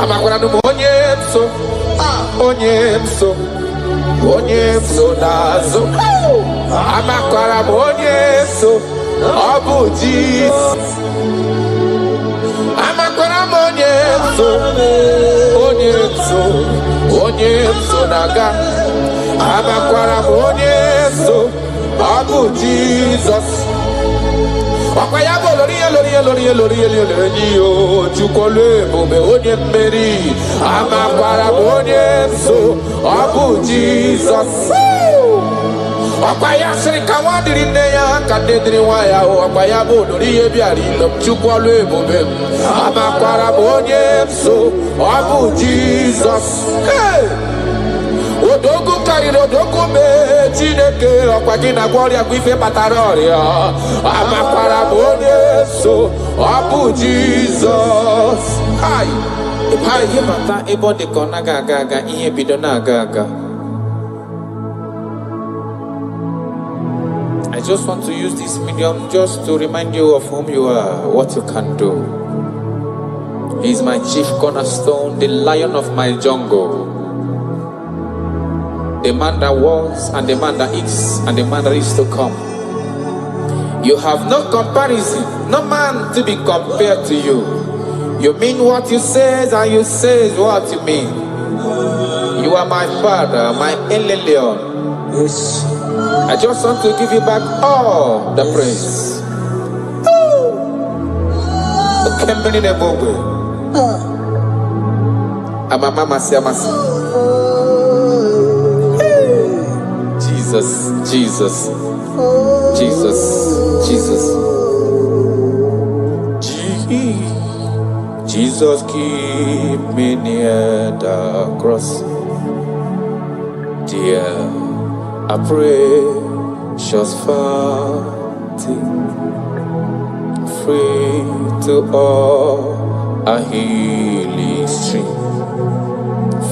Amakwara m onye so n'azụ. Amakwara m onye so, ọ bụ Jizọs. Amakwara m onye so na-aga. Amakwara m onye so, ọ bụ Jizọs. Ọkwa ya bụ lori Chukwulu ebube onye mmeri. Amakwara m onye so, ọ bụ Jizọs. Ọkwa ya sịrị ka nwa dịrị nne ya ka nne dịrị nwa ya. Ọkwa ya bụ lori ihe bịara ilo m Chukwulu ebube. Amakwara m onye so, ọ bụ Jizọs. Odogu karịrị odogu mee Chineke. Ọkwa gị na-agwọ ọrịa bụ ife kpatara ọrịa. Amakwara m onye so, ọ bụ Jizọs. Ihe bata ebe ọ dị ka ọ naghị aga ihe bido na-aga aga. I just want to use this medium just to remind you of whom you are, what you can do. He is my chief cornerstone, the lion of my jungle. The man that was, and the man that is, and the man that is to come. You have no comparison, no man to be compared to you. You mean what you say, and you say what you mean. You are my father, my Eleleon. Yes. I just want to give you back all the praise. Jesus. Jesus, keep me near the cross. Dear, I pray, just fountain, free to all, a healing stream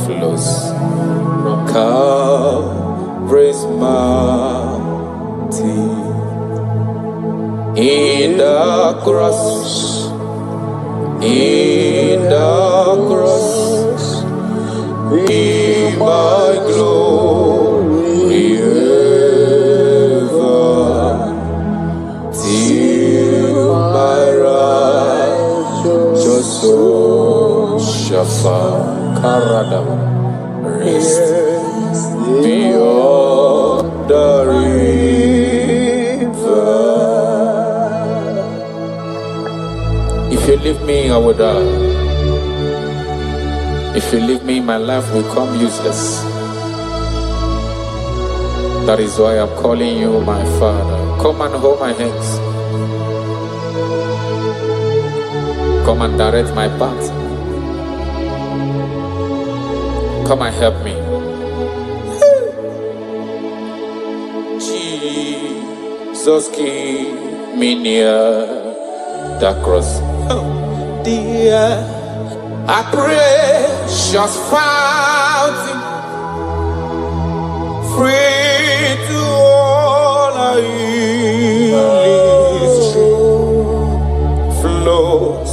flows from Calvary's mountain. In the cross, be my glory ever, till my righteous soul shall find rest beyond the river. If you leave me, I will die. If you leave me, my life will come useless. That is why I'm calling you my Father. Come and hold my hands. Come and direct my path. Come and help me. Jesus, keep me near the cross. Dear, I pray, just fountain, free to all I flows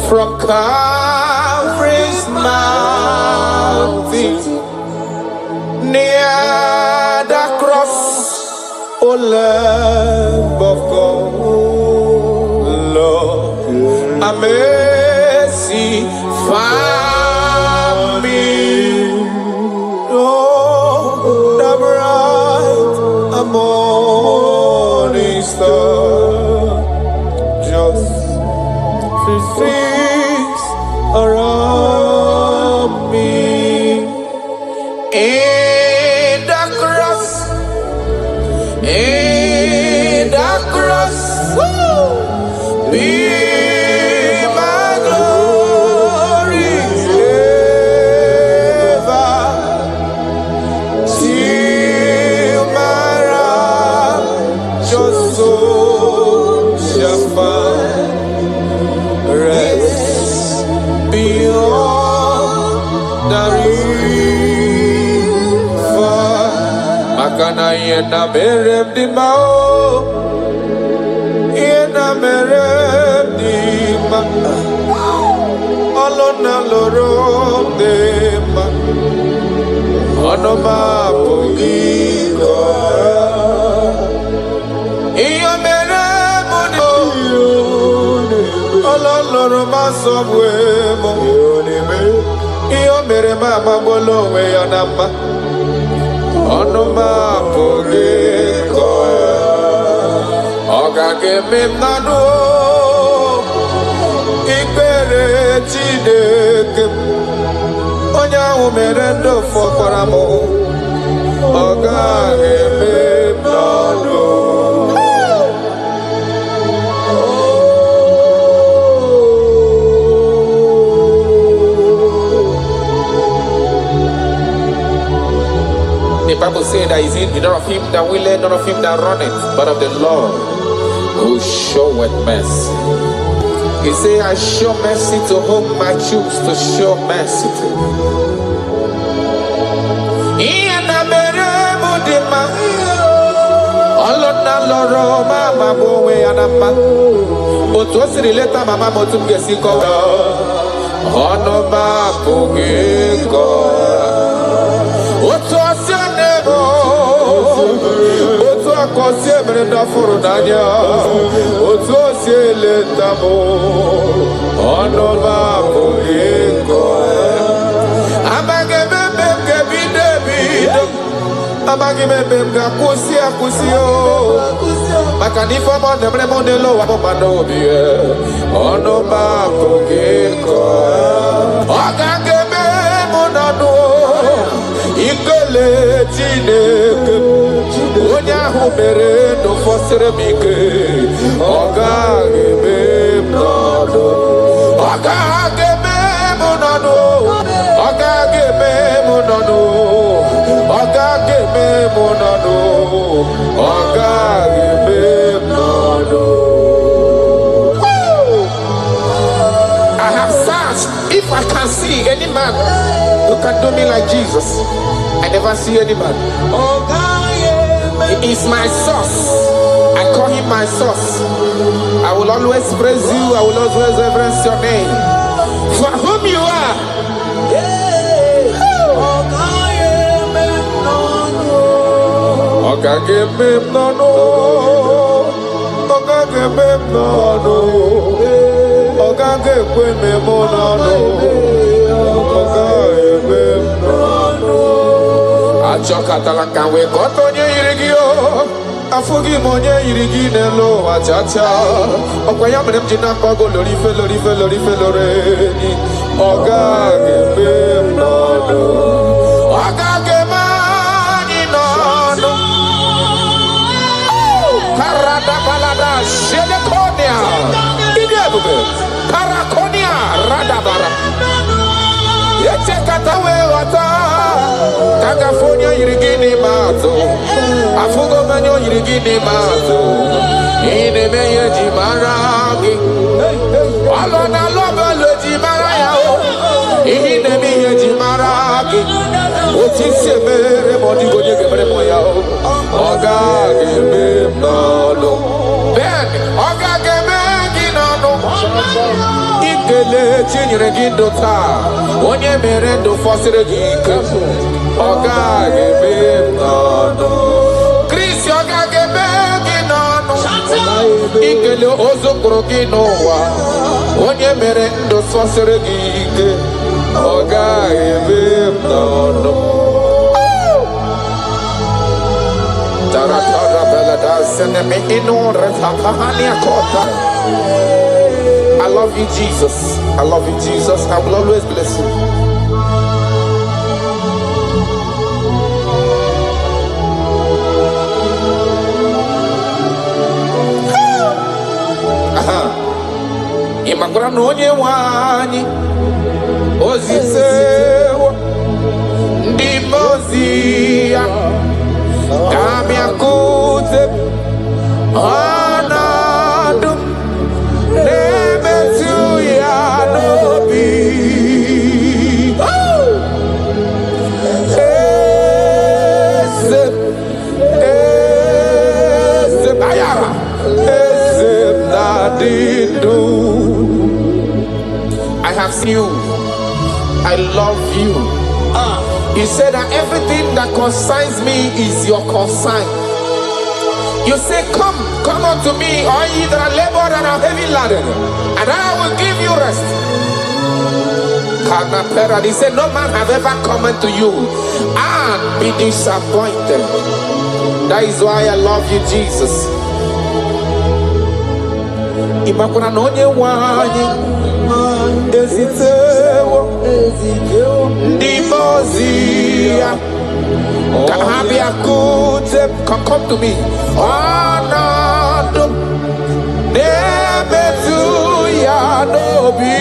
from Calvary's mountain, near the cross, O Lamb of God, Lord, a mercy find me. Oh, the bright morning star, just freeze around me. In the cross, be my glory ever, till my righteous soul shall find rest beyond the river. Makana yena merem di mau, yena merem di ma, alona loro. Onoma Pugiko. Iyo mere mudo. Ololoro masomwe mo. Iyo mere mama bolo we yanama. Onoma Pugiko. Oga keme nanu. Ikpere Chineke. Onya umerendo fokwara mo. Oga eme nanu. The Bible says that is in none of him that willeth, none of him that runneth, but of the Lord who showeth mercy. He say, I show mercy to whom I choose to show mercy to. Otu akosi emere ndafuru n'anya, otu osi eleta mụ, ọnụ m abụghị nkọ. Amaghị m ebe m ga-ebido ebido, amaghị m ebe m ga-akwụsị akwụsị o. Maka na ife ọma na-emere m n'elu ụwa m ma n'obi ya, ọnụ m abụghị nkọ. Ọ ga-eme m n'ọnụ ikele Chineke. Onye ahụ mere ndụ fọsịrị m ike. Ọ gaghị eme m n'ọnụ. Ọ gaghị eme m n'ọnụ. Ọ gaghị eme m n'ọnụ. Ọ gaghị eme m n'ọnụ. Ọ gaghị eme m n'ọnụ. I have searched if I can see any man who can do me like Jesus. I never see any man. He is my source. I call him my source. I will always praise you. I will always reverence your name. For whom you are. Achọkatala ka wee kọta onye yiri gị o. Afụghị m onye yiri gị n'elu ụwa chacha. Ọkwa ya mere m ji na-akpọ gị lorife lorife lorife loreni. Ọ gaghị eme m n'ọnụ. Ọ gaghị eme anyị n'ọnụ. Karada balada shelekonia. Ịdị ebube. Karakonia radabara. Echekata wee ghọta. California yirigini mato, afugo manyo yirigini mato. Ine meye jimaragi, alona lobe le jimaraya o. Ine meye jimaragi, otise mere modigo nyege mere moya o. Oga geme nolo, ben oga geme ginano. Ikele chinyere gindota, onye mere ndo fosire gike. Oga gebe nano, Chris oga gebe nano. Ikele ozokoro ginowa, onye mere ndo sosere gike. Oga gebe nano. Taratara belada sene me inore tapahani akota. I love you, Jesus. I love you, Jesus. I will always bless you. Imagura no onye nwanyị ozisewo ndị mozi ya kamịakute ọnọdụ na-emetụ ya n'obi. Eze ayara eze na-adị ndụ. I have seen you. I love you. You said that everything that concerns me is your concern. You say, come unto me, all ye that are labored and are heavy laden, and I will give you rest. He said, no man have ever come unto you and be disappointed. That is why I love you, Jesus. Imakuna nonye wanyi ezitewo ndimozia kahabia kute come to me anado nebetu ya nobi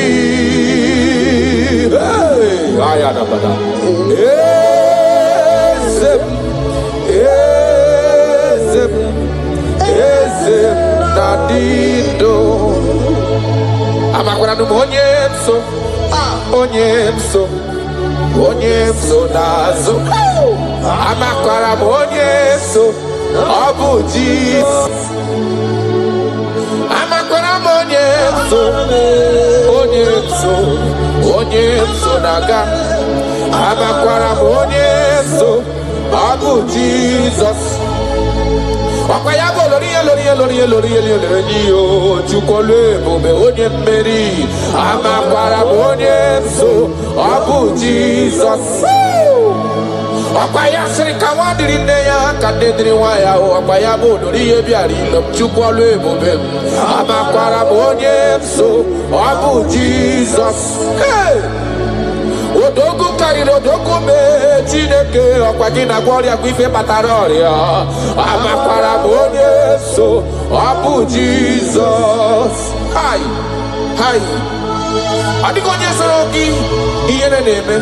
hey ayana bada ezem nadido amakwana onyemso nazo amakwara onyemso obu Jesus amakwara onyemso naga amakwara onyemso obu Jesus. Wakayabo lori chukole bobe onye mmeri amakwara onye so abu Jesus. Wakaya sirika wadiri neya kadedri waya wakayabo lori ebiari lo chukole bobe amakwara onye so abu Jesus. Hey! Odogu kariri odogu me Chineke ọkwagina gloria gwife bataroria amakwara onye so abu Jesus. Hi adigo onye soro gị ihe na-eme.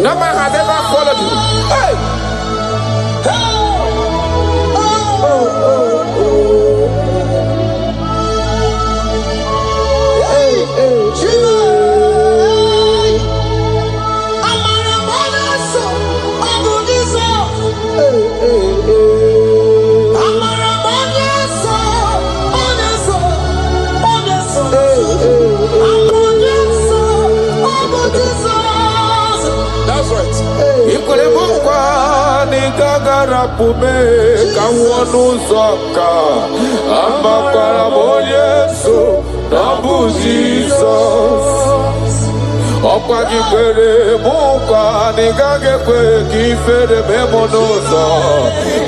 No man has ever followed you. Hey Pume kawonu zoka amakwara Yesu nabu Jesus okwa gikwere mukwa nigage kwe kifere memonozo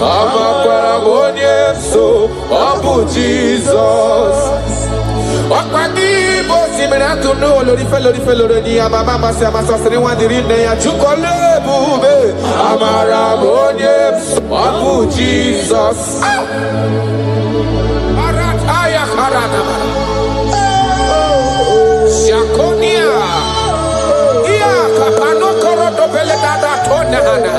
amakwara Yesu nabu Jesus okwa gibo simiratu no lori felo ni amama mase amasasiri wandiri ne ya chukole bube amara Yesu abu Jesus. Arataya harana Shakonia Ia kapano korodo pele dada tonana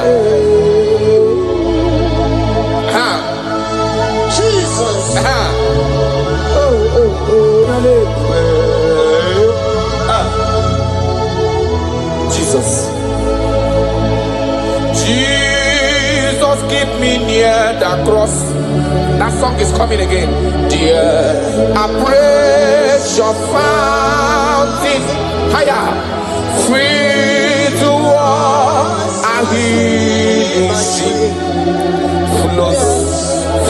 ha Jesus ha Jesus keep me near the cross. That song is coming again. Dear, I praise your fountain higher, free to walk and healing sea flows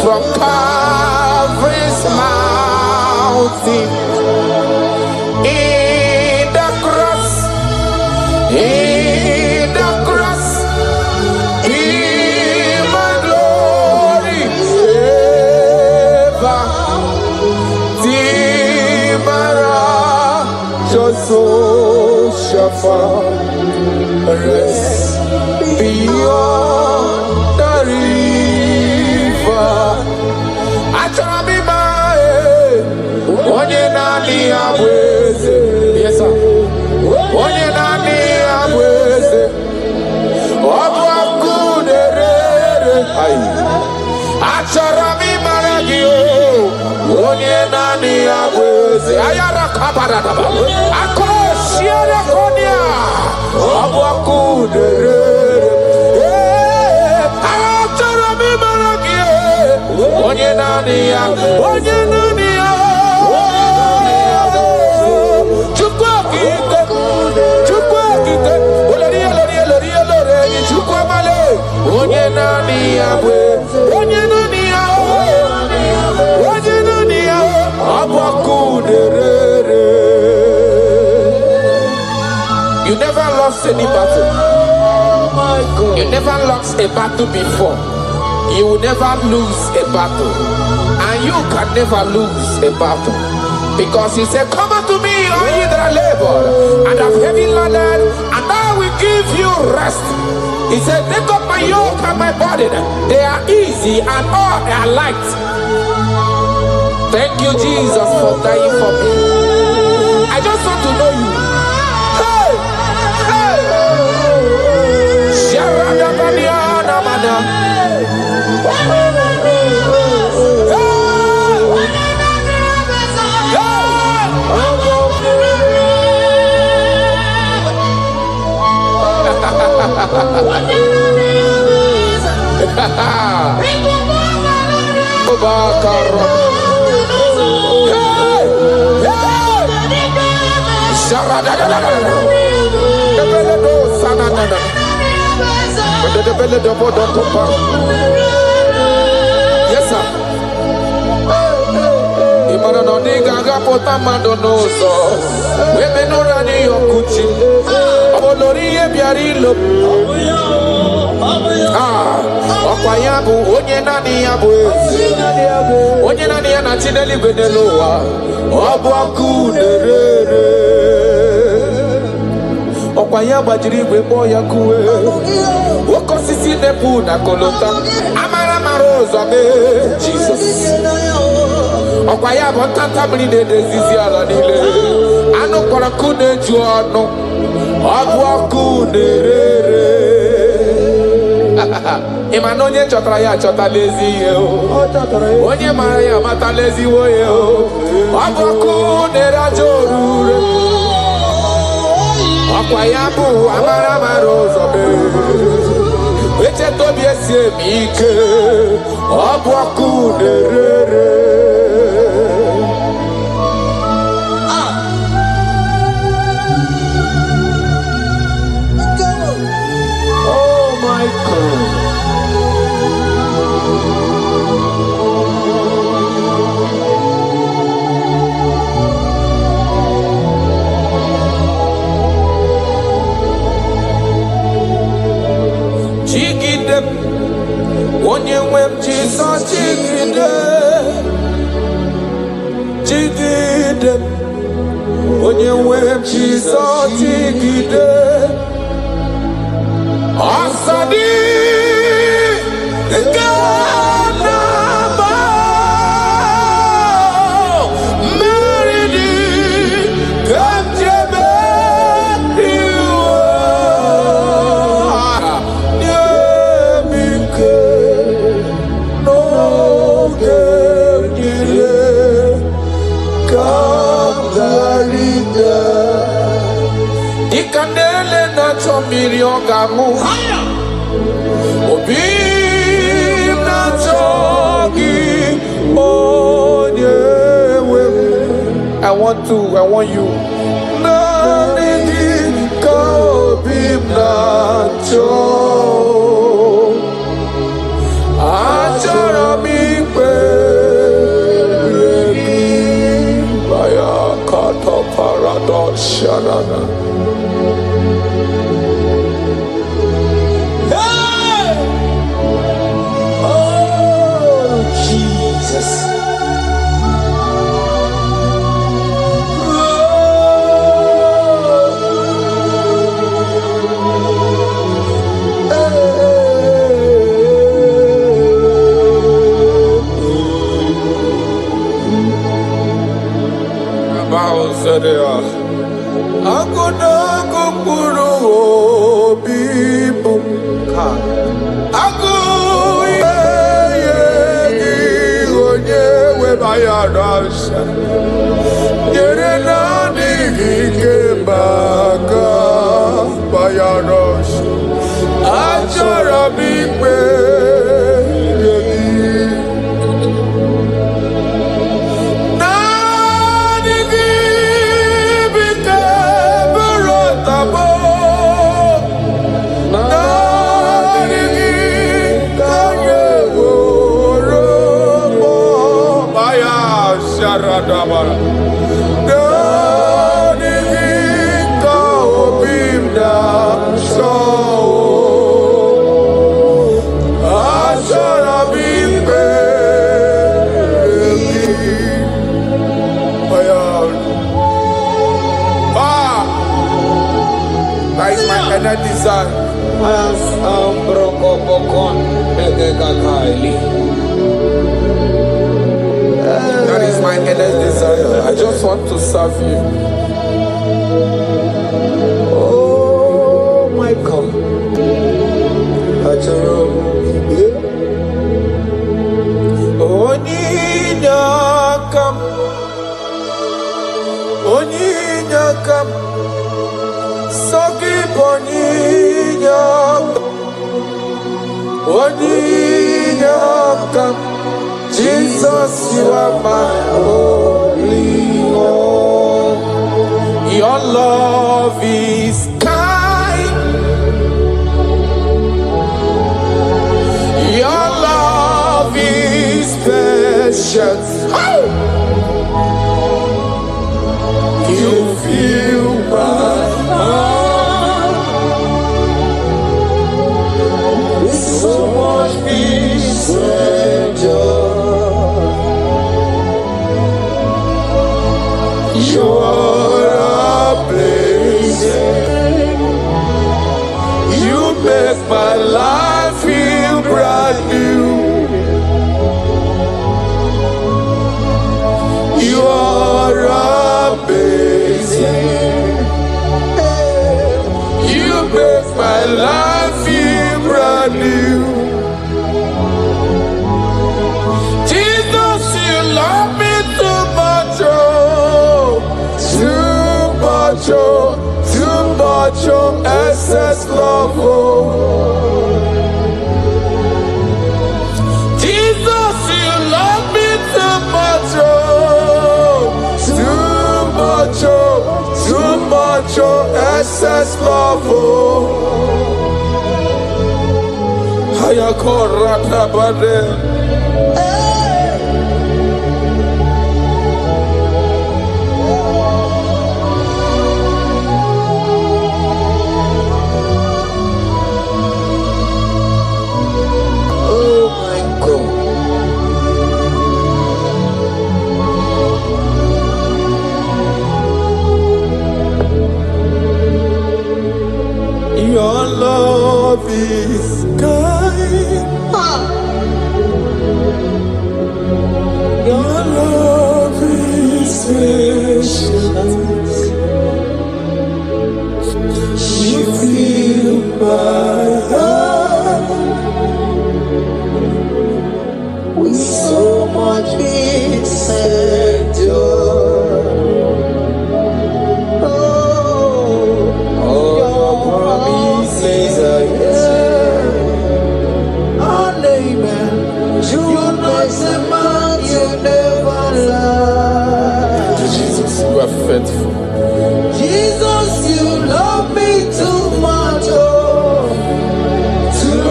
from Calvary's mountain. In the cross, in the cross. So shall rest beyond the river. Acharabima, onye nani abweze. Yes sir. Onye nani abweze. Obu akuderere. Acharabima ragio. Onye nani abweze. Ayara kabaradaba. Akoshiere konia. Obu akuderere. Acharabima ragio. Onye nani abweze. Onye nani abweze. Chukwa kite. You never lost any battle. You never lost a battle before. You will never lose a battle. And you can never lose a battle. Because he said, come unto me, all ye that are labored and have heavy laden, and I will give you rest. He said, take up my yoke and my burden. They are easy and all are light. Thank you, Jesus, for dying for me. I just want to know you. Hey! Hey! Yes, sir. Imana no diga gapota madonoso. Webe no rani yokuchi. Abolori ebiarilo. Okwayabu onye nani yabu. Onye nani ya na chineli beneloa. Obu aku nerere. Okwaya bajiri webo ya kuwe. Woko sisi nepu na kolota. Amara marozo ame Jesus. Okwaya bontanta mride dezizi ala nile. Ano kwa kune juano. Obu kunerere. Imanonye chotara ya chota lezi yo. Onye mara ya mata lezi wo yo. Obu kunera jorure. Okwayabu amara marozo be. Weche tobi esie mike. Obu kunerere. Oh my God. Onye nwem Jesus jigide, jigide. Onye nwem Jesus jigide. Asadi Ganaba Meridi Gamjebe Ikandele na chomiri ogamu Obi na chogi onyewe. I want you. Na nidi ka obi na cho. Achara mi pe baya kato paradox shanana. Aku naku puru bibu, aku ye onye we bayarasha, yere nani kikembaka bayarasha, achara bikwe. Radabara. Dani ka obi That is my inner desire. That is my inner desire. I just want to serve you. Oh my God. Oninyakam Sogi Oninyakam Jesus, you are my only one. Your love is kind. Your love is patient. You fill my heart with so much peace and joy. You're amazing. You make my life feel brand new. You're amazing. You make my life feel brand new. Jesus, you love me too much, oh, too much, oh, too much, oh, excess love, oh. Jesus, you love me too much, oh, too much, oh, excess love, oh. Hayakorata bade. Oh my God. Your love is kind. Your love is patient. You fill my heart with so much peace and joy. Faithful. Jesus, you love me too much, oh, too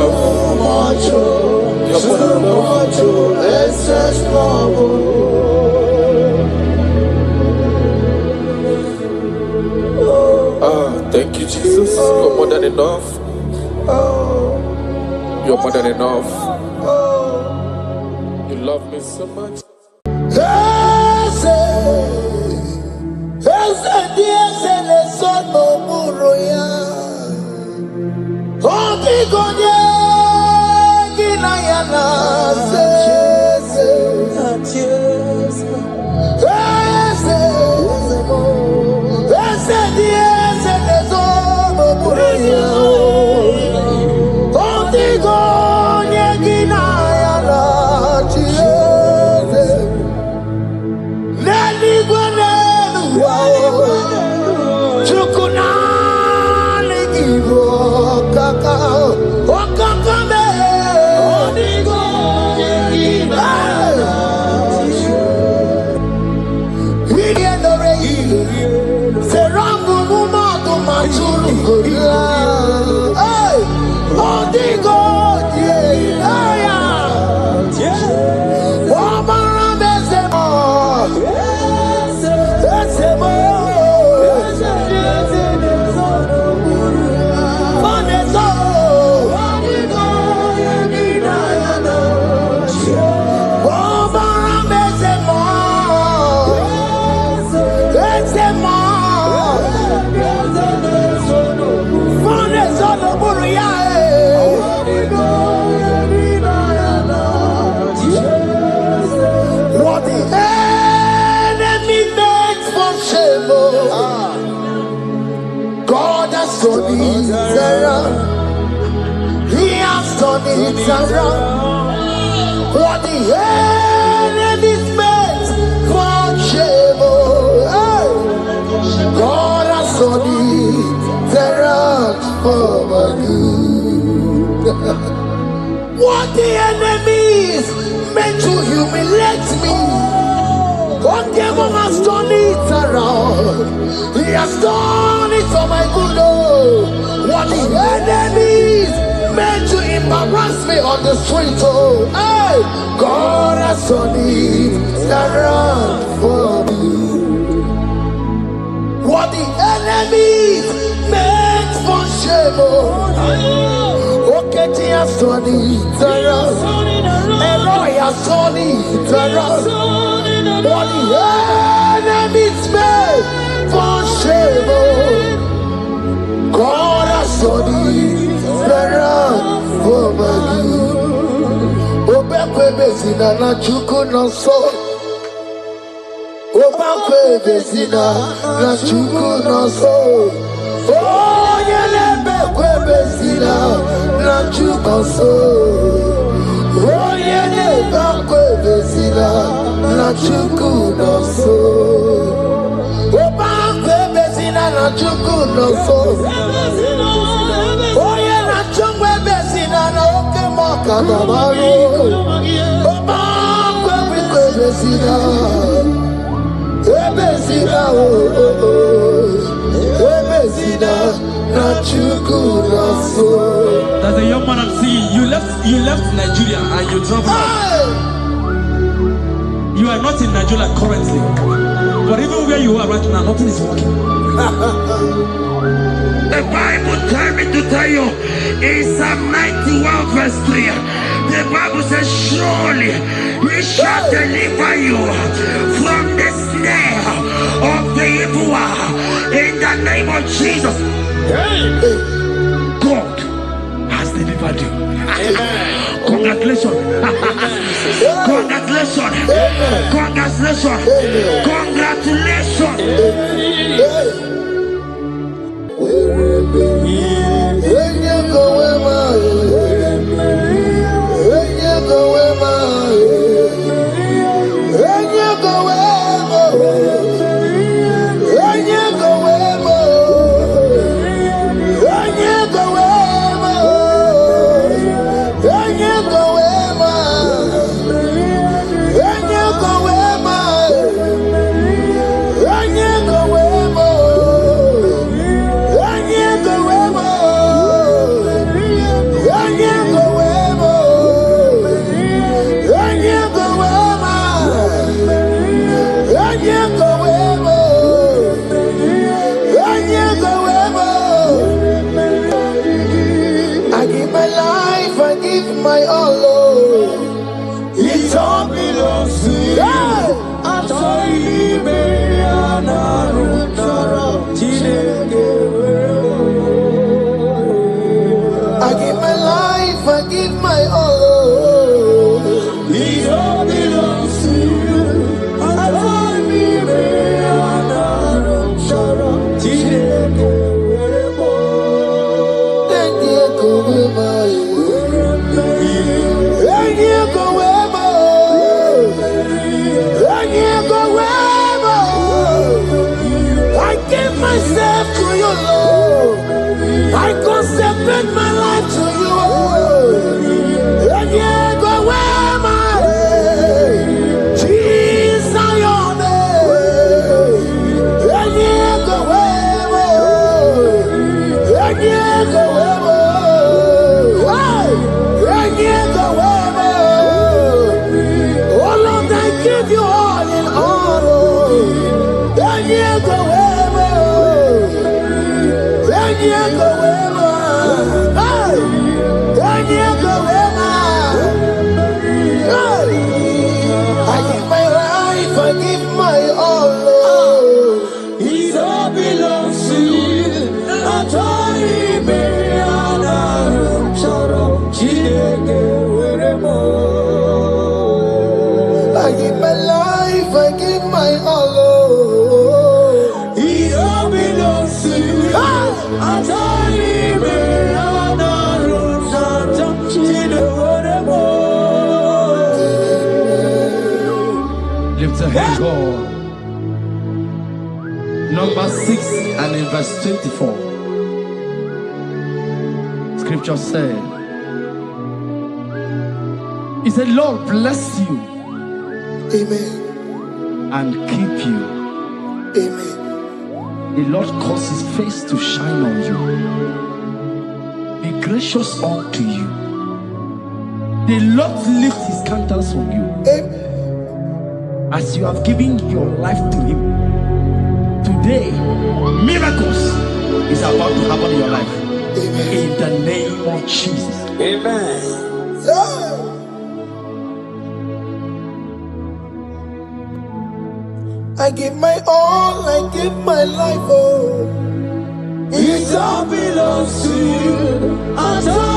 much, oh, too much, oh, excess love, oh. Thank you, Jesus. You're more than enough. You're more than enough. You love me so much. around. He has turned it around. What the enemies meant for shame, hey, God has turned it around for my good. What the enemies meant to humiliate me, God has turned it around. He has done it for my good. Oh, what the enemies meant to embarrass me on the street, oh, hey, God has turned it around for me. What the enemies meant for shame, oh, okay, He has turned it around. Eloi has turned it around. What the enemies meant for shame, oh, God has turned it around for my good. Obekwe bezina na chuku no so. Obekwe bezina na chuku no so. Oh, yelebekwe bezina na chuku so. Oh, yelebekwe bezina na chuku no so. Obekwe bezina na chuku no so. Oh, yeah, na chungwe bezina na oke moka na maru. Obekwe bezina, bezina bezina na chuku na so. There's a young man I'm seeing. You left Nigeria and you travel out. You are not in Nigeria currently, but even where you are right now, nothing is working. The Bible tells me to tell you in Psalm 91 verse 3, the Bible says, surely He shall deliver you from the snare of the evil one. In the name of Jesus. God has delivered you. Congratulations. Congratulations. Congratulations. Congratulations. My all, oh, it all belongs to you. I'm sorry, I give my life, I give my all, oh, it all belongs to you. I'm myself to you, Lord. I consecrate my life to you. And you go where my Jesus, your name. And you go where and you go where and you go where. Oh Lord, I give you all in all. And you go where. Yeah, go ever. Lift your hands, God. Number 6 and in verse 24. Scripture said, He said, Lord bless you. Amen. And keep you. Amen. The Lord cause His face to shine on you. Be gracious unto you. The Lord lift His countenance on you. Amen. As you have given your life to Him. Today, miracles is about to happen in your life. Amen. In the name of Jesus. Amen. Yeah. I give my all, I give my life, oh. It all belongs to you. I don't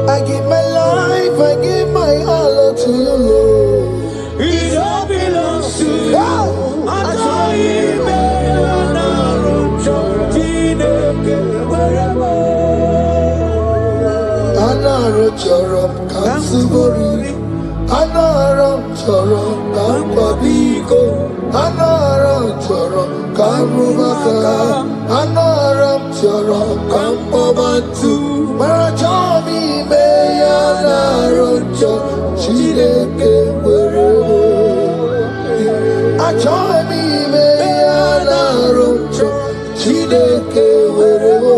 I give my life, I give my all to you, Lord. It all belongs to you. I Anara chorom kansubori, anara chorom kampabiko, anara chorom karubaka, anara chorom kampabantu, marachomi me anara chorom chileke werewo, achomi me anara chorom chileke werewo.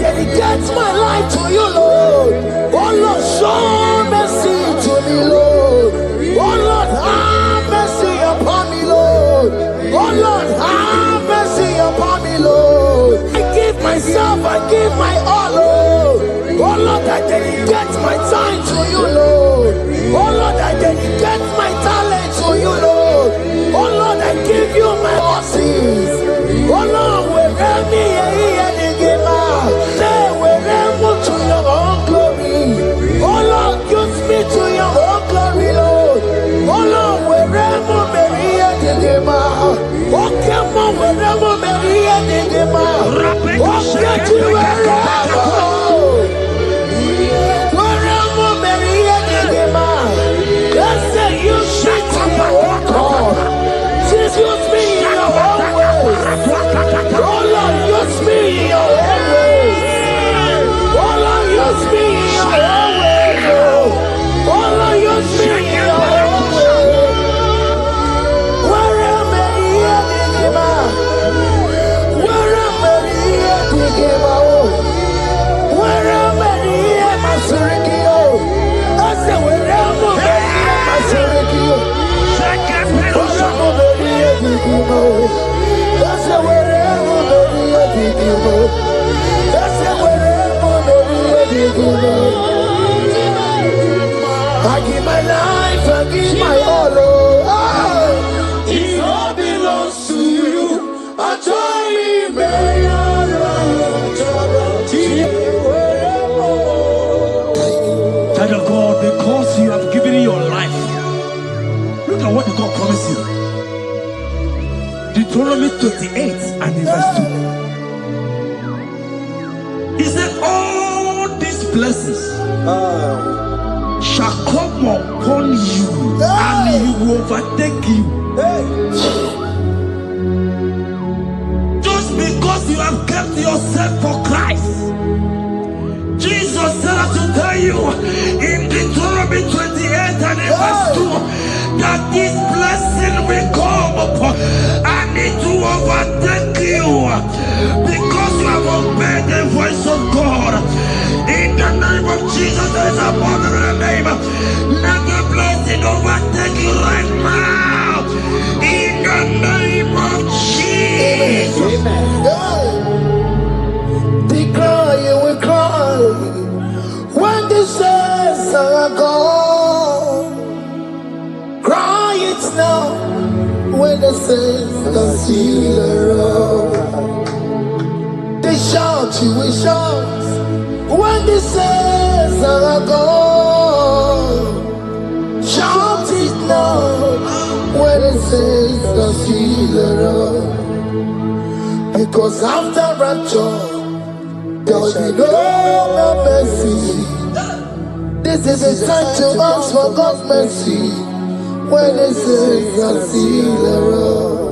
Dedicate my life to you, Lord. Oh Lord, show mercy to me, Lord. Oh Lord, have mercy upon me, Lord. Oh Lord, have mercy upon me, Lord. I give myself, I give my all, Lord. Oh Lord, I dedicate my time to you, Lord. Oh Lord, I dedicate my talent to you, Lord. Oh Lord, I give you my horses. Oh Lord, wherever me to your own glory, Lord. Oh Lord, wherever Maria did him, oh come on, wherever Maria did him, oh get to wherever Maria did him, let's say you shut up and walk on. Just use me in your own way. Oh Lord, use me in your own way. Oh Lord, use me in your own way, Lord. I give my life, I give my all, oh. It all belongs to you. I join Child of God, because you have given your life, look at what God promised you. Deuteronomy 28 and in verse 2. He said, all these blessings shall come upon you, and he will overtake you. Just because you have kept yourself for Christ. Jesus said, I should tell you in Deuteronomy 28 and in verse 2 that this blessing will come upon and it will overtake you because you have obeyed the voice of God. In the name of Jesus, there is a mother name. Let the blessing overtake you right now. In the name of Jesus. Amen. when the saints can see the road. They shout, you will shout when the saints are gone. Shout it now when the saints can see the road. Because after rapture, there will be no more mercy. This is a time to ask for God's mercy when they say I see the road.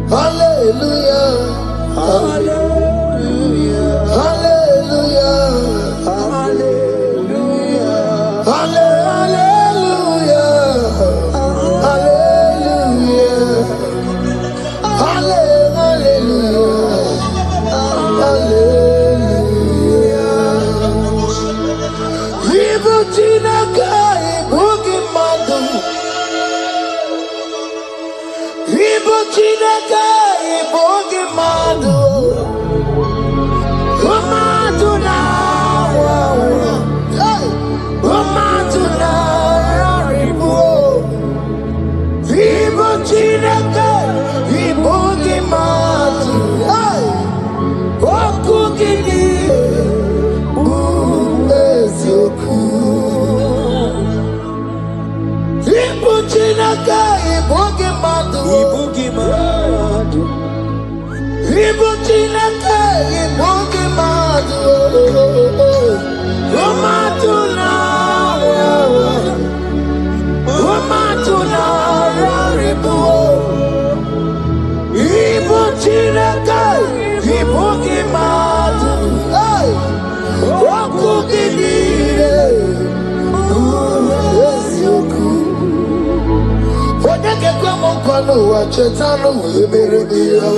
Hallelujah, hallelujah, hallelujah, hallelujah, hallelujah, hallelujah, hallelujah. Evil Chinaka, Boogie Madu. Ibo Chineke, Ibo Gimadu. Umatu na wawa. Umatu na raribu. Ibo Chineke, Ibo Gimadu. Oku gini, ezoku. Ibo Chineke, Ibo Gimadu. Ibo Chineke, Ibo Gimadu. Umatuna, Umatuna, Raribu. Ibo Chineke, Ibo Gimadu. Okugini, Esioku. Onyeke kwa mkono wa chetano emerebiyo.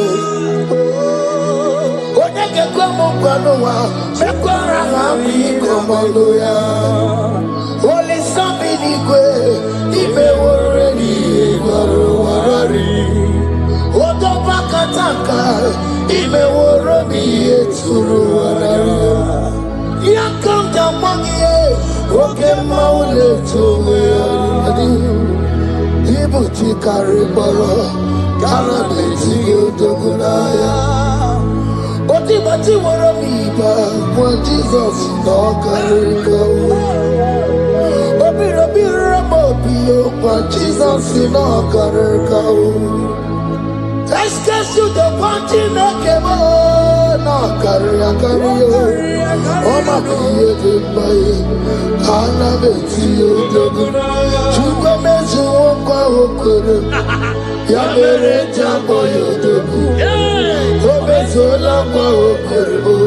Onyeke kwa mkono wa mekwara hami komodoya. Oli sambi nikwe ime woreni egwaro warari. Odo bakataka ime woroni eturu warari. Yakamja mwangiye oke maule tuwe yari. Ibuti kariboro, karabeti yodogunaya. Oti bati woromiba, when Jesus no kariko. Obiro biro mobio, when Jesus no kariko. Excuse you the party nakebo, no karakario. Oma kiye dembaye, karabeti yodogunaya. Chupa mezu okwa okoro, ya mere jambo yodogu. Obezo lakwa okoro,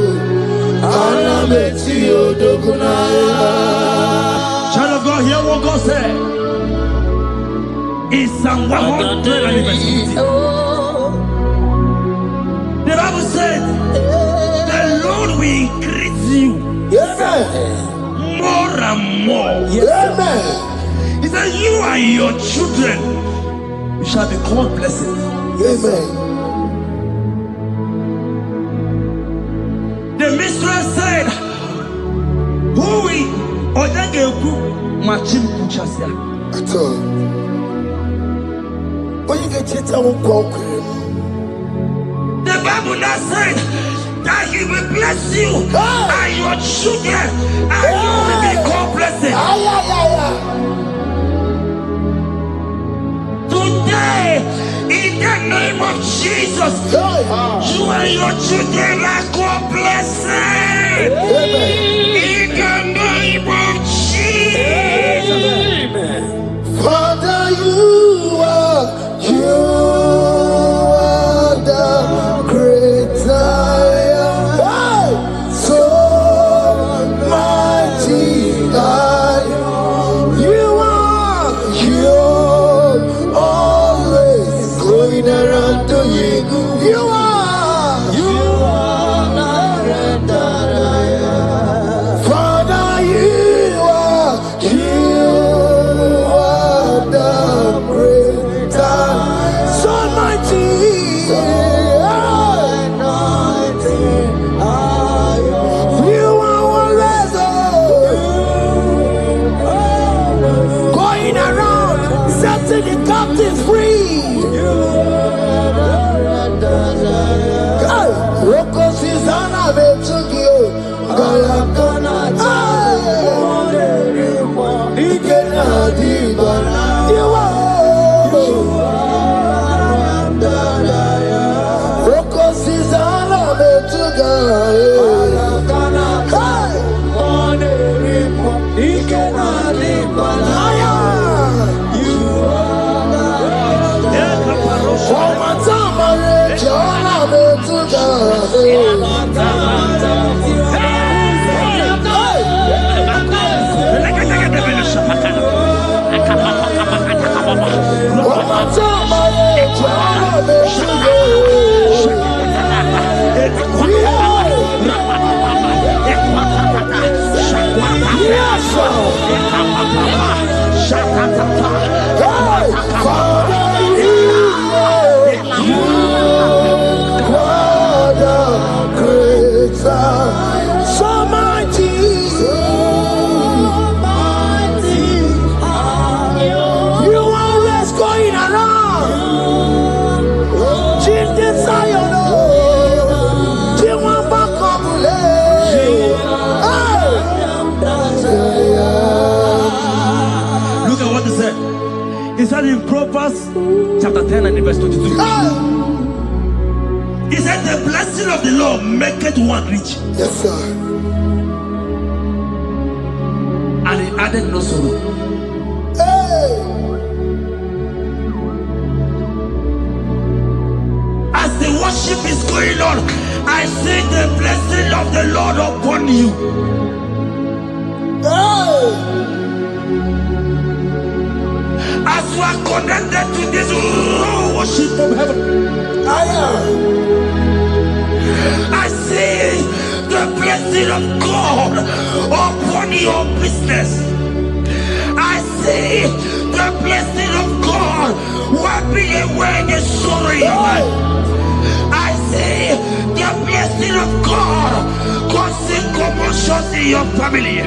karabeti yodogunaya. Child of God, hear what God said. In Psalm 150. The Bible said, the Lord will increase you more and more. Amen. He said, you and your children, you shall be called blessed. Amen. The mistress said, who will Odageku Machim Kuchasia? At all. When you get it, I won't conquer. The Bible now said that He will bless you and your children, and you will be called blessed. Today, in the name of Jesus, you and your children are called blessed. In the name of Jesus. Father, you are the great I am. So mighty I am. You are always going around to you. You are that I am. Father, you are the great I am. So mighty. You are always going around setting the captives free. Focus is all of it to God. He said in Proverbs chapter 10 and verse 22. He said the blessing of the Lord maketh one rich. Yes, sir. And he added no sorrow. Hey. As the worship is going on, I see the blessing of the Lord upon you. Hey. As you are connected to this worship from heaven, I see the blessing of God upon your business. I see the blessing of God wiping away the sorrow in your life. I see the blessing of God causing commotions in your family.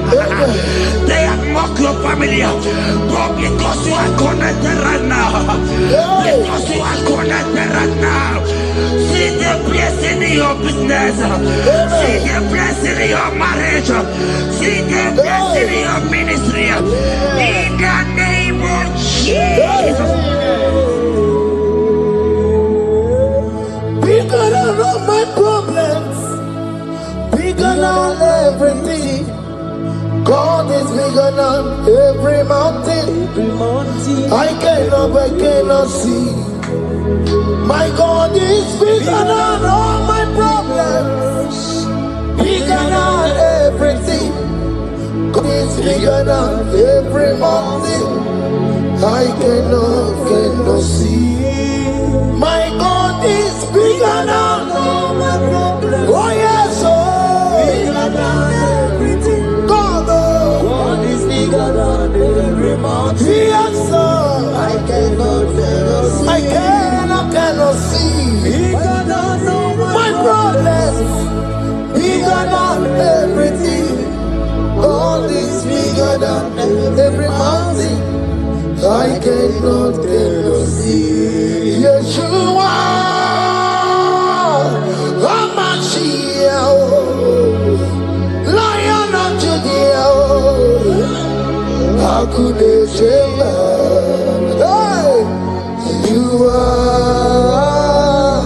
They have mocked your family, but because you are connected right now, because you are connected right now, see the blessing in your business, see the blessing in your marriage, see the blessing in your ministry. In the name of Jesus. Bigger than all my problems, bigger than everything. God is bigger than every mountain. I cannot see. My God is bigger than all my problems, bigger than everything. God is bigger than every mountain. I cannot see. My God is bigger than all my problems. Oh yes, oh, bigger than everything. God is bigger than every mountain. Yes, sir. I cannot see. Bigger than all my problems. Bigger than everything. God is bigger than every mountain. I cannot see. Yeshua, Hamashiach, Lion of Judah, Hakudesheba. Hey, you are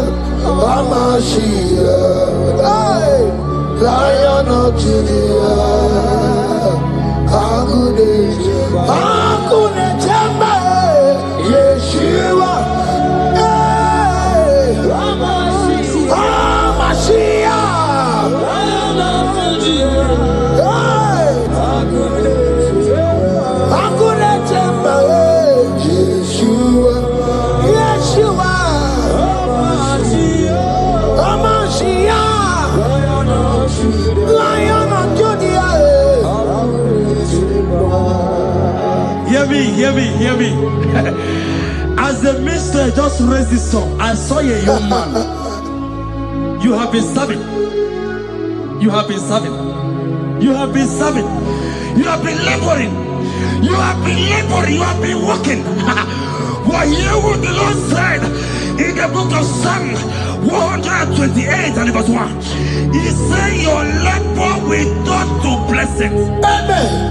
Hamashiach, hey, Lion of Judah, Hakudesheba. Yeshua, hey, Hamashiach, hey, Hakunechemba, Yeshua, Yeshua, Hamashiach, Lion of Judah. Hear me. As the minister just raised this song, I saw a young man. You have been serving. You have been laboring. You have been working. Well, hear what the Lord said in the book of Psalm 128 and verse 1. He said your labor will turn to blessings. Amen.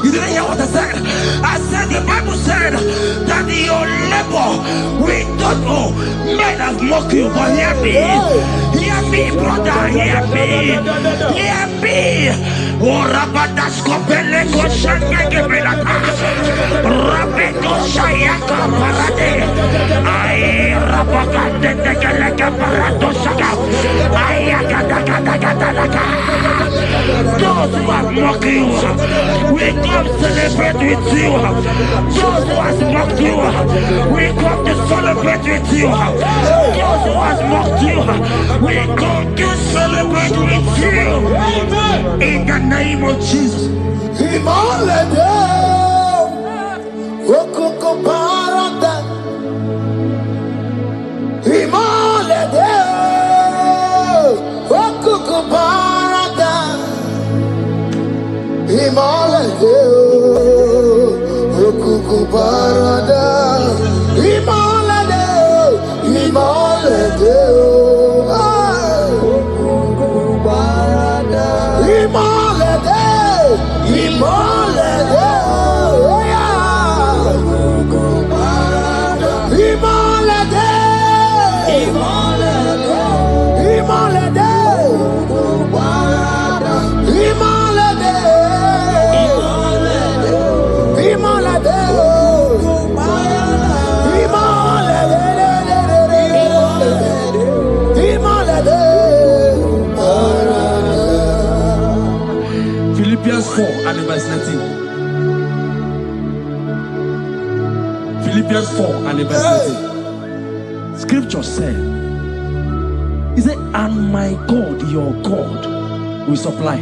You didn't hear what I said? I said the Bible said that your labor we don't know. Men have mocked you, but hear me. Hear me, brother. Hear me. Hear me. Oh, Rabadasko Beleko Shangege Belata. Rabeto Shayaka Parade. I Rabagande Tegeleka Parato Shaka. Ayakadakadakadaka. Those who have mocked you, we come celebrate with you. Those who have mocked you, we come to celebrate with you. Those who have mocked you, we come to celebrate with you. In the name of Jesus. Philippians 4 and verse 19. Philippians 4 and verse 19. Scripture said, he said, and my God, your God, will supply.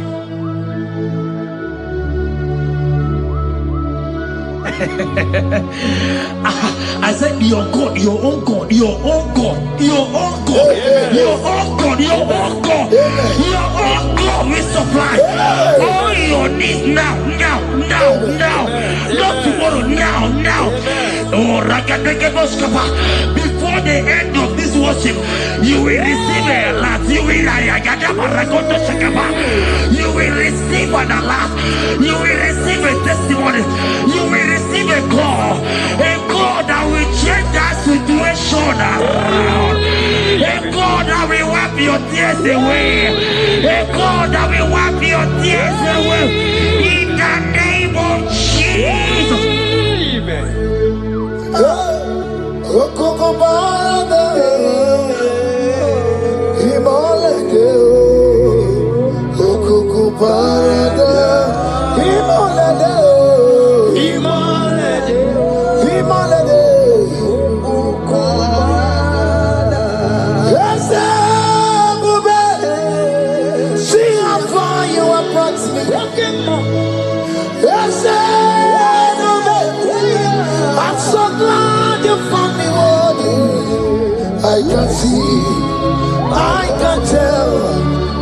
I said, your God, your own God, your own God, your own God, your own God, your own God, your own God will supply all your needs now, now, now, now, not tomorrow, now, now. Oh, before the end of this worship, you will receive a lot. You will receive an alert. You will receive a testimony. You will receive a call that will change that situation around. A God that will wipe your tears away. A God that will wipe your tears away. In the name of Jesus. I'm so glad you found me worthy. I can see, I can tell,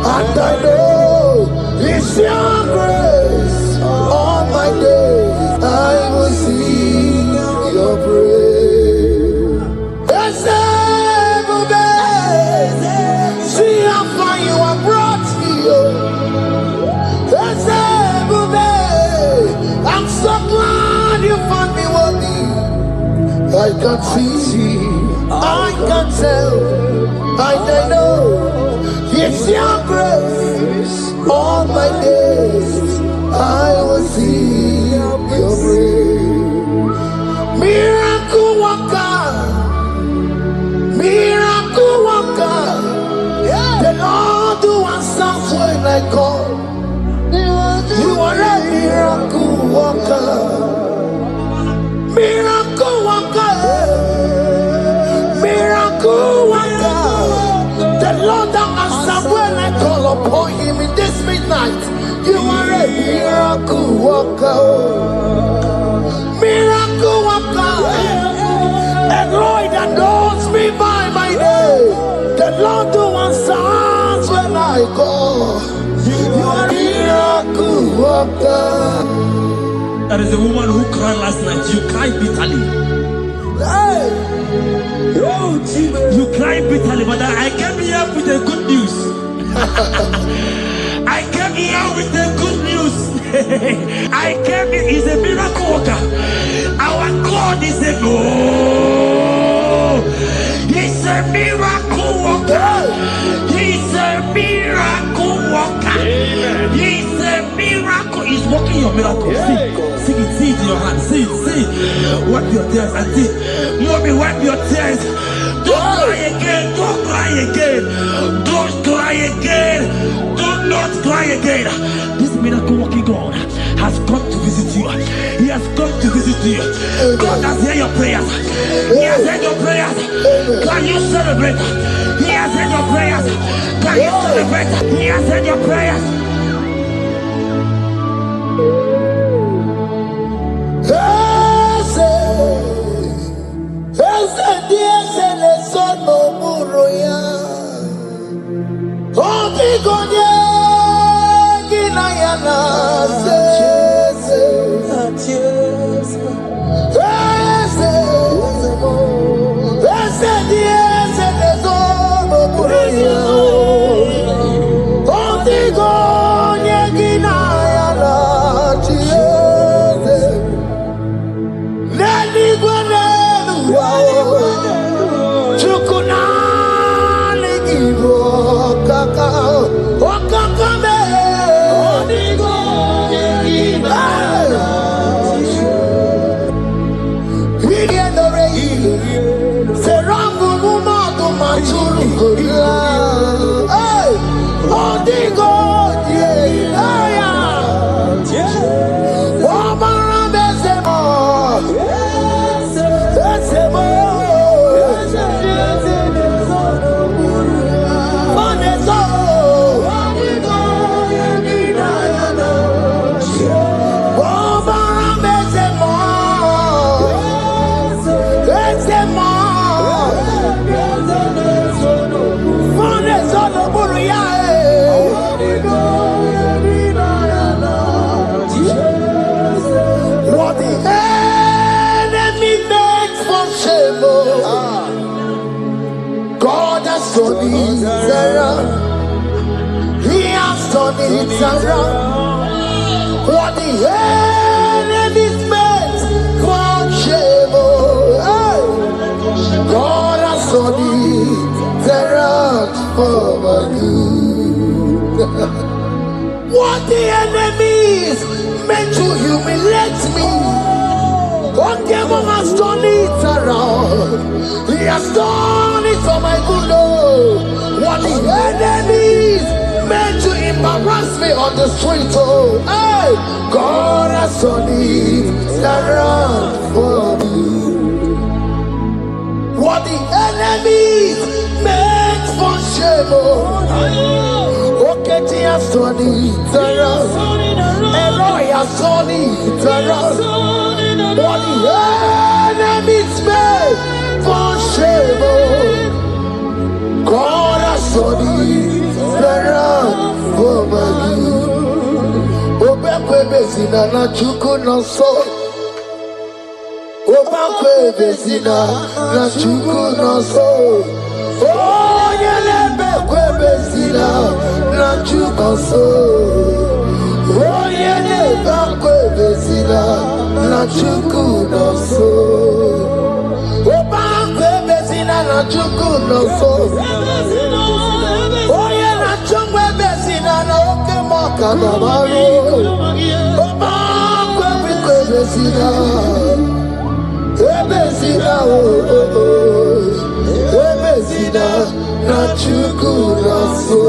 and I know it's your grace. All my days I will sing your praise. See how far you have brought me. I'm so glad you found me worthy. I can see, I can tell, and I know it's your grace. All my days I will see your grace. Miracle worker, miracle worker. The Lord who answers when I call. You are a miracle worker. Miracle worker, miracle worker. The Lord that answers when I call upon him in this midnight. You are a miracle worker. Miracle worker. And Lord that knows me by my name. The Lord who answers when I call. You are a miracle worker. There is a woman who cried last night. You cried bitterly. Hey. You cried bitterly, but I came here with the good news. I came here with the good news. I came in, he's a miracle worker. Our God is a he's a miracle worker. He's a miracle worker. He's a miracle. He's working your miracle. See it, see it in your hand. See it, see it. Wipe your tears and see. Mommy, wipe your tears. Don't cry again. Don't cry again. Don't cry again. Do not cry again. This miracle working God has come to visit you. He has come to visit you. God has heard your prayers. He has heard your prayers. Can you celebrate? He has heard your prayers. Can you celebrate? He has heard your prayers. He has done it around. What the enemy's meant for shame. God has done it around for my good. What the enemies meant to humiliate me, God has done it around. He has done it for my good. What the enemies meant to embarrass me on the street, hey, God has done it around for me. What the enemies meant for shame, okay, He has done it around. Eloi has done it around. What the enemies meant for shame, God has done it around for my good. Obekwe bezina na chuku no so. Obekwe bezina na chuku no so. Oh, yelebekwe bezina na chuku no so. Oh, yelebekwe bezina na chuku no so. Obekwe bezina na chuku no so. Oh, yeah, na chungwe bezina na oke moka na mariko. Obekwe bezina. Ebezina Ebezina na chuku na so.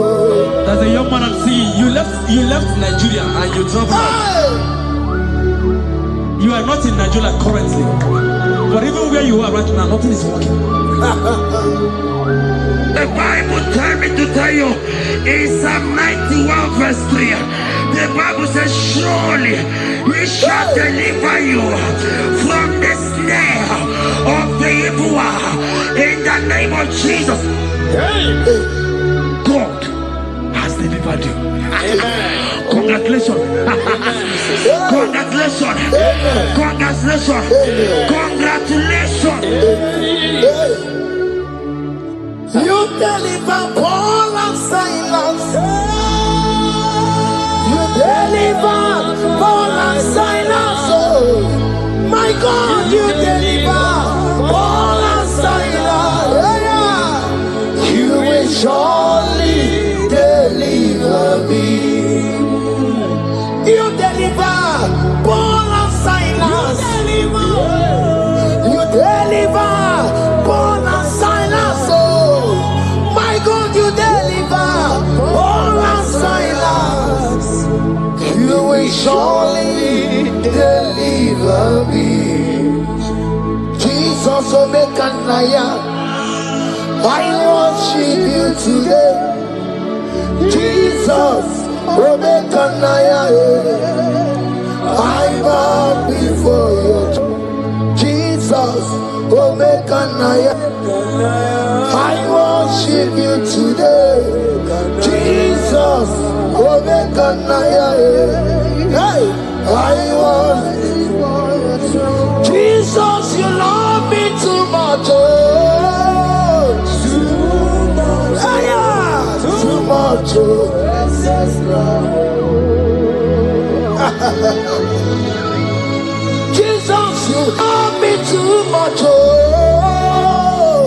There's a young man I'm seeing. You left Nigeria and you traveled. You are not in Nigeria currently, but even where you are right now, nothing is working. The Bible tells me to tell you in Psalm 91 verse 3, the Bible says, surely He shall deliver you from the snare of the evil one in the name of Jesus. God has delivered you. Congratulations. Congratulations. Congratulations. Congratulations. You deliver Paul and Silas. You deliver deliver Paul and Silas. Oh, my God, you deliver Paul and Silas. Yeah. You will surely deliver me. You deliver Paul and Silas. You deliver Paul and Silas. Oh, my God, you deliver Paul and Silas. You will surely deliver me. Jesus, Omekanaya, I worship you today. Jesus, Omekanaya, I bow before you. Jesus, Omekanaya, I worship you today. Jesus, Omekanaya, hey, I worship you. Jesus, you love me too much. Oh, too much. Oh. Jesus, you love me too much. Oh,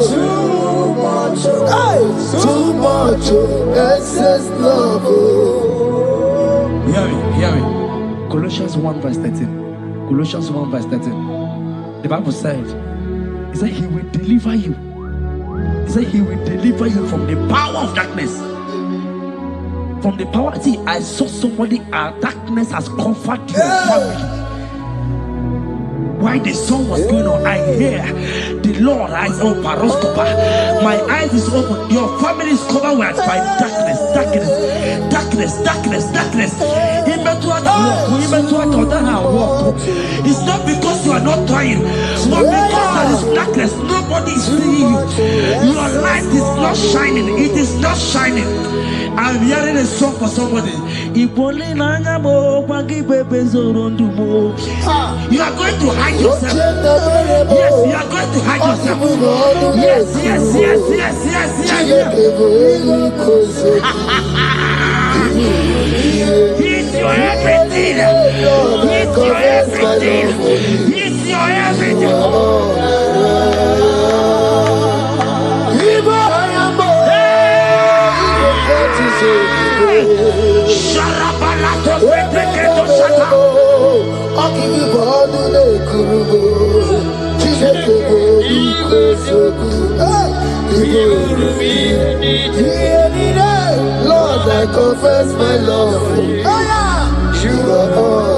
too much. Hey, too much. Excess love. Oh. Hear me. Colossians 1 verse 13. Colossians 1 verse 13. The Bible said, he said he will deliver you. He said he will deliver you from the power of darkness. From the power. See, I saw somebody, darkness has covered your family. While the song was going on, I hear the Lord eyes open. My eyes is open. Your family is covered by darkness. It's not because you are not trying, but because there is darkness. Nobody is seeing you. Your light is not shining. It is not shining. I'm hearing a song for somebody. You are going to hide yourself. Yes, you are going to hide yourself. Yes. He's your everything. He's your everything. He's your everything. Lord, I confess my love. You are all.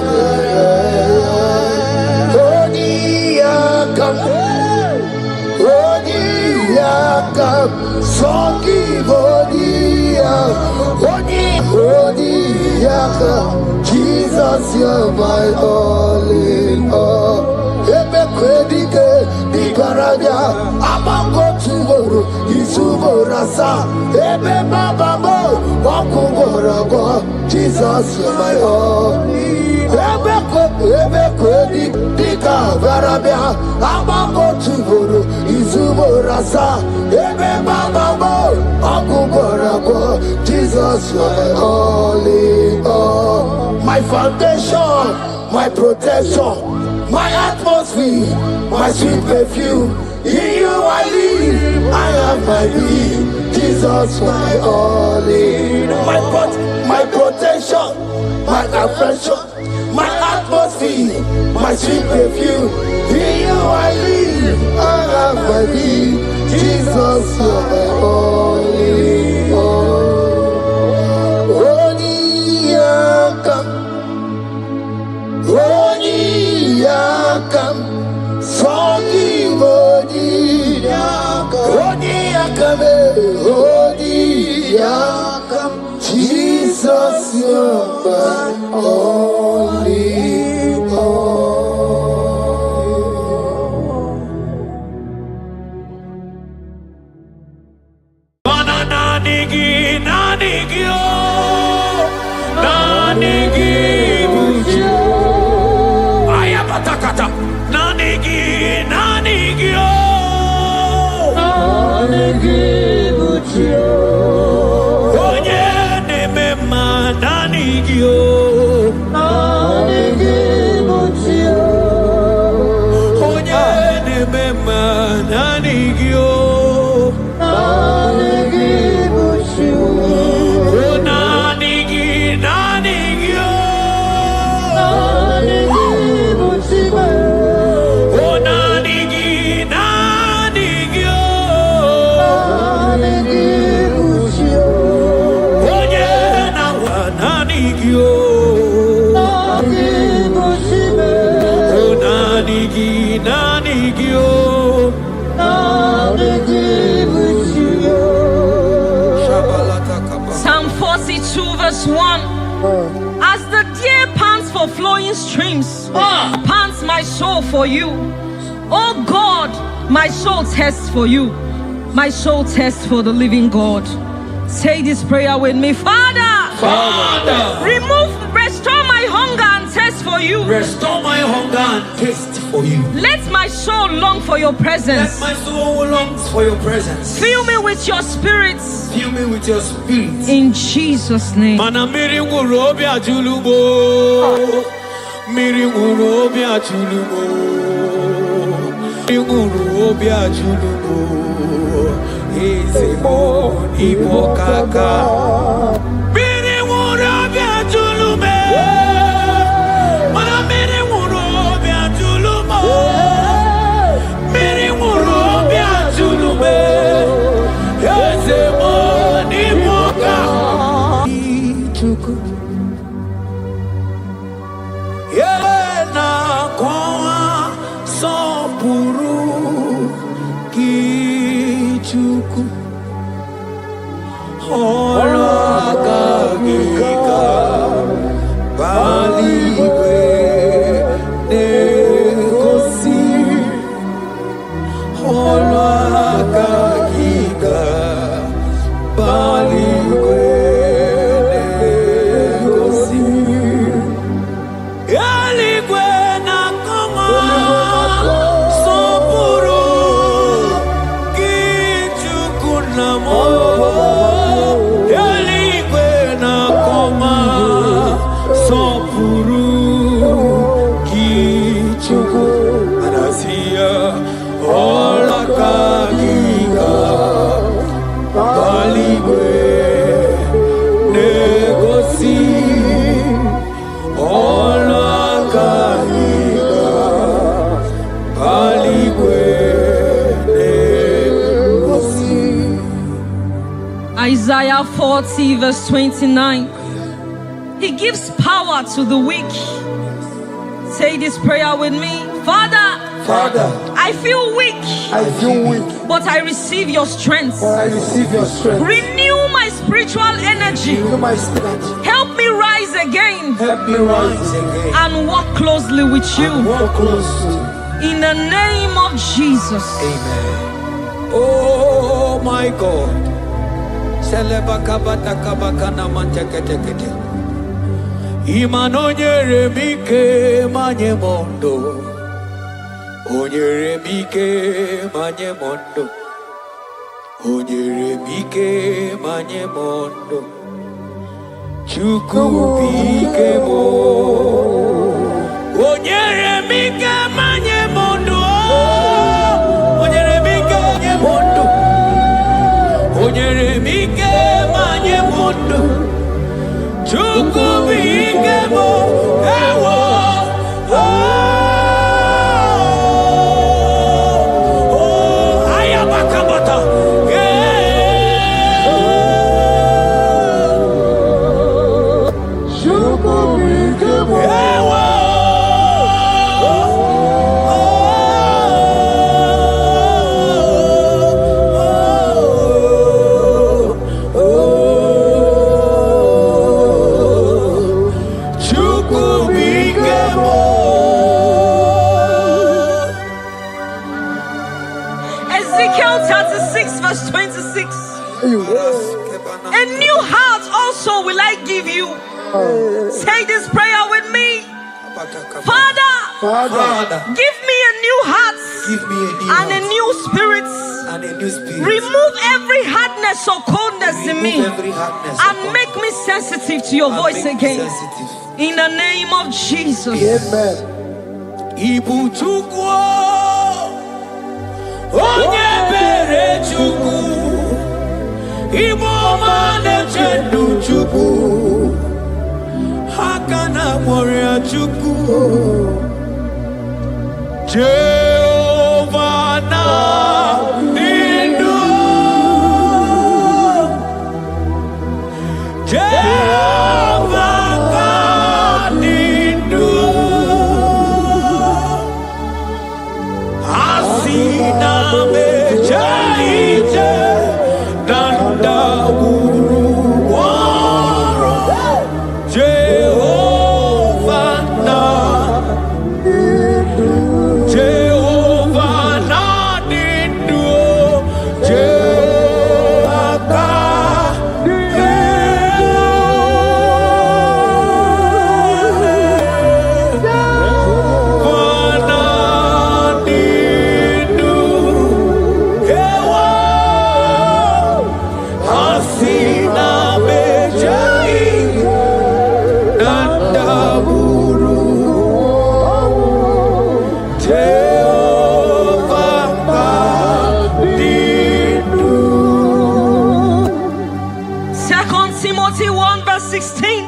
Jesus, you're my all in all. Ebe kwedike di garaja, amango tuboro, isuborasa. Ebe babamo, wakuborago. Jesus, you're my all. Ebe kwedi di garaja, amango tuboro, isuborasa. Ebe babamo, wakuborago. Jesus, you're my all in all. My foundation, my protection, my atmosphere, my sweet perfume. In you I live, I have my being. Jesus, my all in all. My protection, my affection, my atmosphere, my sweet perfume. In you I live, I have my being. Jesus, my all in all. Yakam, Sogi Bodi Yakam, Jesus, you're my only all. Onye neme ma nanigio. Psalm 42 verse 1. As the deer pants for flowing streams, pants my soul for you. Oh God, my soul thirsts for you. My soul thirsts for the living God. Say this prayer with me. Father, restore my hunger and thirst for you. Restore my hunger and taste for you. Let my soul long for your presence. Let my soul longs for your presence. Fill me with your spirit. Fill me with your spirit. In Jesus' name. Igbo kaka. Miri nwụrụ ọbịa julume. Mana miri nwụrụ ọbịa julume. Miri nwụrụ ọbịa julume. Eze mo n'Igbo kaka. Chukwu. Ye na kọwa sọpụrụ gị Chukwu. Olagagika Baligwe Negosi Olagagika Baligwe Negosi Yaligwe Nakoma Sopuru Kichukunamo Isaiah 40 verse 29. He gives power to the weak. Say this prayer with me. Father, I feel weak. But I receive your strength. Renew my spiritual energy. Help me rise again. And walk closely with you. In the name of Jesus. Amen. Oh my God. Imanonyere mike manye mondo. Onyere mike manye mondo. Onyere mike manye mondo. Chukwu bike mo. Onyere mike manye mondo. Onyere mike manye mondo. Onyere mike manye mondo. Chukwu bike mo. Ewo. Ezekiel 36 verse 26. A new heart also will I give you. Say this prayer with me. Father, give me a new heart and a new spirit. Remove every hardness or coldness in me and make me sensitive to your voice again. In the name of Jesus. Amen. onye bere Chukwu Igbo mane chendu Chukwu Hakana moria Chukwu Jehovah na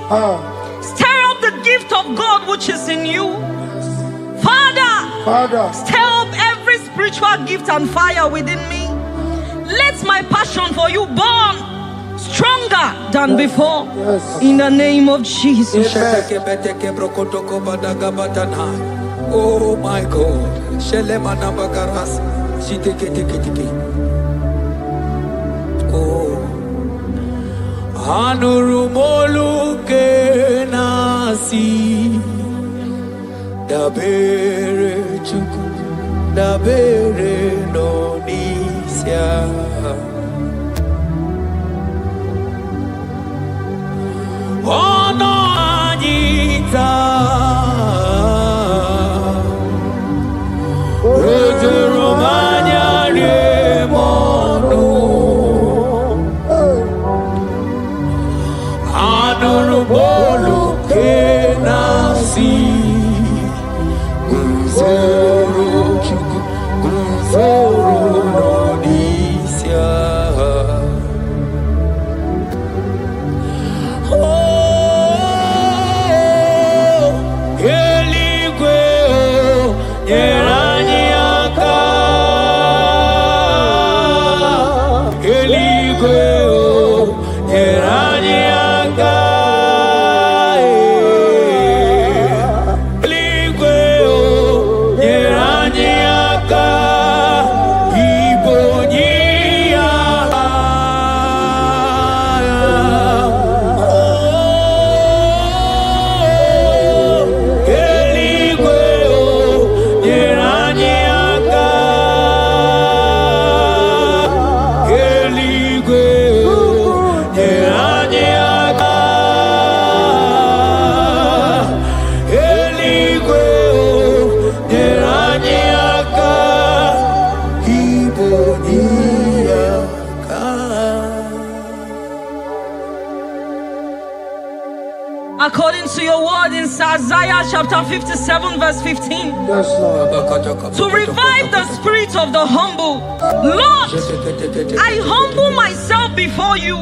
Stir up the gift of God which is in you. Father, stir up every spiritual gift and fire within me. Let my passion for you burn stronger than before. In the name of Jesus. Oh my God. Oh. Anurumolu ke nasi dabere Chukwu dabere no n'isia ono anyị taa rojuru anya rie mọnụ Bolu ke nasi Guzoro Chukwu Guzoro n'Odisia Eluigwe nyere anyị aka Eluigwe nyere anyị aka According to your word in Isaiah chapter 57 verse 15. Yes, Lord. To revive the spirit of the humble. Lord, I humble myself before you.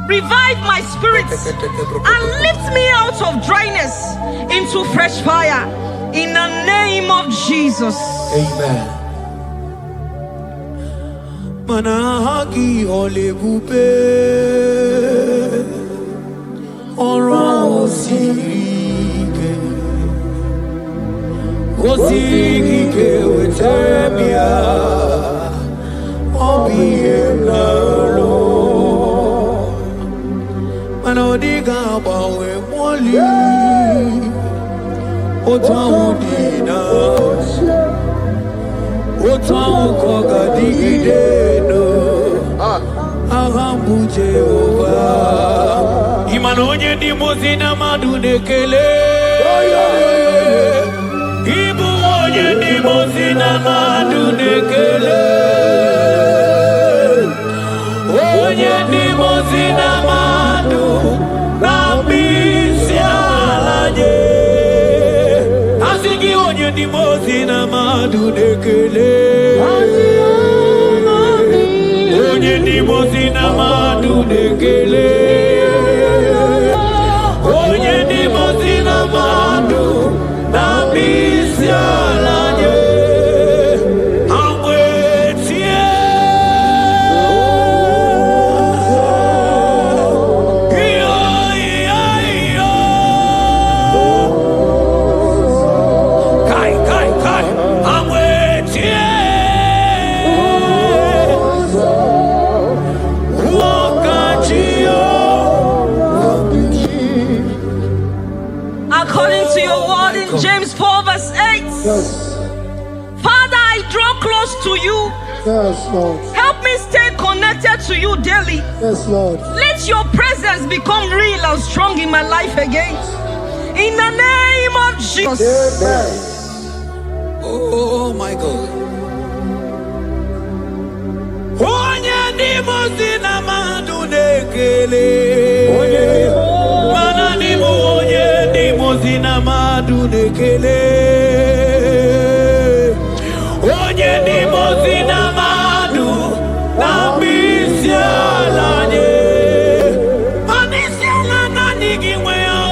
Revive my spirit and lift me out of dryness into fresh fire. In the name of Jesus. Amen. Manahagi olebupe ora osirike wetemia obiemnalo manodiga bawe moli otaudina otaukogadigidedo ahambu Jehovah imanonye ndi mozina madunekele ibu onye ndi mozina madunekele onye ndi mozina madu nambisi alaje asigi onye ndi mozina madunekele mozina madu dekele. Onye di mozina madu na misialanye. James 4 verse 8. Yes. Father, I draw close to you. Yes, Lord. Help me stay connected to you daily. Yes, Lord. Let your presence become real and strong in my life again. In the name of Jesus. Amen. Oh my God. Onye di mozina madu dekele. Mana ni onye di mozina madu dekele. Onye di mozina madu na misialanye. Manisiala na nigiwe o.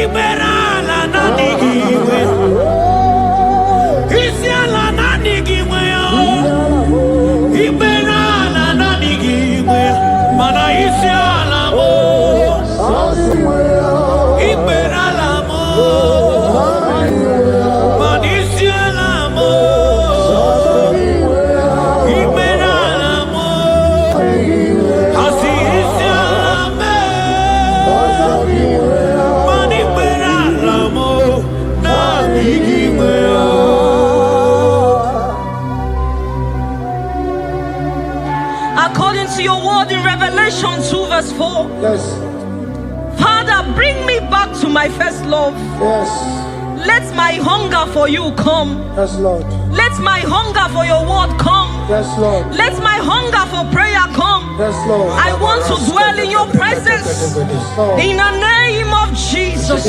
Iberala na nigiwe. Isiala na nigiwe o. Iberala na nigiwe. Mana isiala mo. Iberala mo. Manisiala mo. Iberala mo. Asi isiala me. Maniberala mo. Na nigiwe o. According to your word in Revelation 2 verse 4. Yes. Father, bring me back to my first love. Yes. Let my hunger for you come. Yes, Lord. Let my hunger for your word come. Yes, Lord. Let my hunger for prayer come. Yes, Lord. I want to dwell in your presence. Lord. In the name of Jesus.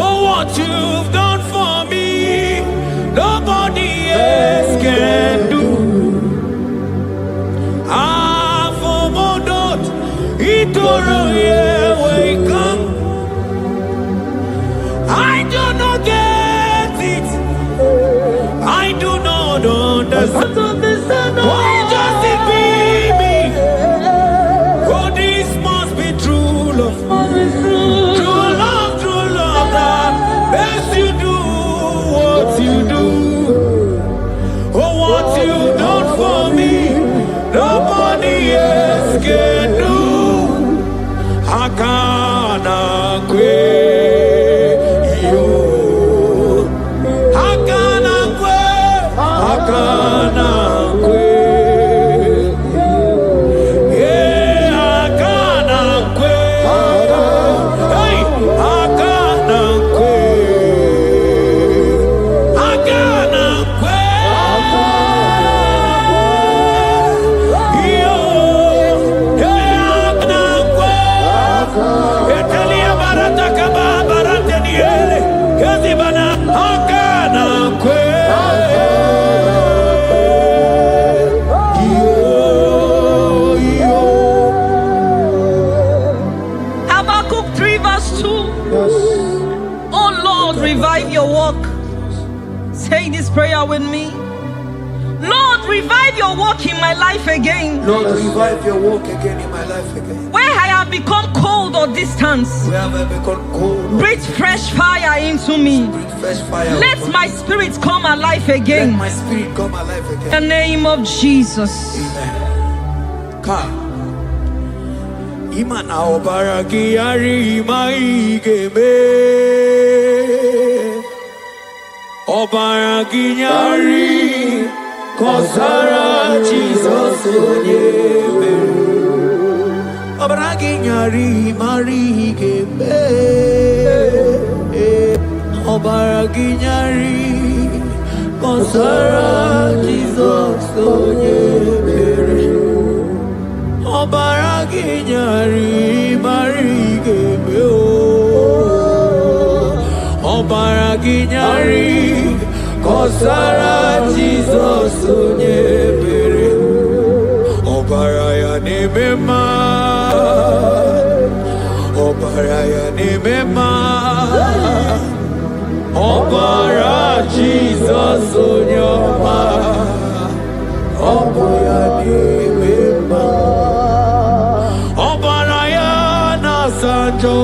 Oh, what you've done for me, nobody else can do. Ah, for Modot, Itoro, yeah, wake up. I do not get it. I do not understand. Why does it be me? Oh, this must be true love. True love that makes you do what you do. Oh, what you done for me, nobody else can do. Hakana kwe yo. Hakana kwe. Hakana kwe. Yeah, hakana kwe. Hey, hakana kwe. Hakana kwe. Yo, yeah, hakana kwe. Etalia barata kaba barate niele. Kazi bana hakana kwe. Habakkuk 3 verse 2. Yes. Oh Lord, revive your work. Say this prayer with me. Lord, revive your work in my life again. Lord, revive your work again in my life again. Where I have become cold or distant, Where have I become cold? breathe fresh fire into me. Breathe fresh fire. Let upon my me. spirit come alive Let again. my spirit come alive In again. the name of Jesus. Amen. Ka. Imana obaraki yari maigeme. Obaraki yari kosara Jesus onyebe. Obaraki yari marigeme. Obaraki yari kosara Jesus onyebe. Obaraki nyari marigeme o. Obaraki nyari Kosara Jesus onyebere Obaraya nemema Obaraya nemema Obara Jesus onyoma Oboya nemema Obaraya nasanjo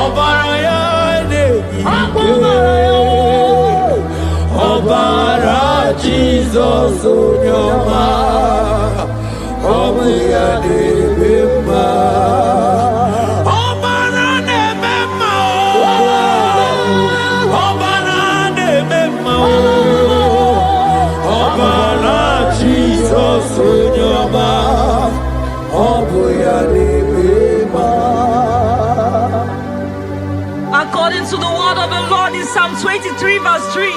Obaraya Obara Jesus onyoma Oboya nemema Obara nemema Obara nemema Obara Jesus onyoma Oboya nemema. According to the word of the Lord in Psalm 23 verse 3,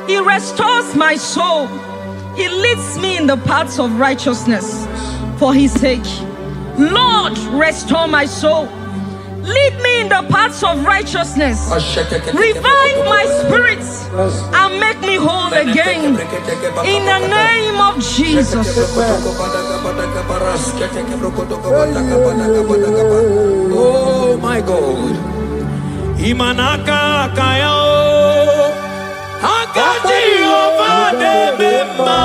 He restores my soul. He leads me in the paths of righteousness for His sake. Lord, restore my soul. Lead me in the paths of righteousness. Revive my spirit and make me whole again. In the name of Jesus. Oh my God. Imanaka kayo. Akaji ovade mema.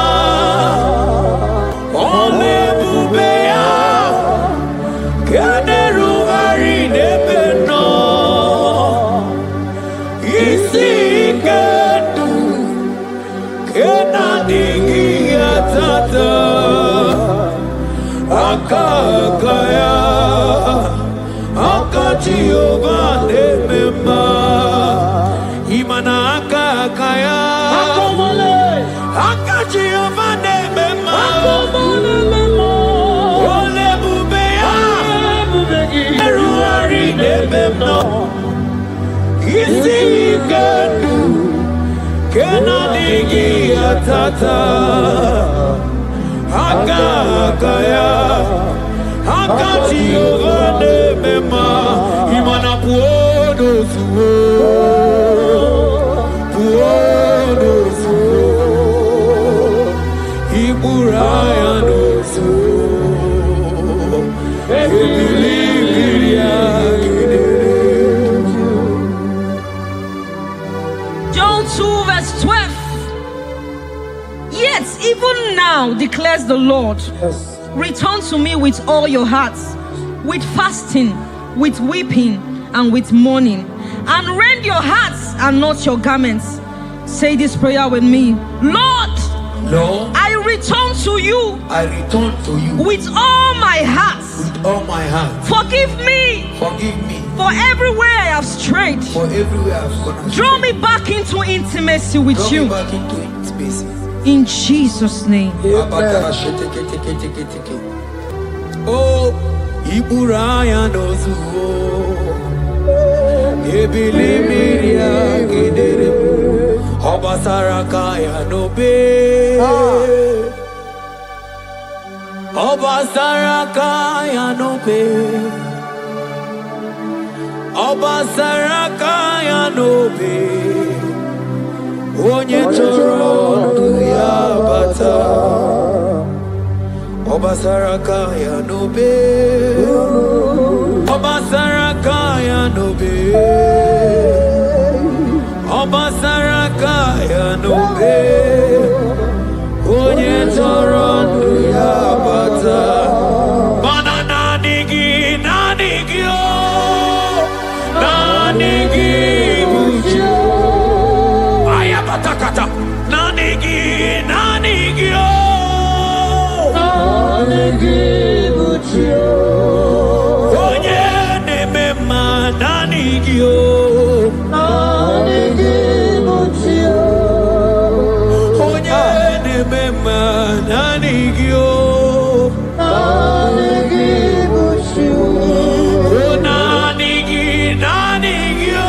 Ole bubeya. Kaderu haride beno. Isi kedu. Kena dingi atata. Akakaya. Akaji ovade mema. Imana akakaya. Akaji ovade mema. Ole bubeya. Eru haride beno. Isi kedu. Kena dingi atata. Akakaya. Akati ovane mema. Imana puodo suo. Puodo suo. Iburaya no suo. Ebilibiria gidere. John 2 verse 12. Yet even now declares the Lord, return to me with all your hearts, with fasting, with weeping, and with mourning, and rend your hearts and not your garments. Say this prayer with me. Lord, Lord, I return to you I return to you with all my heart. with all my heart. Forgive me Forgive me for everywhere I have strayed. for everywhere I've gone astray. Draw me back into intimacy with Draw you. me back into intimacy. In Jesus' name. Oh, Iburaya nozuo. Ebilimiria gidere. Obasaraka ya nobe. Obasaraka ya nobe. Obasaraka ya nobe. Onye choro ndu ya bata. Obasaraka ya nobe. Obasaraka ya nobe. Obasaraka ya nobe. Onye choro ndu ya bata. Mana nanigi nanigi o. Nanigi buju. Ayabatakata. Nanigi nanigi o. Onye nemema nanigio. Onye nemema nanigio. O nanigi nanigio.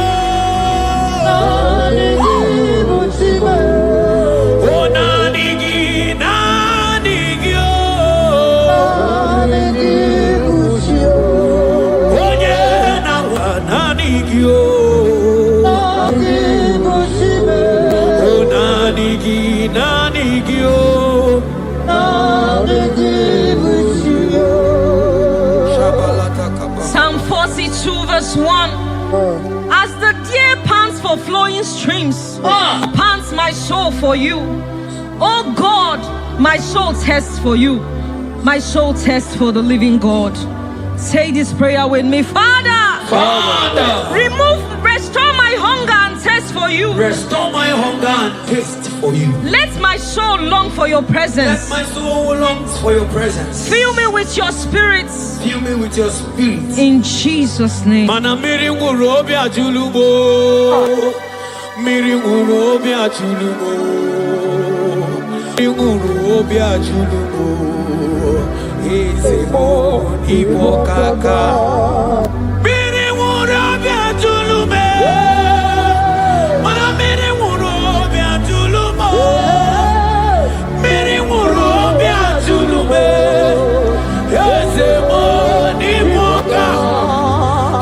62 verse 1. As the deer pants for flowing streams, pants my soul for you. Oh God, my soul thirsts for you. My soul thirsts for the living God. Say this prayer with me. Father, restore my hunger and thirst for you. Restore my hunger and thirst for you. Let my soul long for your presence. Let my soul long for your presence. Fill me with your spirit. Fill me with your spirit. In Jesus' name. Mana miri ngurobi ajulubo. Miri ngurobi ajulubo. Miri ngurobi ajulubo. Ezemo Igbo kaka. Miri ngurobi ajulume. Mana miri ngurobi ajulumo. Miri ngurobi ajulume. Ezemo Igbo kaka.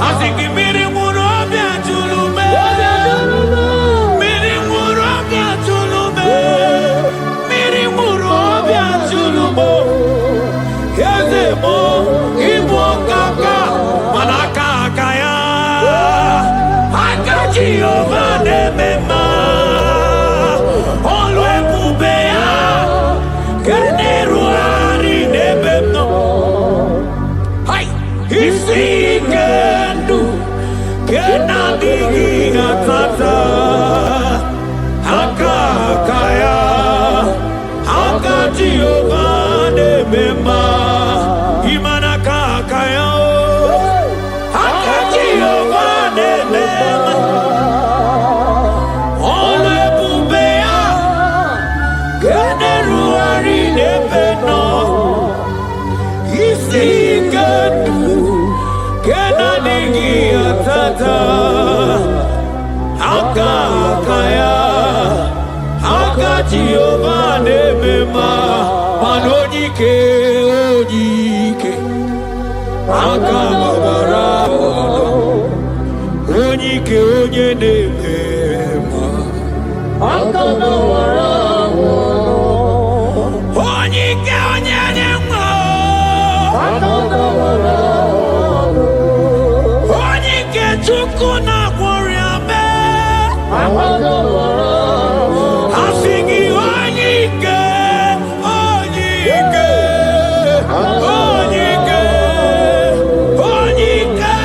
Asiki miri ngurobi ajulume. Miri ngurobi ajulume. Miri ngurobi ajulumo. Ezemo Igbo kaka. Manaka kaya. Akaji ova nemema. Olwe kubeya. Keneru ari nebemno. Hai. Isi kendu. Kenadigi atata. Akakaya. Akaji ova nemema. Imanaka kaya. Akaji ova nemema. Olwe kubeya. Keneru ari nebemno. Isi kendu. Kenadigi atata. Akakaya. Akaji ova nemema. Manojike ojike. Akababara. Ojike onye nemema. Akababara. Ojike onye nemema. Akababara. Ojike chukwu na gworiame. Akababara. Asigi ojike. Ojike. Ojike. Ojike.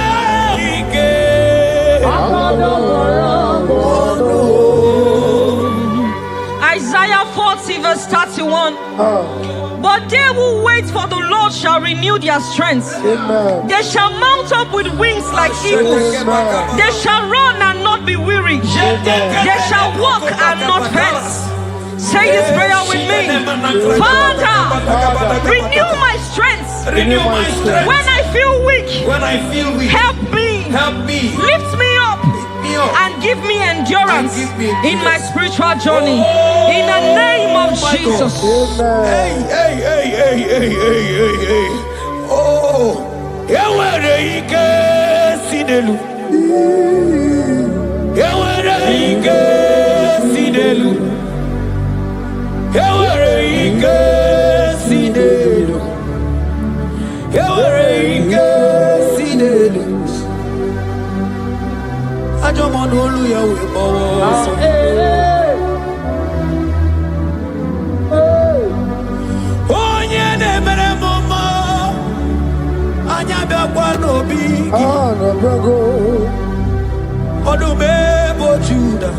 Isaiah 40 verse 31. But they who wait for the Lord shall renew their strength. Amen. They shall mount up with wings like eagles. Amen. They shall run and not be weary. They shall walk and not faint. Say this prayer with me. Father, renew my strength. Renew my strength. When I feel weak, When I feel weak, help me. help me. Lift me up Me up. and give me endurance And give me in my endurance. spiritual journey. In the name of my Jesus. Hey, hey, hey, hey, hey, hey, hey, hey. Oh, ewere ike sinelu. Ewere ike sinelu. Ewere ike sinelu. Ewere ike sinelu. Ajọmọdụ olu ya wee gbọwọ ọsọ. Onye na-emere m mma, anya bịakwa n'obi gị. Ọdụm ebo Juda.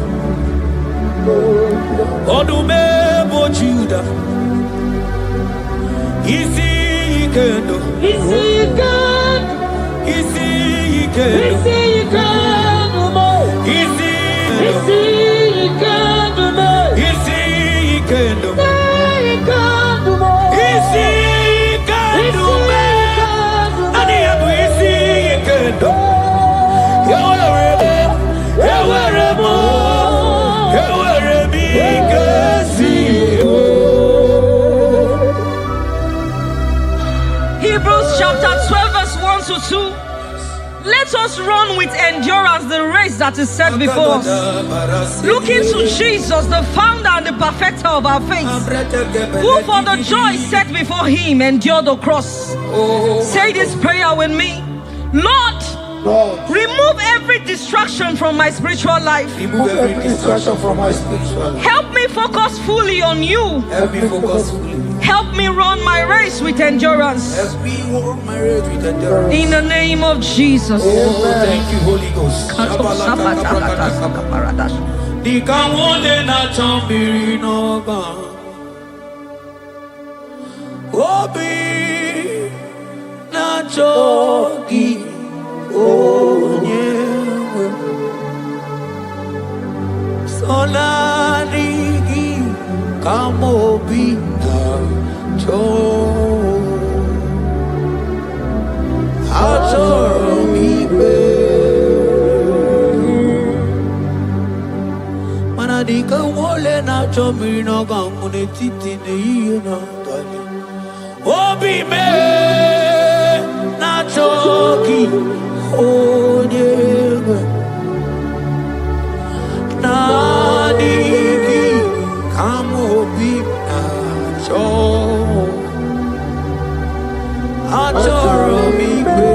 Ọdụm ebo Juda. Isi ike ndụ. Isi ike ndụ. Isi ike ndụ. Isi ike ndụ. Isi ike ndụ. Isi ike ndụ. Isi ike ndụ. Ani ya bụ isi ike ndụ. Ewere m ike si Hebrews chapter 12 verse 1 to 2. Let us run with endurance the race that is set before us. Looking to Jesus, the founder and the perfecter of our faith, who for the joy set before him endured the cross. Say this prayer with me. Lord, Lord, Remove every distraction from my spiritual life. remove every distraction from my spiritual life. Help me focus fully on you. Help me focus fully. Help me run my race with endurance. Help me walk my road with endurance. In the name of Jesus. Oh, thank you, Holy Ghost. Dikamone na chambiri noba. Obi na chogi onyewe. Solarigi kamobi na cho. Achoromi be. Dika wole na chomiri na gamune titi ne iye na tali. Obi me na choki onyewe. Na digi kamobi na cho. Achoro mi be.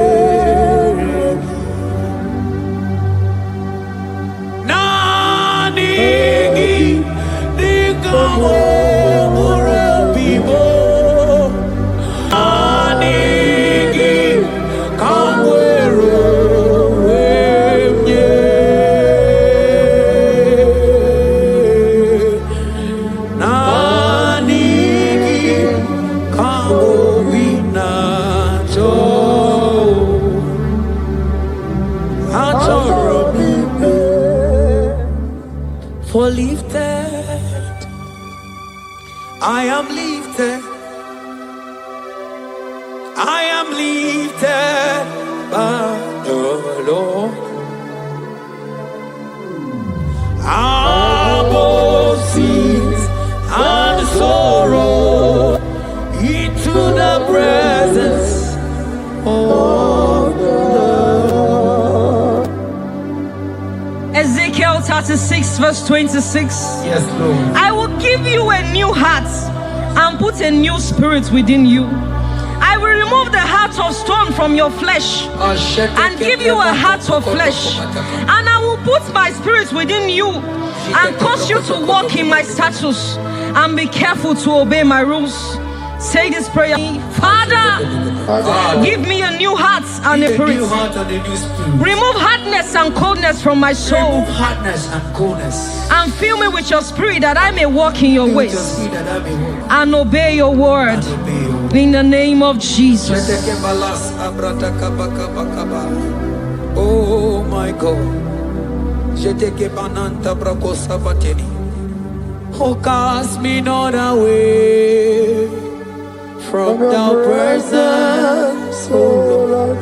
For lifted, I am lifted, I am lifted by the Lord. Above sins and sorrow, into the presence of the Lord. Ezekiel 36 verse 26. Yes, Lord. I will give you a new heart and put a new spirit within you. I will remove the heart of stone from your flesh and give you a heart of flesh. And I will put my spirit within you and cause you to walk in my statutes and be careful to obey my rules. Say this prayer. Father, give me a new heart and a spirit. Remove hardness and coldness from my soul. Remove hardness and coldness. And fill me with your spirit that I may walk in your ways and obey your word. In the name of Jesus. Oh my God. Oh, cast me not away from thy presence, oh Lord.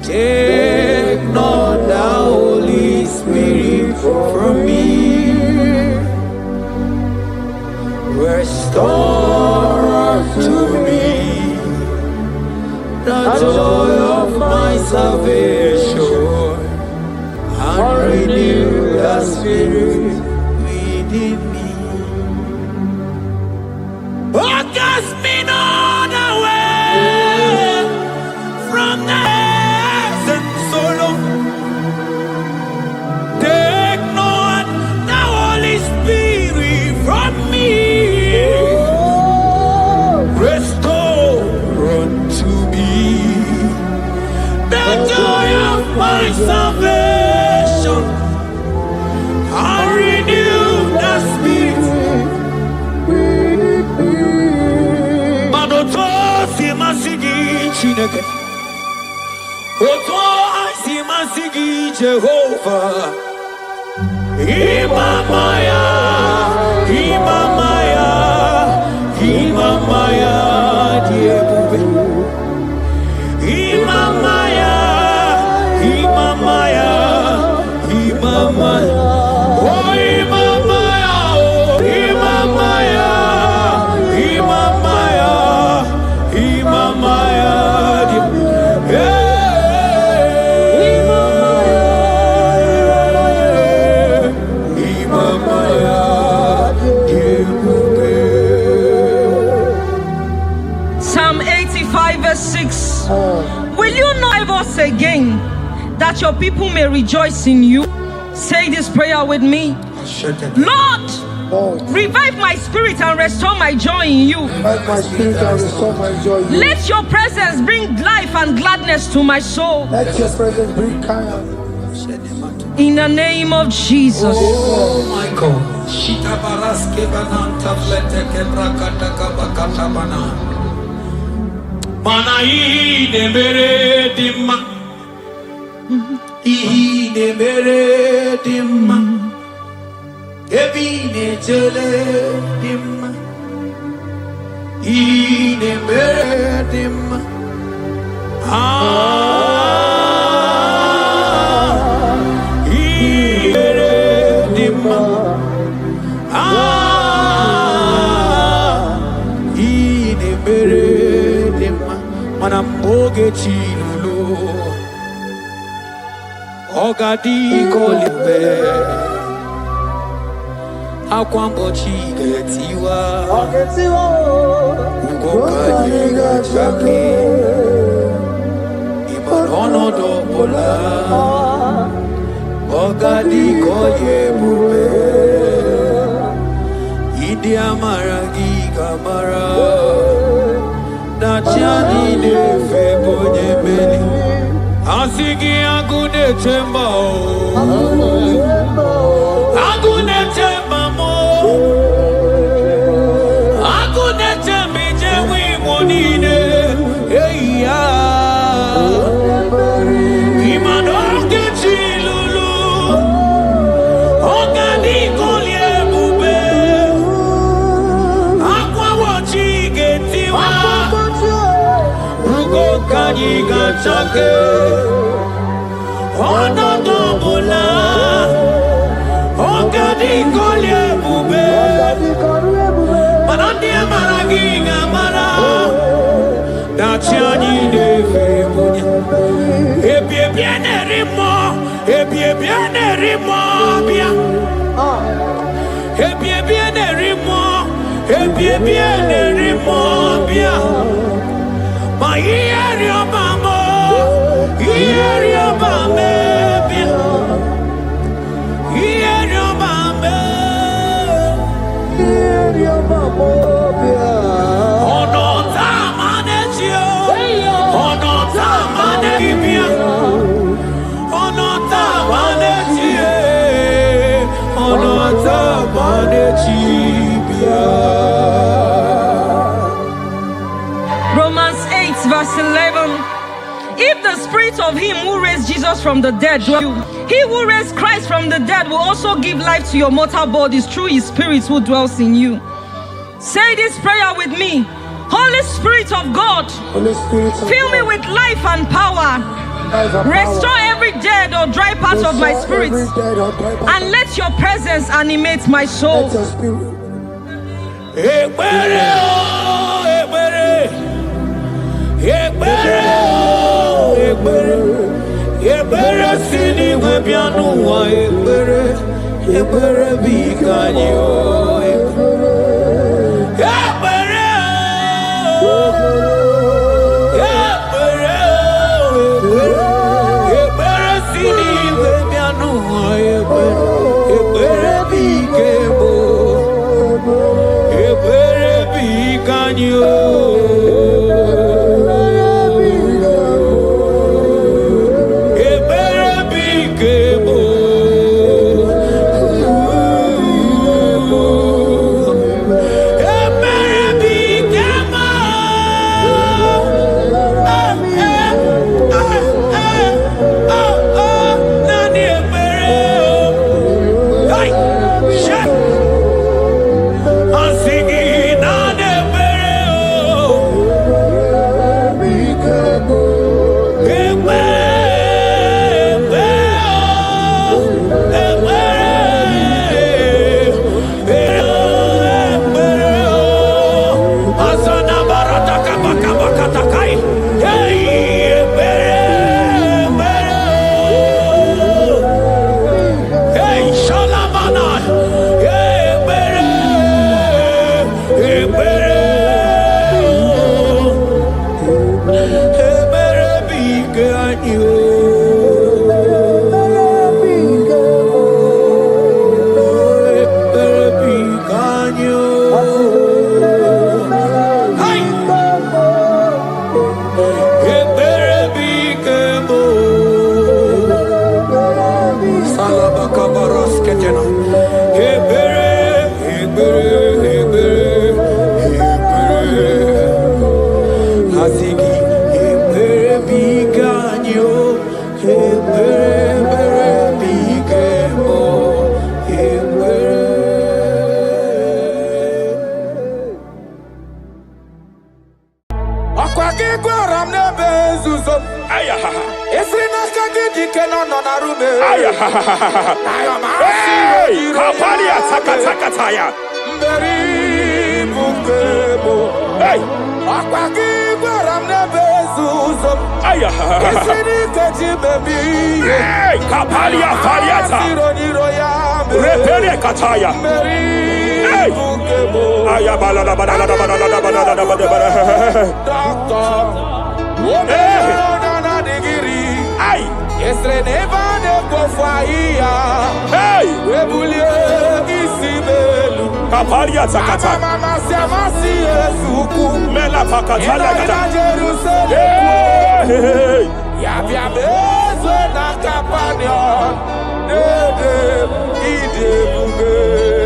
Take not the Holy Spirit from me. Restore to me the joy of my salvation and renew the spirit within me. Oh, cast me not away from the presence, oh Lord. Take not the Holy Spirit from me. Restore unto me the joy of my salvation and renew the spirit. Jehovah, Imamaya, Imamaya, Imamaya, Diebube, Imamaya, Imamaya, Imamaya, oh Imamaya, oh Imamaya, Imamaya, Imamaya, yeah. Imamaya. Will you not revive us again, that your people may rejoice in you? Say this prayer with me. Lord, revive my spirit and restore my joy in you. Revive my spirit and restore my joy in you. Let your presence bring life and gladness to my soul. Let your presence bring kindness. In the name of Jesus. Oh my God. Mana ine mere dimma. Ine mere dimma. Ebine jele dimma. Ine mere dimma. Manamboge chilulu Ogadi kolimbe Akwambo chigetiwa Ugoka yiga chake Imanono dobola Ogadi koye bube Idi amaragi kamara Nachani ne febonye meni Asigi agune temba Agune temba mo Agune tembi jewi monine Eya Imanoke chilulu Ogani kolye bube Akwa wachi getiwa Kanyi gachake Ono dobola Ogadi kolye bube Manandi amaragi gamara Dachiani neve munya Ebie biene rimo Ebie biene rimo bia Ebie biene rimo Ebie biene rimo bia Ma ieri obamo, ieri obame, ieri obame, ieri obamo. Ono tamane chio, ono tamane kibia, ono tamane chie, ono tamane chibia. Verse 11. If the spirit of him who raised Jesus from the dead dwell in you, he who raised Christ from the dead will also give life to your mortal bodies through his spirit who dwells in you. Say this prayer with me. Holy Spirit of God, fill me with life and power. Restore every dead or dry part of my spirit, and let your presence animate my soul. Ekbere sini webianu wa ekbere bikanyi o ekbere sini webianu wa ekbere bikebo ekbere bikanyi o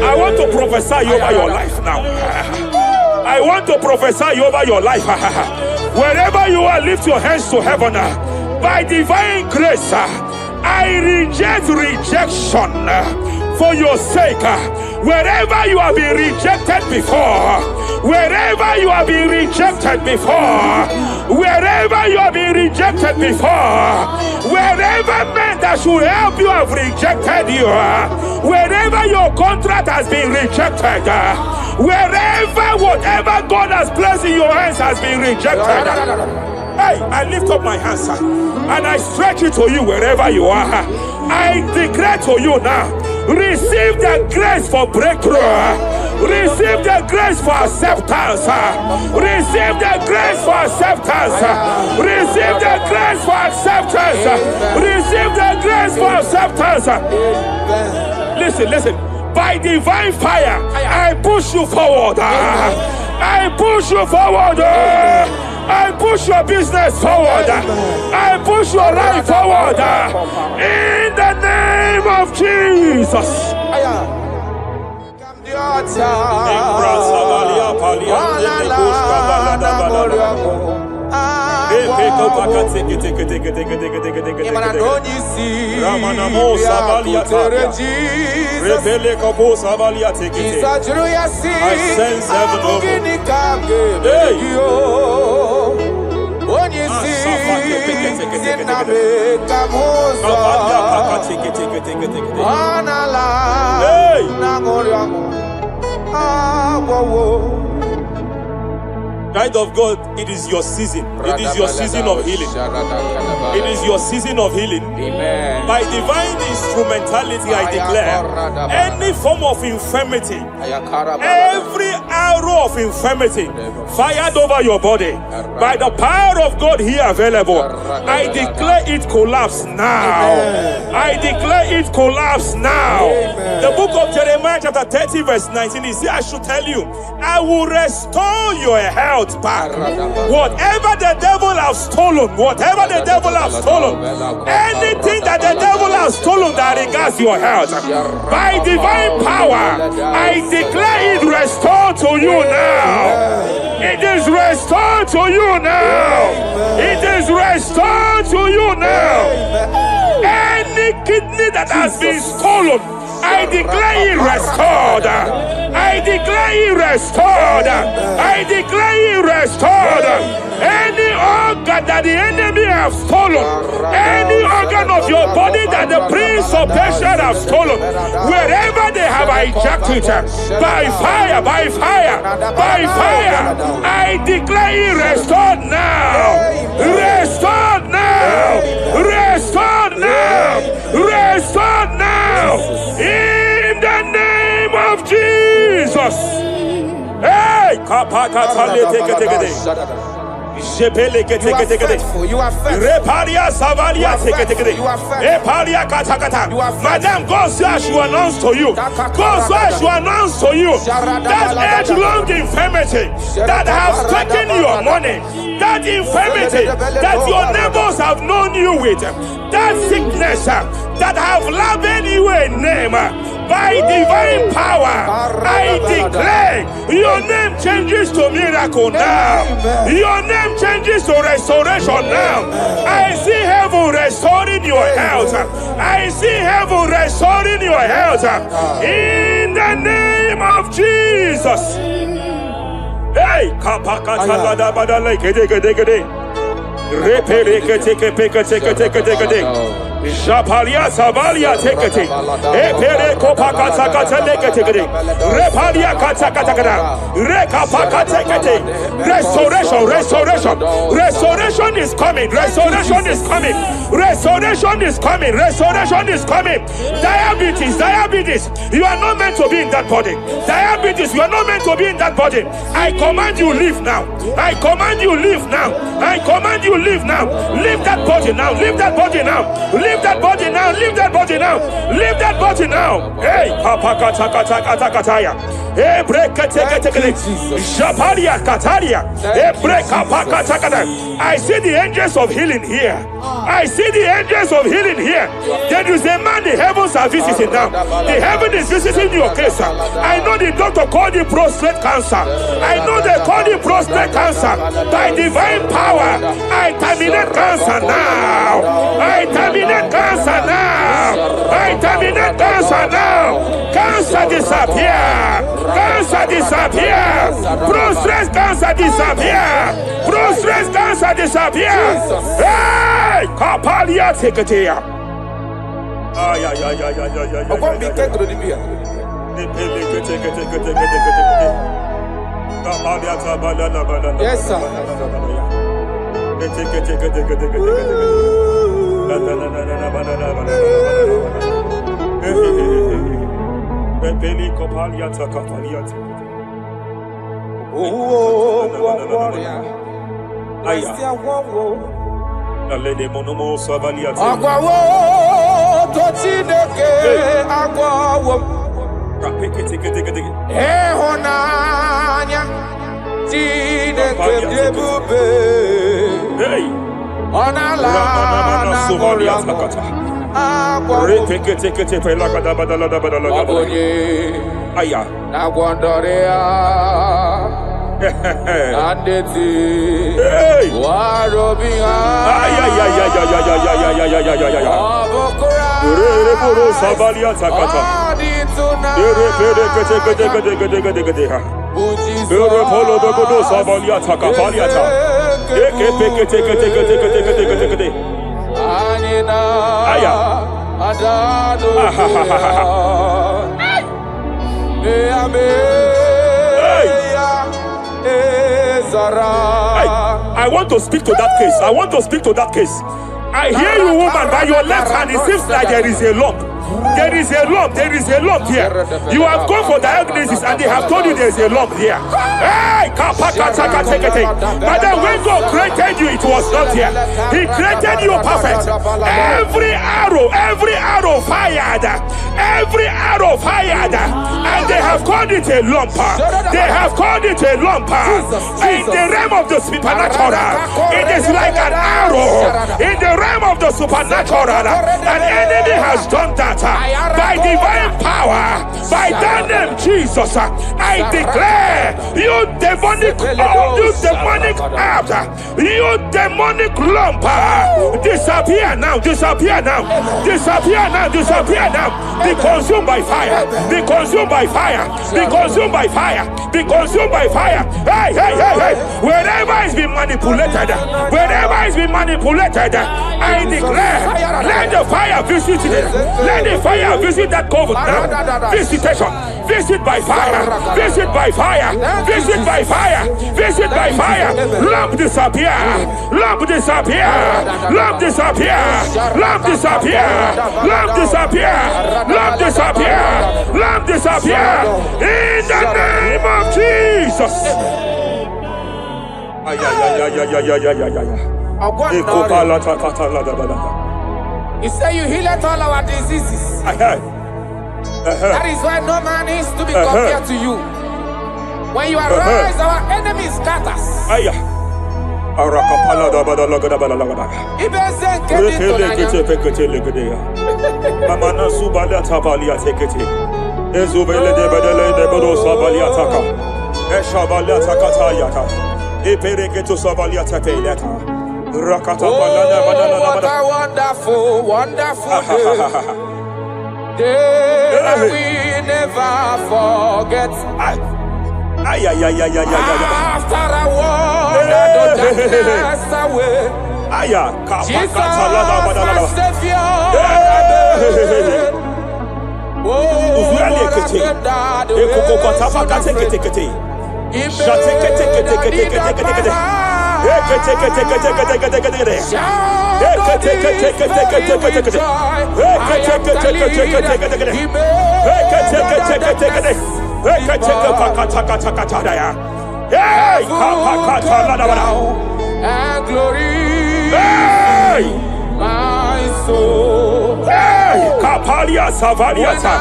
I want to prophesy over your life now. I want to prophesy over your life. Wherever you are, lift your hands to heaven. By divine grace, I reject rejection for your sake. Wherever you have been rejected before, wherever you have been rejected before, wherever you have been rejected before, wherever men that should help you have rejected you, wherever your contract has been rejected, wherever whatever God has placed in your hands has been rejected. Hey, I lift up my hands and I stretch it to you wherever you are. I declare to you now, receive the grace for breakthrough. Receive the grace for acceptance. Receive the grace for acceptance. Receive the grace for acceptance. Receive the grace for acceptance. Listen. By divine fire, I push you forward. I push you forward. I push your business forward. I push your life forward. In the name of Jesus. Child of God, it is your season. It is your season of healing. It is your season of healing. Amen. By divine instrumentality, I declare any form of infirmity, every arrow of infirmity fired over your body, by the power of God here available, I declare it collapse now. I declare it collapse now. The book of Jeremiah chapter 30 verse 19 is here. I should tell you, I will restore your health back. Whatever the devil has stolen, whatever the devil has stolen, anything that the devil has stolen that regards your health, by divine power, I declare it restored to you now. It is restored to you now. It is restored to you now. Any kidney that has been stolen, I declare it restored. I declare it restored. I declare it restored. Any organ that the enemy have stolen, any organ of your body that the prince of Persia have stolen, wherever they have hijacked it, by fire, by fire, by fire, I declare it restored now. Restored now. Restored now. Restored now. In the name of Jesus. Hey! faithful. You are faithful. Madam, God says she will announce to you. God says she will announce to you that age-long infirmity that has taken your money, that infirmity that your neighbors have known you with, that sickness that have labeled you a name. By divine power, I declare your name changes to miracle now. Your name changes to restoration now. I see heaven restoring your health. I see heaven restoring your health. In the name of Jesus. Hey, Japalia Savalia Tekete, Epere Kopakata Katalekete, Repalia Katakata, Rekapakatekete. Restoration is coming, restoration is coming, restoration is coming, restoration is coming. Diabetes, you are not meant to be in that body. Diabetes, you are not meant to be in that body. I command you leave now. I command you leave now. I command you leave now. Leave that body now. Leave that body now. Leave that body now. Leave that body now. Leave that body now. Hey, Kapakatakataya. Hey, break Japalia Kataria. Hey, break Kapakatakata. I see the angels of healing here. I see the angels of healing here. There is a man the heavens are visiting now. The heaven is visiting your case. I know the doctor called it prostate cancer. I know they call it prostate cancer. By divine power, I terminate cancer now. I terminate cancer now. I terminate cancer now. Cancer disappear. Cancer disappear. Prostate cancer disappear. Prostate cancer disappear. Hey, Kapalia Teketea. Yes, sir. I want to speak to that case. I want to speak to that case. I hear you, woman, by your left hand. It seems like there is a lump. There is a lump. There is a lump here. You have gone for diagnosis and they have told you there is a lump here. Hey, but then when God created you, it was not here. He created you perfect. Every arrow fired. Every arrow fired. And they have called it a lump. They have called it a lump. In the realm of the supernatural, it is like an arrow. In the realm of the supernatural, an enemy has done that. By divine power, by that name Jesus, I declare you demonic act, you demonic lump, disappear now, disappear now, disappear now, disappear now. Be consumed by fire, be consumed by fire, be consumed by fire, be consumed by fire. Hey, hey, hey, hey. Wherever it's been manipulated, wherever it's been manipulated, I declare, let the fire visit it. Let the fire visit that coven now. Visitation. Visit by fire. Visit by fire. Visit by fire. Visit by fire. Lump disappear. Lump disappear. Lump disappear. Lump disappear. Lump disappear. Lump disappear. Lump disappear. In the name of Jesus. You say you heal all our diseases. That is why no man is to be compared to you. When you arise, our enemies scatters. Oh, what a wonderful, wonderful day. Day we never forget. After a war, the darkness away. Jesus, my Savior. Oh, what and glory, my soul. Kapalia Savaliata.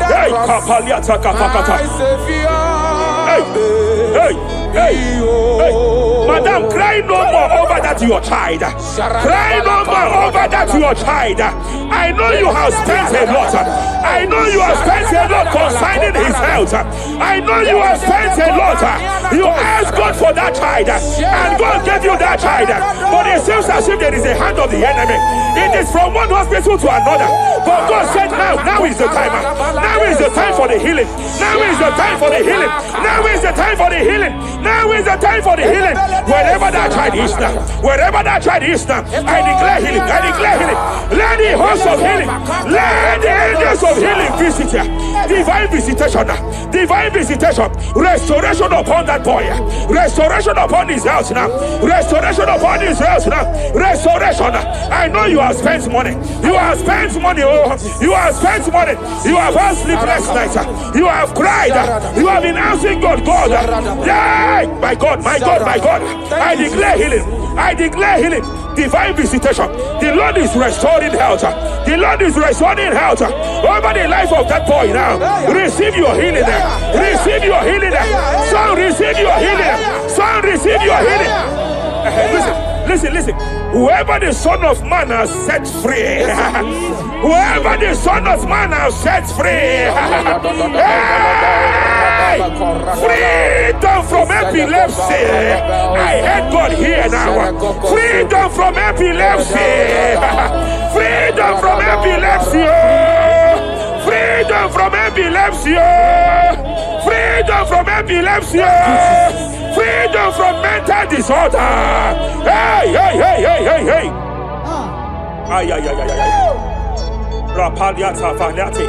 Hey, Kapalia Takapakata. Hey, Madam, cry no more over that your child. Cry no more over that your child. I know you have spent a lot. I know you have spent a lot concerning his health. I know you have spent a lot. You asked God for that child, and God gave you that child. But it seems as if there is a hand of the enemy. It is from one hospital to another. But God said now is the time. Now is the time for the healing. Now is the time for the healing. Now is the time for the healing. Now is the time for the healing. Wherever that child is now, wherever that child is now, I declare healing. I declare healing. Let the host of healing, let the angels of healing visit you. Divine visitation, divine visitation, restoration upon that boy, restoration upon his house now, restoration upon his house now, restoration. I know you have spent money. You have spent money. Oh, you have spent money. You have had sleepless nights. You have cried. You have been asking God. Yeah, my God, my God, my God. I declare healing. I declare healing. Divine visitation. The Lord is restoring health. The Lord is restoring health over the life of that boy now. Receive your healing. Receive your healing. Son, receive your healing. Son, receive your healing. Listen. Whoever the Son of Man has set free, whoever the Son of Man has set free, freedom from epilepsy. I heard God here now. Freedom from epilepsy. Freedom from epilepsy. Freedom from epilepsy. Freedom from epilepsy. Freedom from mental disorder. Hey. Ay. Rapalia Tafaniati.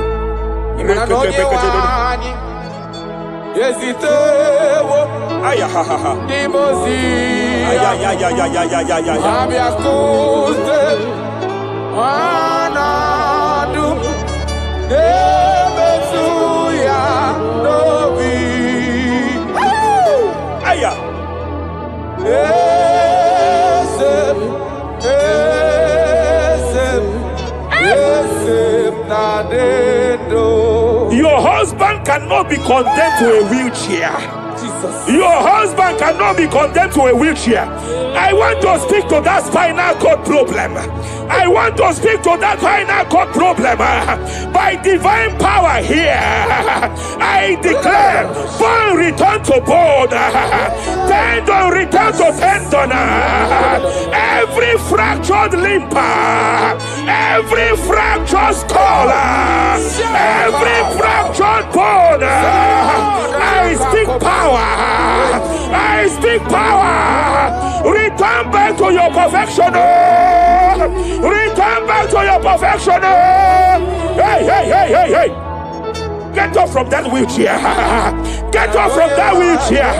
Your husband cannot be condemned to a wheelchair. Jesus. Your husband cannot be condemned to a wheelchair. I want to speak to that spinal cord problem. I want to speak to that spinal cord problem. By divine power here, I declare bone return to bone, tendon return to tendon, every fractured limb, every fractured skull, every fractured bone. I speak power. I speak power. Return back to your perfection. Return back to your perfection. Hey. Get off from that wheelchair. Get off from that wheelchair.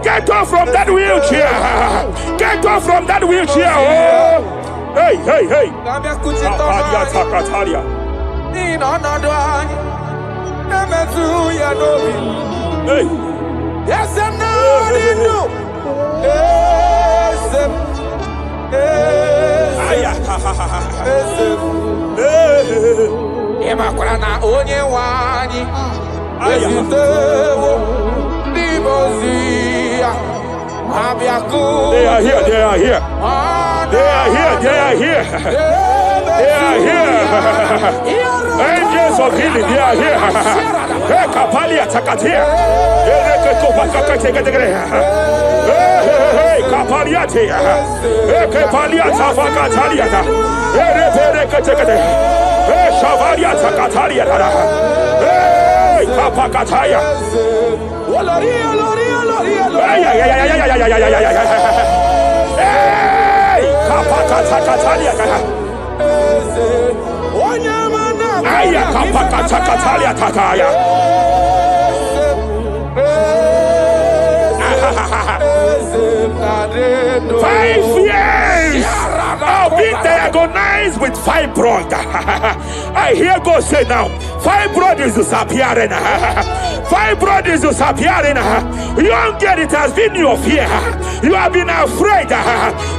Get off from that wheelchair. Get off from that wheelchair. Oh. Hey. Hey. Yes, and no. Emakrana onye wani ezitewo ndibozia abiaku. They are here, they are here. They are here, they are here. They are here. Angels of healing, they are here. Hey, Kapalia Takatia. Hey, Kapalia Tia. Hey, Kapalia Tafakatalia. Hey, Shavalia Takatalia. Hey, Kapakataya. Hey, Kapakatakalia. Aya Kapakatakalia Takaya. 5 years of being diagnosed with fibroid. I hear God say now, fibroid is disappearing. Fibroid is disappearing. You don't get it, has been your fear. You have been afraid.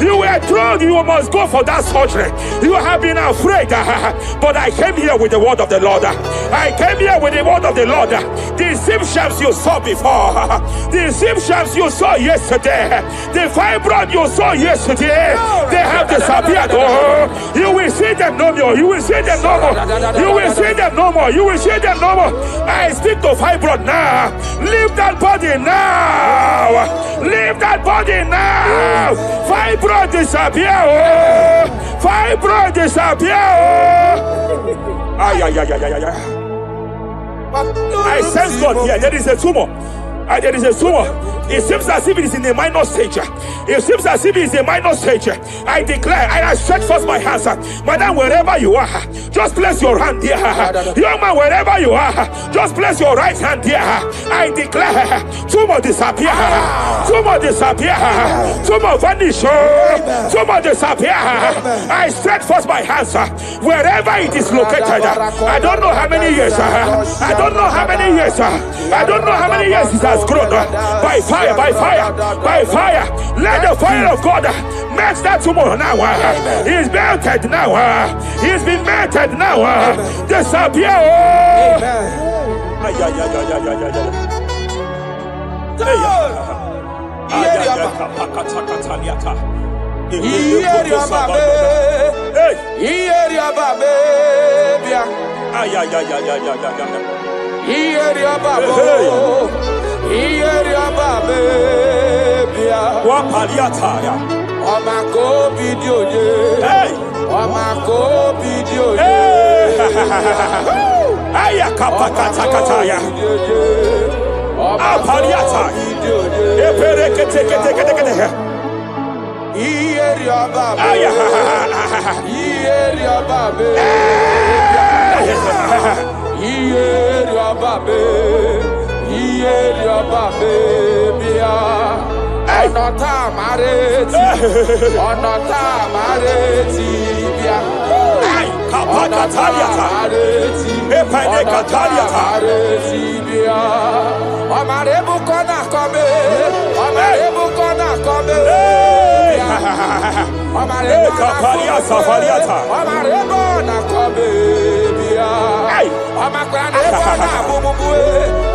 You were told you must go for that surgery. You have been afraid. But I came here with the word of the Lord. I came here with the word of the Lord. The symptoms you saw before, the symptoms you saw yesterday, the fibroid you saw yesterday, they have disappeared. Oh, you will see them no more. You will see them no more. You will see them no more. You will see them no more. I speak to fibroid now. Leave that body now. Leave that body now. Fibroid disappear. Oh, fibroid disappear. Oh. Ay, ay, ay, ay, ay, ay. I sense God here. There is a tumor. There is a tumor. It seems as if it is in a minor stage. It seems as if it is a minor stage. I declare, I stretch forth my hands. Madam, wherever you are, just place your hand here. Young man, wherever you are, just place your right hand here. I declare, tumor disappear. Tumor disappear. Tumor vanish. Tumor disappear. I stretch forth my hands wherever it is located. I don't know how many years. I don't know how many years. I don't know how many years it has grown. By fire, by fire, by fire. Let the fire of God melt that tumor now. He's melted now. He's been melted now. Disappear. Iyeria babebia Wapaliataya. Omako video ye. Omako video ye. Ayakapakatakataya. Apaliata. Epereketeketekete. Iyeria babe. Iyeria babe. Iyeria babe. Iyeria babebia. Onota mareti. Onota mareti bia. Kapakataliata. Epenekataliata. Mareti bia. Omarebu kona kome. Omarebu kona kome. Omarebu kapaliata faliata. Omarebu na kome bia. Omakrane bona bububue.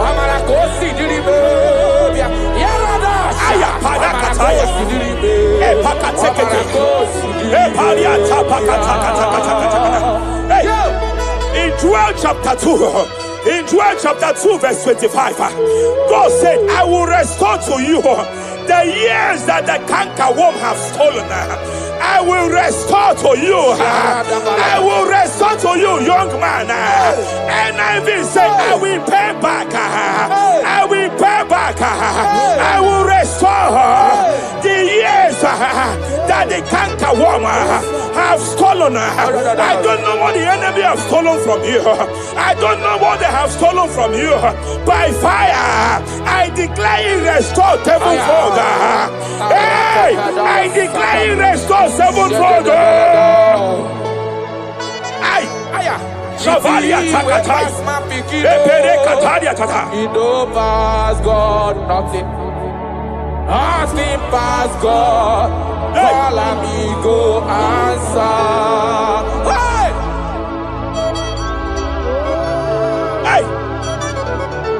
Omarakosi diribe bia. Yarada. Ayapadakataya. Epakatekete. Epaliata pakatakatakatakata. In Joel chapter 2. In Joel chapter 2 verse 25, God said, I will restore to you the years that the cankerworm have stolen. I will restore to you. I will restore to you, young man. And I will say, I will pay back. I will pay back. I will restore the years that the cankerworm have stolen. I don't know what the enemy have stolen from you. I don't know what they have stolen from you. By fire, I declare it restored sevenfold. Hey, I declare it restored sevenfold. Shavalia Takatai. Epere Kataria Tata. It don't pass God nothing. Nothing past God. Call amigo answer. Hey!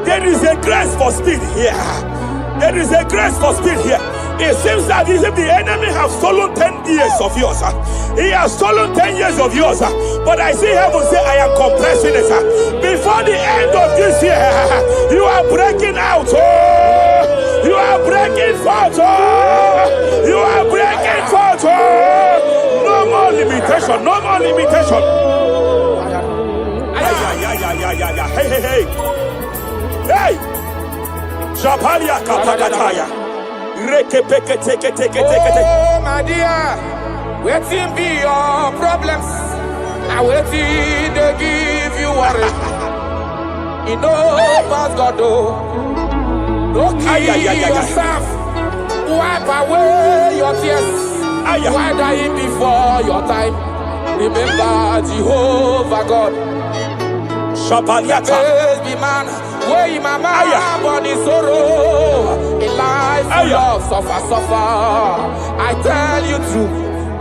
There is a grace for speed here. There is a grace for speed here. It seems that if the enemy has stolen 10 years of yours, he has stolen 10 years of yours. But I see heaven say, I am compressing it. Before the end of this year, you are breaking out. Oh, you are breaking forth. Oh, you are breaking forth. Oh, no more limitation. No more limitation. Hey, hey, hey. Hey. Japalia katakataya. Oh, my dear, waiting be your problems. I waiting to give you worry. You know, past God, don't kill yourself. Wipe away your tears. Why dying before your time? Remember Jehovah God. Baby man, where my man born in sorrow, in life full of suffer. I tell you true,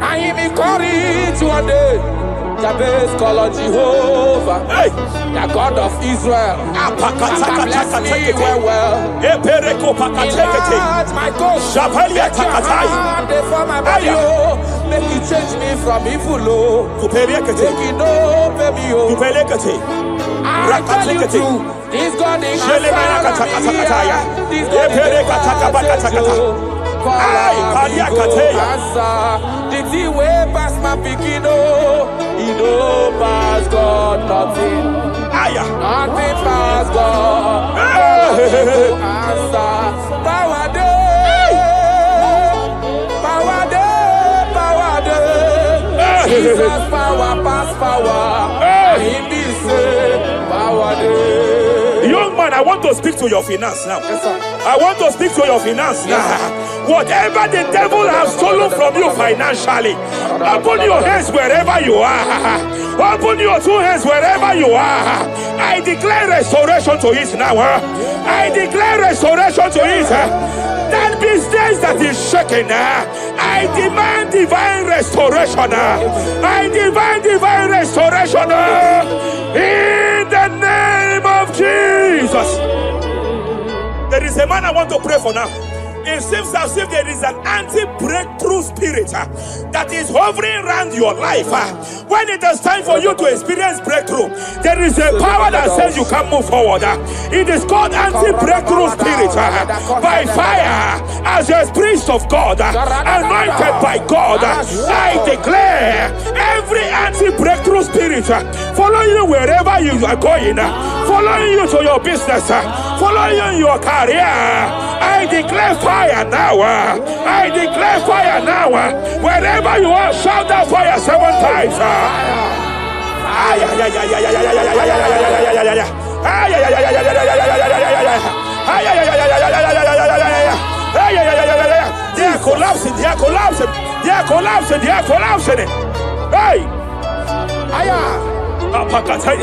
I am encouraged one day. The best call on Jehovah, the God of Israel. Bless me well. Enlarge my coast. Make your hand for my body. Make you change me from evil. Make you know, baby. I tell you true, this God is this the thing way past my picking, he know past God nothing. Nothing past God. Answer. Power day. Power day. Power day. Jesus power past power. He be saved. Power day. Young man, I want to speak to your finance now. Yes, sir. I want to speak to your finance now. Whatever the devil has stolen from you financially, open your hands wherever you are. Open your two hands wherever you are. I declare restoration to it now. I declare restoration to it. That business that is shaken, I demand divine restoration. I demand divine restoration in the name of Jesus. There is a man I want to pray for now. It seems as if there is an anti-breakthrough spirit that is hovering around your life. When it is time for you to experience breakthrough, there is a power that says you can move forward. It is called anti-breakthrough spirit. By fire, as a priest of God, anointed by God, I declare every anti-breakthrough spirit following you wherever you are going, following you to your business, following you in your career. I declare fire now. I declare fire now. Wherever you are, shout that fire 7 times. They are collapsing. They are collapsing. They are collapsing. They are collapsing. Hey!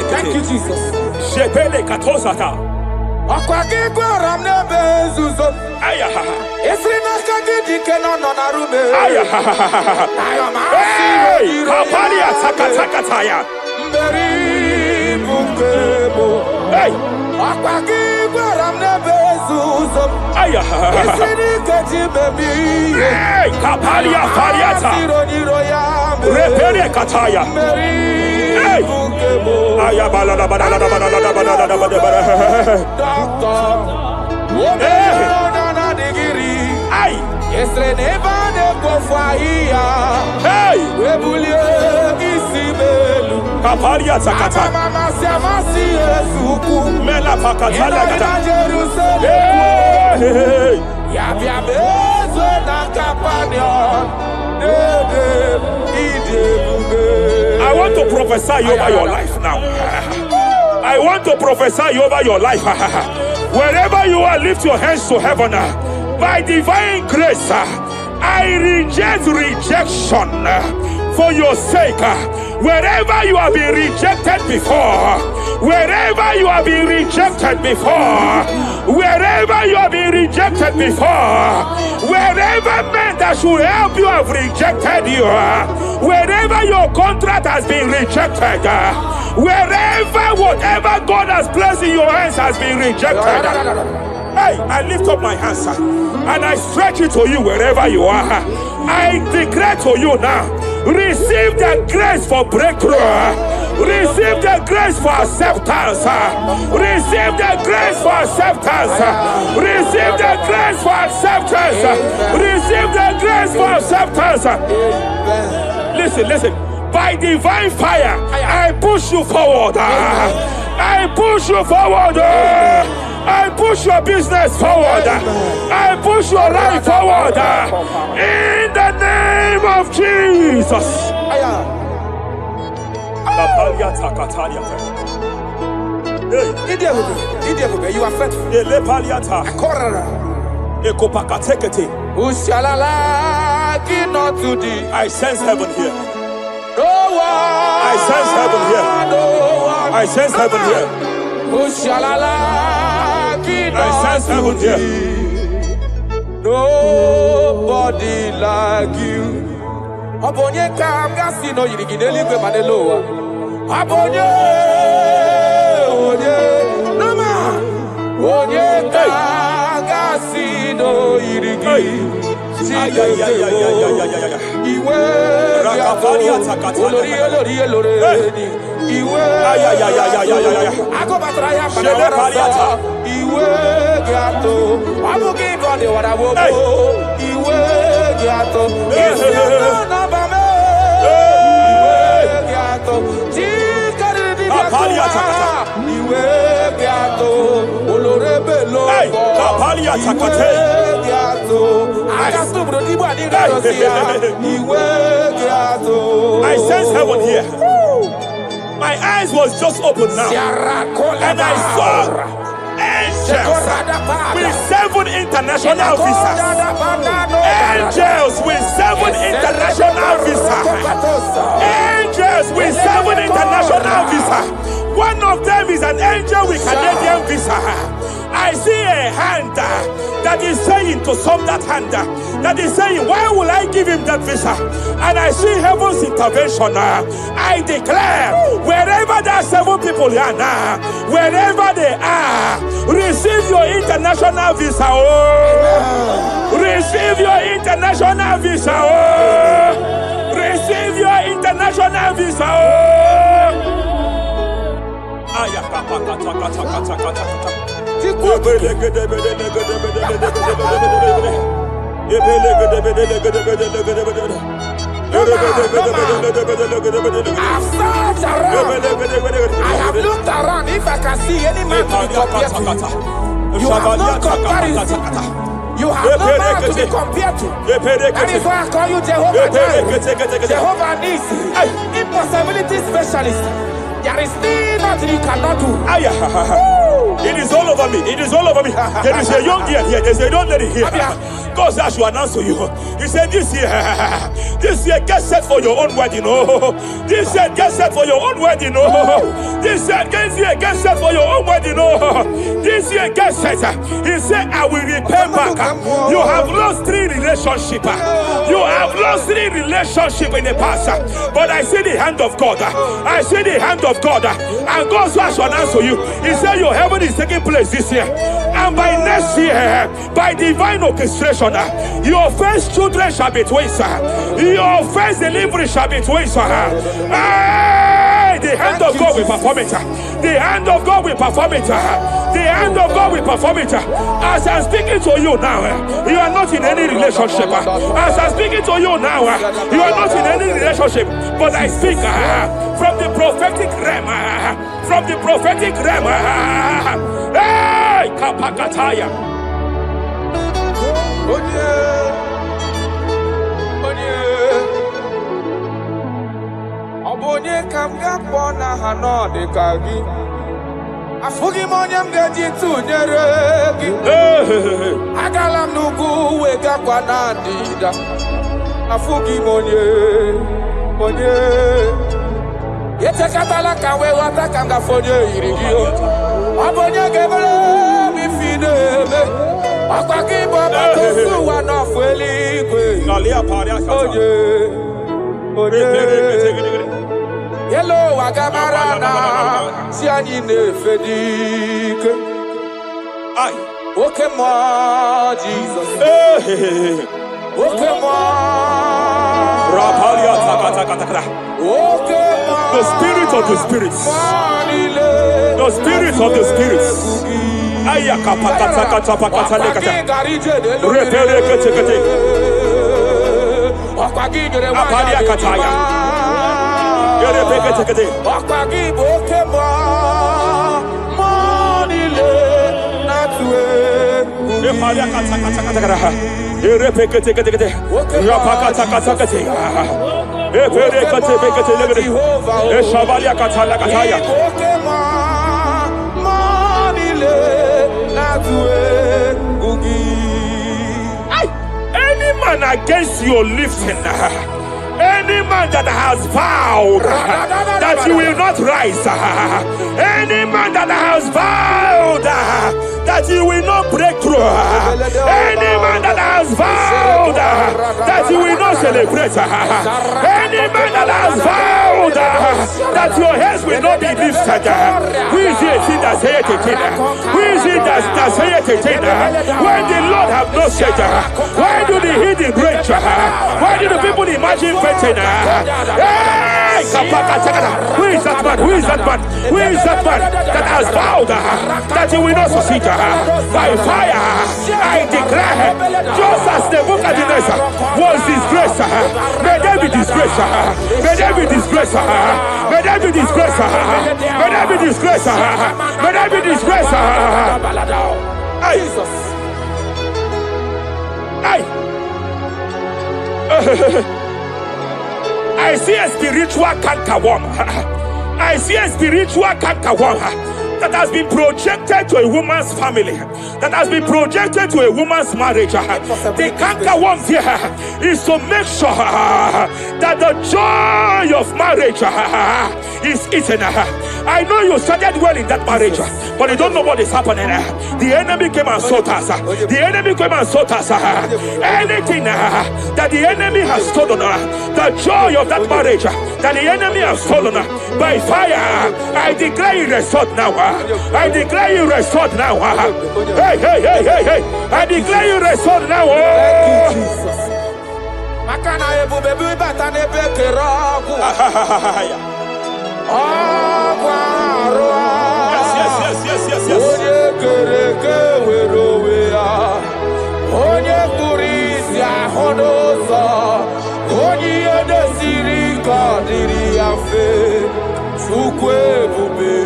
Thank you, Jesus. Aya. I want to prophesy over your life now. I want to prophesy over your life. Wherever you are, lift your hands to heaven. By divine grace, I reject rejection for your sake. Wherever you have been rejected before, wherever you have been rejected before, Wherever you have been rejected before, wherever men that should help you have rejected you, wherever your contract has been rejected, wherever whatever God has placed in your hands has been rejected. Hey, I lift up my hands and I stretch it to you wherever you are. I declare to you now, receive the grace for breakthrough. Receive the grace for acceptance. Receive the grace for acceptance. Receive the grace for acceptance. Receive the grace for acceptance. Listen. By divine fire, I push you forward. I push you forward. I push your business forward. I push your life forward. In the name of Jesus. You are faithful. I sense heaven here. I sense heaven here. I sense heaven here. I sense heaven here. Nobody like you. Abonye kamgasi no yirigine libe maneloa. Abonye, nama. Abonye kamgasi no yirigine. Iwe I sense heaven here. My eyes was just open now, and I saw angels with 7 international visas. Angels with 7 international visas. Angels with 7 international visas. One of them is an angel with Canadian visa. I see a hand that is saying to some that hand that is saying, why will I give him that visa? And I see heaven's intervention. I declare, wherever there are 7 people here now, wherever they are, receive your international visa. Oh, receive your international visa. Oh, receive your international visa. Oh. I have looked around. If I can see any man to be compared to, you have no comparison. You have no man to be compared to. That is why I call you Jehovah Jireh, Jehovah Nisi, impossibility specialist. There is still nothing you cannot do. It is all over me. It is all over me. There is a young girl here. There's a young lady here. God said I should announce to you. He said this year, get set for your own wedding. Oh, this year, get set for your own wedding. Oh, this year, get set for your own wedding. Oh, this year, get set. He said, I will repay back. You have lost 3 relationships. You have lost 3 relationships in the past. But I see the hand of God. I see the hand of God. And God said I should announce to you. He said your heaven is taking place this year. And by next year, by divine orchestration, your first children shall be twins. Your first delivery shall be twins. The hand of God will perform it. The hand of God will perform it. The hand of God will perform it. As I'm speaking to you now, you are not in any relationship. As I'm speaking to you now, you are not in any relationship. But I speak from the prophetic realm. From the prophetic realm. Hey, Kapakataya. Obonye kamga pona hano de kagi. Afugi monyam geji tunyere gi. Agala nugu wega kwa nadida. Afugi monye. Yete katala kawe wata kanga fonye irigio. Obonye gebele mi fi name. Akwaki baba kosu wanofu eligwe. Oye. Hello, Wagamarana, Siani Nefedike. Okay, more Jesus. Okay, more. Okay, The spirit of the spirits. The spirit of the spirits. Any man against your lifting, any man that has vowed that you will not rise, any man that has vowed that you will not break through, any man that has vowed that you will not celebrate, any man that has vowed that your heads will not be lifted, who is it that saith it? Who is it that saith it? When the Lord have not said, why do the hidden rage? Why do the people imagine fainting? Hey, who is that man? Who is that man? Who is that man that has vowed that you will not succeed? By fire, I declare, just as Nebuchadnezzar was disgraced, may they be disgraced. May they be disgraced. May they be disgraced. May they be disgraced. May they be disgraced. Jesus. I see a spiritual cankerworm. I see a spiritual cankerworm that has been projected to a woman's family, that has been projected to a woman's marriage. The cankerworm here is to make sure that the joy of marriage is eaten. I know you started well in that marriage, but you don't know what is happening. The enemy came and sought us. The enemy came and sought us. Anything that the enemy has stolen, the joy of that marriage that the enemy has stolen, by fire, I declare you restored now. I declare you restored now. Hey, hey, hey, hey, hey. I declare you restored now. Thank you, Jesus. Makana ebu bebu bata nebe kerogu. Yes. Onye kereke werowe ya. Onye kurisi ahonoza. Onye yedesiri kadiri yafe. Sukwe bube.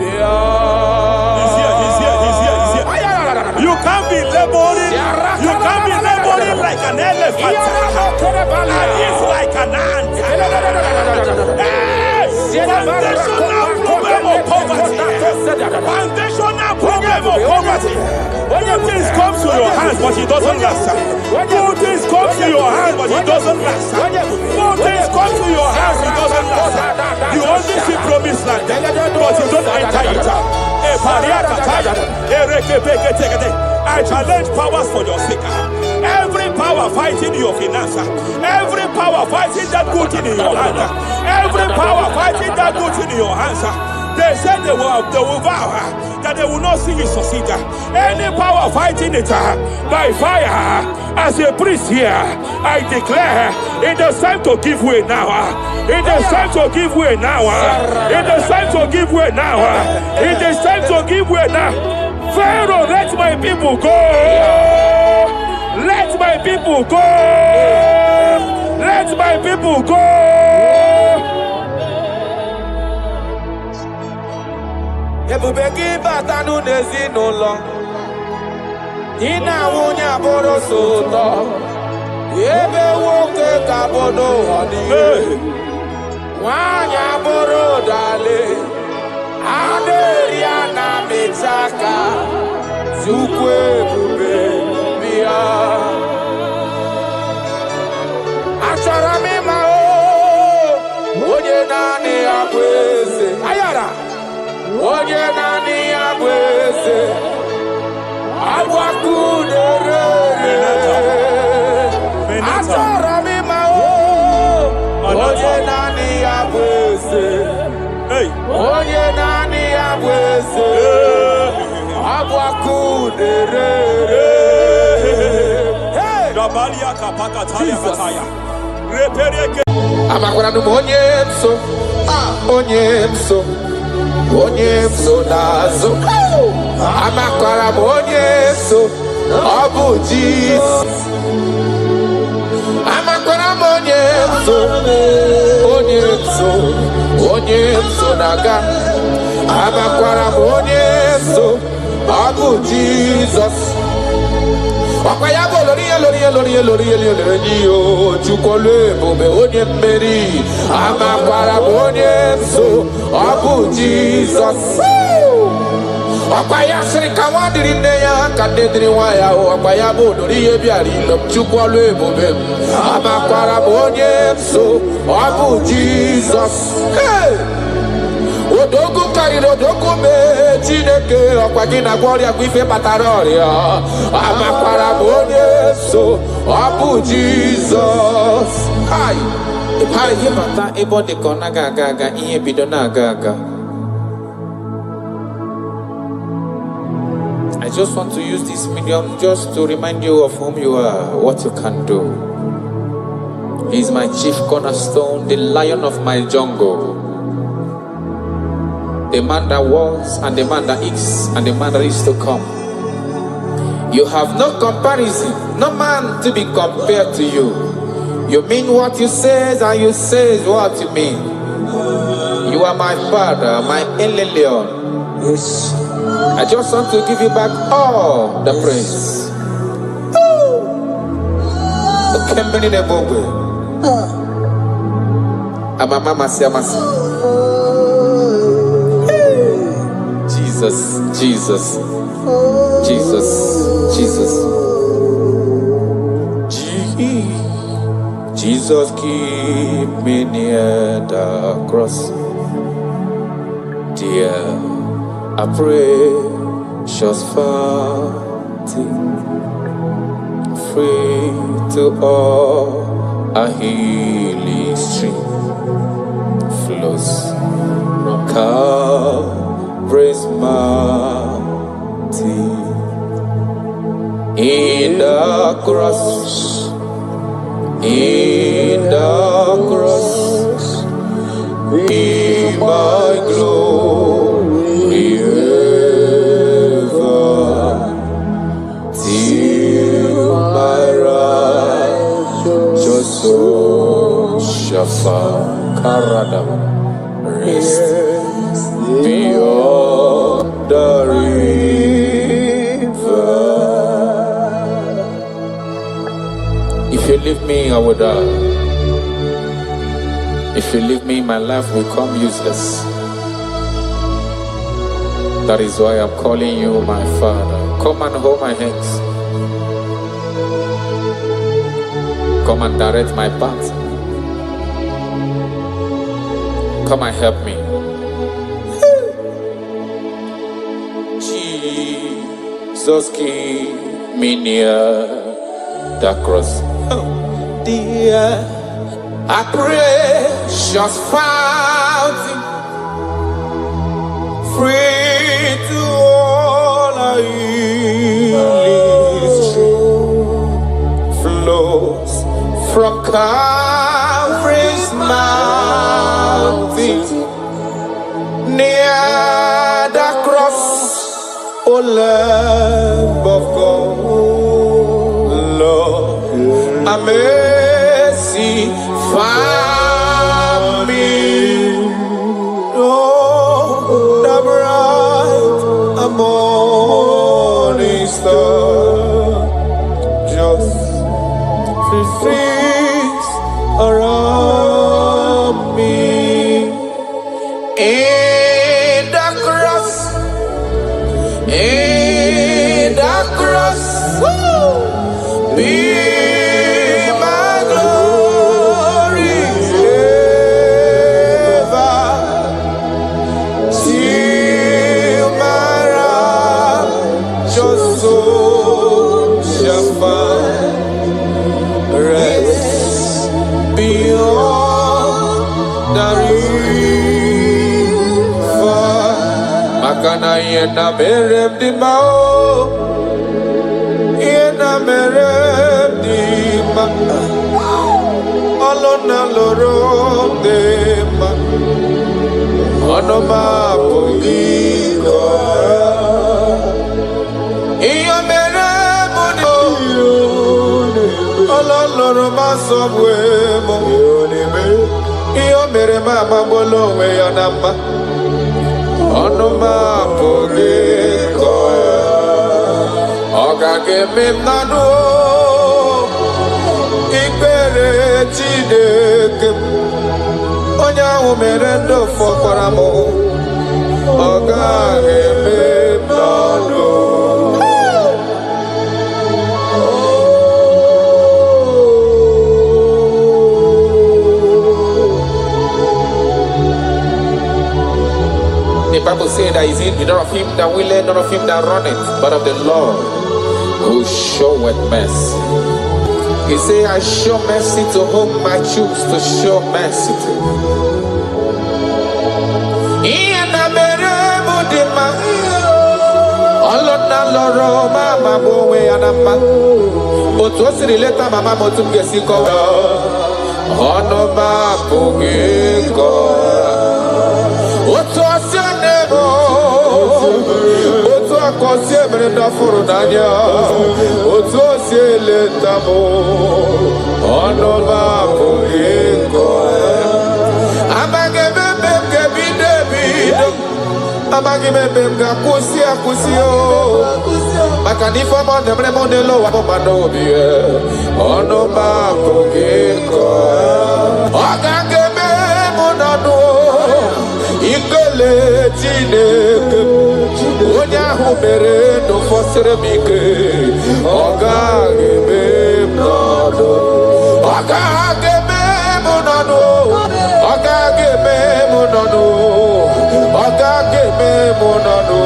He's here. You can't be laboring. You can't be laboring like an elephant. And he's like an ant. Foundational problem of poverty. Foundational problem of poverty. Good things come to your hands, but it doesn't last. Good things come to your hands, but it doesn't last. Good things come to your hands, it doesn't last. You only see promised land, but you don't enter it. I challenge powers for your sake. Every power fighting your finance, every power fighting that good thing in your hand, every power fighting that good thing in your hands. They said they will vow that they will not see you succeed. Any power fighting it by fire, as a priest here, I declare it is time to give way now. It is time to give way now. It is time to give way now. It is time to give way now. Pharaoh, let my people go. Let my people go. Let my people go. Ebubegi batanu nezinụlọ Ina nwunye abụrụ sụtọ Ebe nwoke ka bụ n'ụwa niile Nwanyị abụrụ dale Adịrị ya na mechaka Chukwu ebube bịa Achọrọ m ịma onye naanị ya bụ eze Ayara onye naanị ya bụ eze Jesus. Odogu karịrị odogu mee Chineke ọkwagina gloria kwife pataroria amakwara m onye so ọ bụ Jizọs. Hai ihe bata ebe ọ dị ka ọ naghị aga aga ihe bido na-aga aga. I just want to use this medium just to remind you of whom you are, what you can do. He is my chief cornerstone, the lion of my jungle. The man that was, and the man that is, and the man that is to come. You have no comparison, no man to be compared to you. You mean what you say, and you say what you mean. You are my father, my Eleleon. Yes. I just want to give you back all the praise. Jesus, Jesus, Jesus, Jesus. Jesus, keep me near the cross. Dear, I pray, just fighting, free to all a healing stream flows. Praise mighty in the cross, in the cross, be my glory ever, till my righteous soul shall find rest beyond the river. If you leave me, I will die. If you leave me, my life will come useless. That is why I'm calling you my Father. Come and hold my hands. Come and direct my path. Come and help me. Jesus, keep me near the cross. Oh, dear, I pray, just fountain, free to all I flows from Calvary's mountain, near the cross. O Lamb of God, Lord, have mercy, find me. Oh, the bright morning star, just freeze around me. In the cross, in the cross, be my glory ever, till my righteous soul Makana yena merem di mao, yena merem di ma, alona lorom de ma, onoma pogiko, iya merem di alona loroma sobwe mo, iya merem amabolo we yanama. Onoma pogiko Ogage mimnanu Ikpere Chineke Onya umerendo fokwaramo Ogage mimnanu The Bible says that is it not of him that willeth, not of him that runneth, but of the Lord who showeth mercy. He said, I show mercy to whom I choose to show mercy to. Otu akosi emerenda furu n'anya otu osi eleta mụ ọnụma abụghị nkọ amaghị ebe m ga-ebido ebido amaghị m ebe m ga-akwụsị akwụsị maka na ife ọma na-emere m n'elu ụwa bụ mmadụ obi ọnụma abụghị nkọ ọ ga-eme m n'ọnụ ikele Chineke onye ahụ mere ndụ fọsịrị m ike ọ gaghị eme m n'ọnụ ọ gaghị eme m n'ọnụ ọ gaghị eme m n'ọnụ ọ gaghị eme m n'ọnụ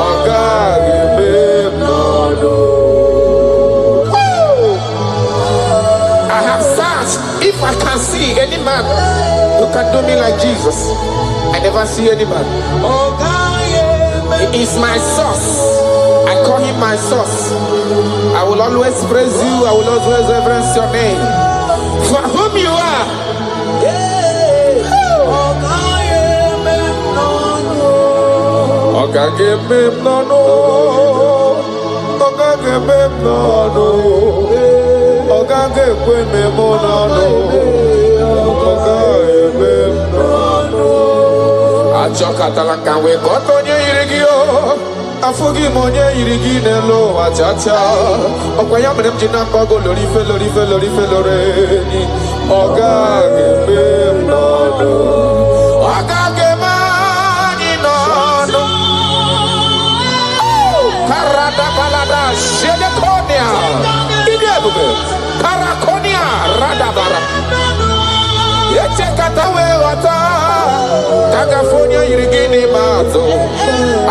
ọ gaghị eme m n'ọnụ I have searched if I can see any man who can do me like Jesus. I never see any man. He is my source. I call him my source. I will always praise you. I will always reverence your name. For whom you are. Achọkatala ka wee kọta onye yiri gị afụghị m onye yiri gị n'elu ụwa chacha ọkwa ya mere m ji na-akọ gị lorife lorife lorife loreni ọ gaghị eme m n'ọnụ ọ gaghị eme anyị n'ọnụ karadabalada shedekonia ịdị ebube karakonia radabara echekata wee ghọta California yiri gị n'ime atụ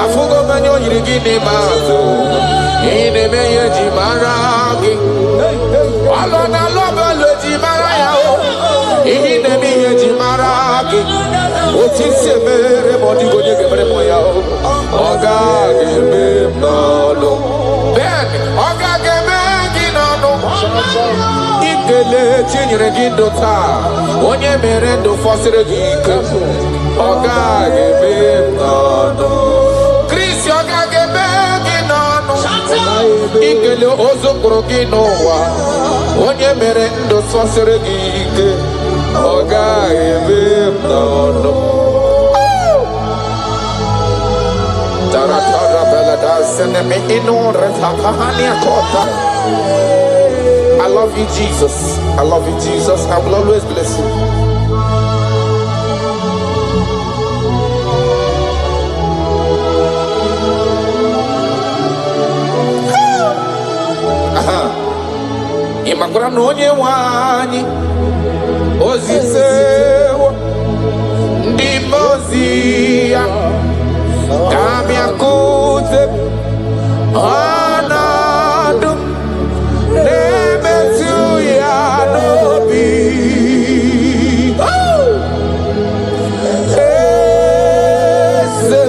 afụgo manya o yiri gị n'ime atụ ị na-eme ihe ji mara gị ọlụ na alụ ọbụla ji mara ya ihe na-eme ihe ji mara gị otu isi emere ma ọ dịghị onye ga-emere m ya ọ gaghị eme m n'ọnụ Ben ọ gaghị eme gị n'ọnụ ikele tinyere gị ndụ taa onye mere ndụ fọsịrị gị ike ọ gaghị eme m n'ọnụ Kristi ọ gaghị eme gị n'ọnụ ikele ozu kpụrụ gị n'ụwa onye mere ndụ fọsịrị gị ike ọ gaghị eme m n'ọnụ taratara belada seneme inore tapahania kota I love you, Jesus. I love you, Jesus. I will always bless you. Imakwara na onye nwe anyị ozisewo ndị ozi ya ga-abịakwute ọnọdụ na-emetụ ya n'obi eze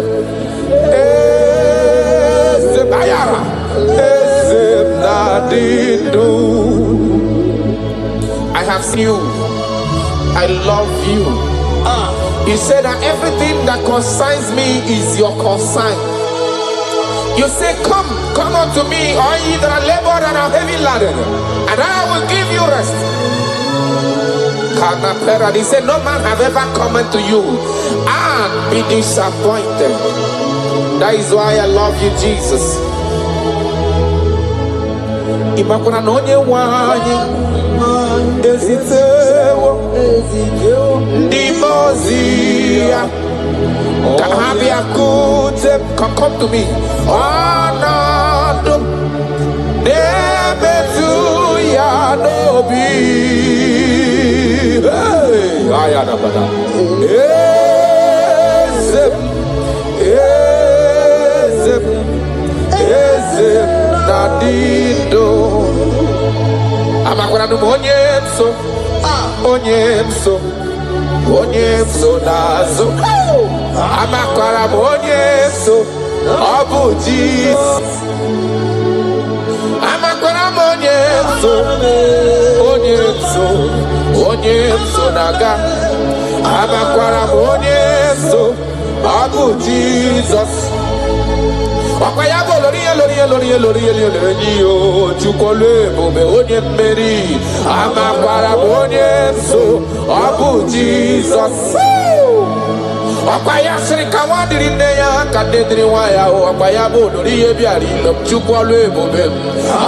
that everything that concerns me is your concern. You say, come unto me, all ye that are labored and are heavy laden, and I will give you rest. He said, no man have ever come unto you and be disappointed. That is why I love you, Jesus. Imakuna nonye wanyi ezitewo ndimozia kahabia kute. Come to me. Anadum nebetu ya nobi. Hey, ayana bada. Ezem nadido. Amakwana onyemso nazo. Amakwana onyemso obu Jesus. Amakwana onyemso naga. Amakwana onyemso obu Jesus. Wakayabo loriye chukole bobe onye mmeri amakwara onye so abu Jesus. Wakwaya sirika wadiri neya kadediri waya wakayabo loriye biari chukole bobe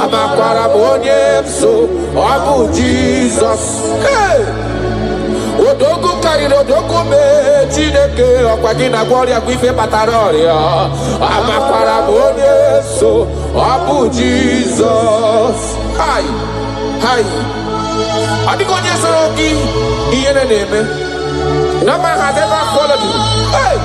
amakwara onye so abu Jesus. Hey! Odogu kariri odogu me Chineke ọkwagina gloria kwife pataroria amakwara onye so abu Jesus. Hi. Adigo onye soro gị ihe na-eme. No man has ever followed you. Hey.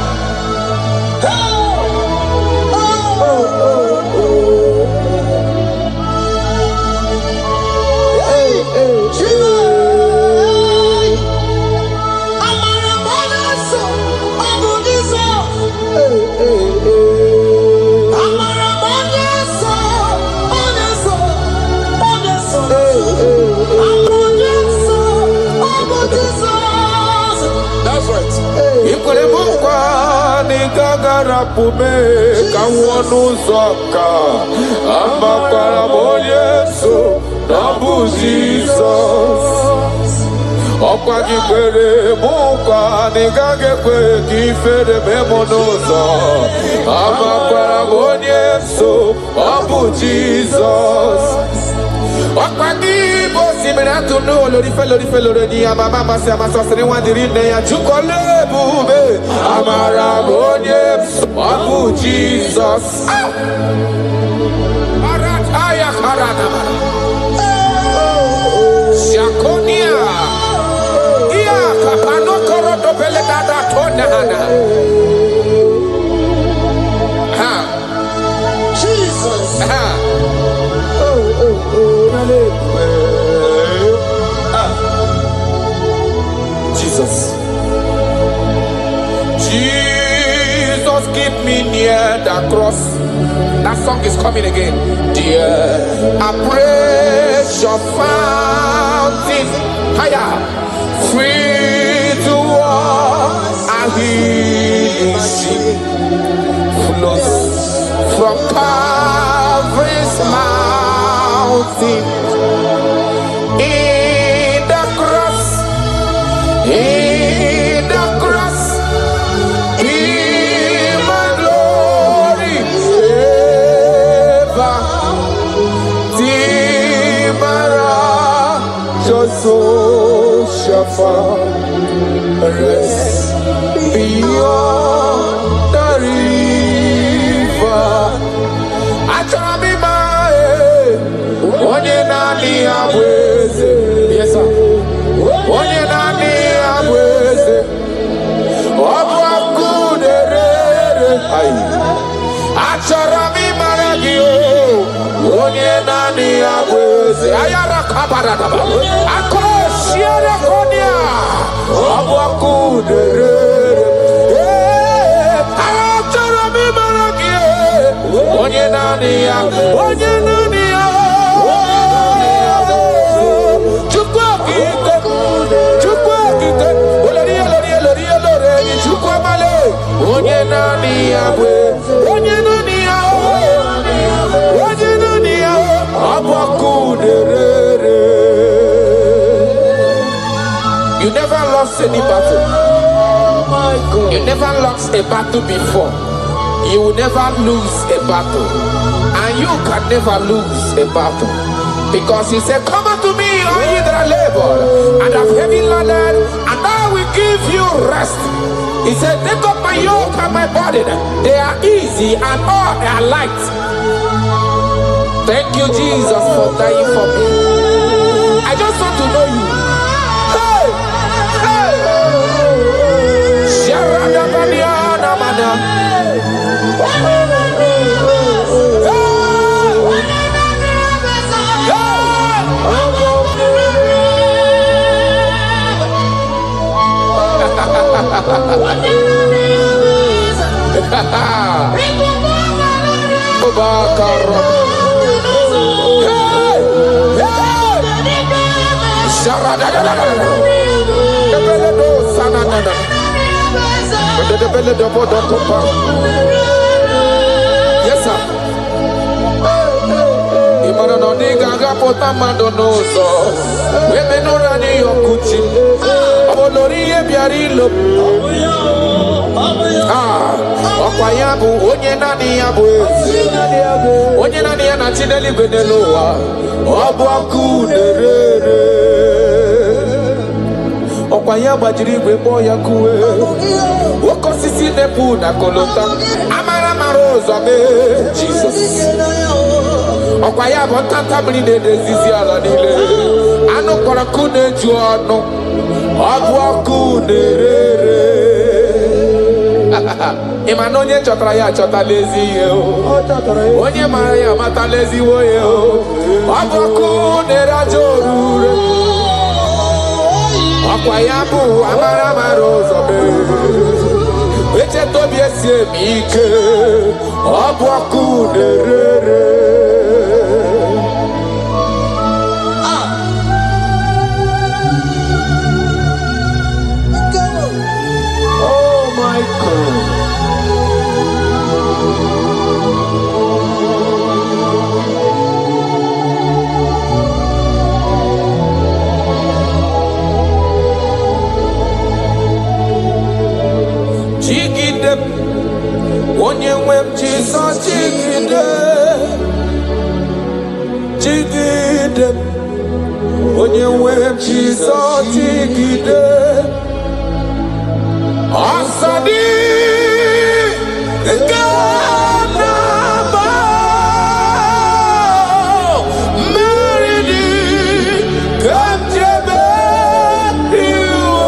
Pume kawonu zoka amakwara Yesu nabu Jesus. Okwa gibere mukwa nigage kwe gifere memonozo amakwara Yesu nabu Jesus. Okwa gibo simiratu no lori ni amama masi amasosiri wandiri ne ya chukole bube amara Yesu abu Jesus. Arataya karana Shakonia Ia kapano koroto pele dada tona hana. Jesus. Jesus. Jesus, keep me near the cross. That song is coming again. Dear, I precious fountain, higher, free to walk, I hear sheep flows from Calvary's mountain. In the cross, in my glory, ever, Timara, Joso, Shafa, rest beyond the river. Achamima, onye nani abweze, yes sir. Onye nani abweze, obwa kuderere. Acharami maragio, onye nani abweze. Ayara kabaradaba, akoshiere konya, obwa kuderere. Acharami maragio, onye nani abweze. Chukwu onye nani ya bwe, onye nani ya, onye nani ya, abakuderere. You never lost any battle. You never lost a battle before. You will never lose a battle. And you can never lose a battle. Because he said, come unto me, all ye that are labored and have heavy laden, and I will give you rest. He said, take up my yoke and my burden. They are easy and all are light. Thank you, Jesus, for dying for me. I just want to know you. Hey! Hey! Yes, sir. Imana no diga gapota mandonoso. Webe no rani yokuchi. Olori ye biarilo. Okwaya bu onye nani ya bu. Onye nani ya na chineli beneloa. Obu akuderere. Okwaya bajiri igwe kpọọ ya kuwe. Oke osisi nepu na kolota. Amara mara ụzọ mee Jesus. Okwaya bụ ntanta mmiri na-edezizi ala niile. Anụ kpọrọ ku na-eju ọnụ. Ọ bụ ọkụ na-erere. Ịma na onye chọtara ya achọtala ezi ihe o. Onye mara ya amatala ezigbo ihe o. Ọ bụ ọkụ na-ere aja orure. Okwaya bụ amara mara ụzọ mee. Echeta obi esi eme ike. Ọ bụ ọkụ na-erere. Oh my God. Jigide, onye nwe m Jizọs jigide, jigide, onye nwe m Jizọs jigide, ọsọ dị nke na-agba, mmeri dị ka nchebe iwe.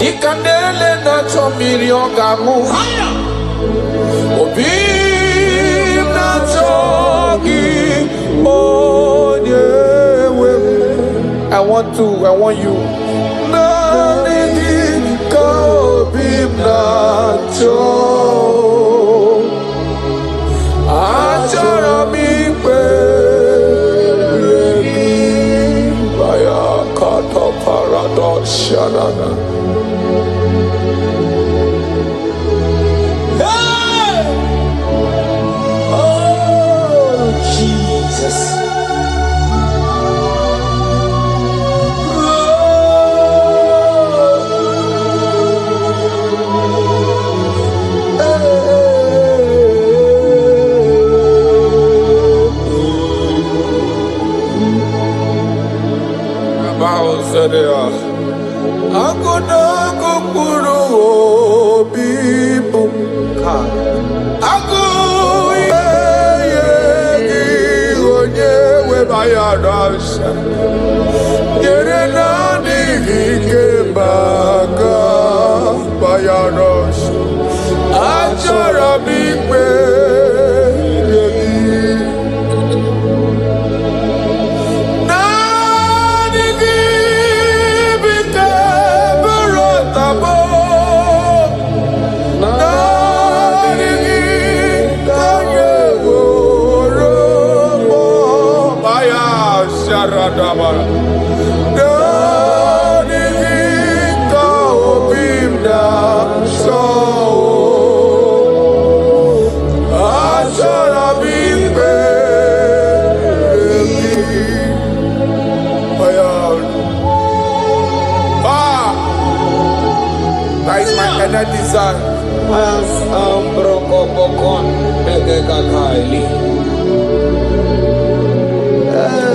Ikandele na chomiri ogamu obi na chogi onyewe. I want you. Na nidi ka obi na cho. Achara mi pe baya kata paradox shanana. Agụna agụkpụrụ obi bụ agụ ihe gị onye weba ya n'ọsha nyere na-adịghị ike maka ya n'ọsha. Achọrọ m ikpe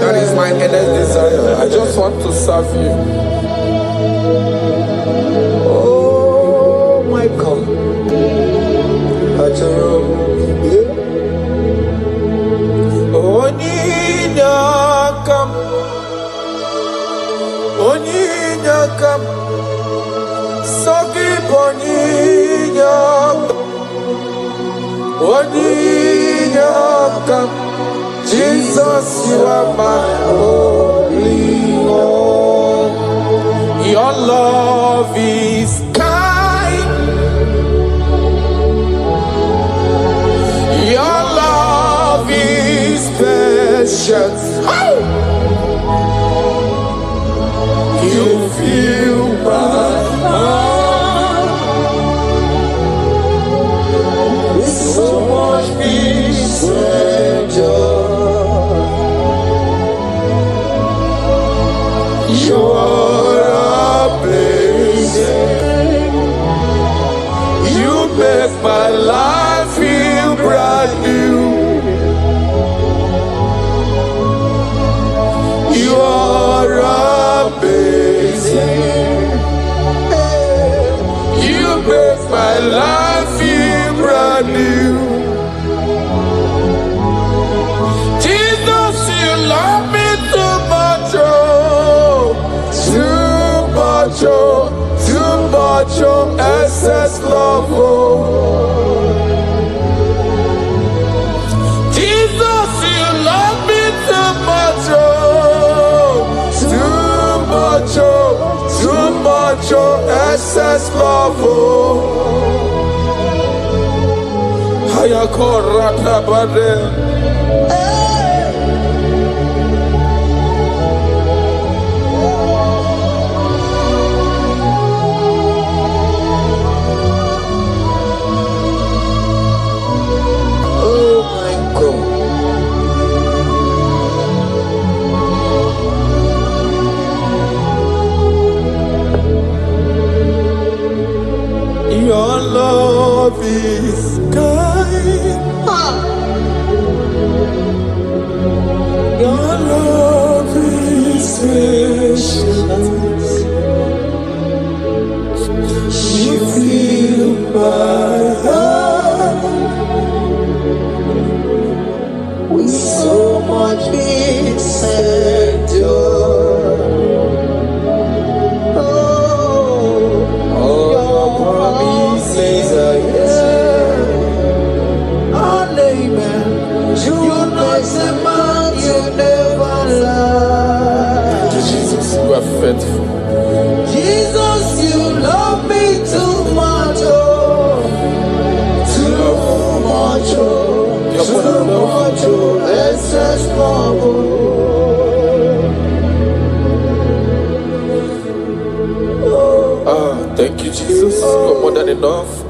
That is my endless desire. I just want to serve you. Oh my God. Oninyakam, Sogib Oninyakam, Jesus, you are my only hope. Your love is kind. Your love is patience. Oh! You fill my heart with so much peace and joy. You are amazing. You make my life feel brand new. You are amazing. You make my life feel brand new. Jesus, you love me too much, oh, too much, oh, too much, oh, excess love, oh. Jesus, you love me too much, oh, too much, oh, excess love, oh. Hayakorata bade. Oh my God. Your love is kind. Your love is patience. You fill my heart With so much peace and joy. Oh, your promises are yes and amen. You not a man, you never lie. Jesus, you are faithful. Jesus, you love me too much, oh, too much, oh, too much, oh, excess love, Ah, thank you, Jesus. You're more than enough.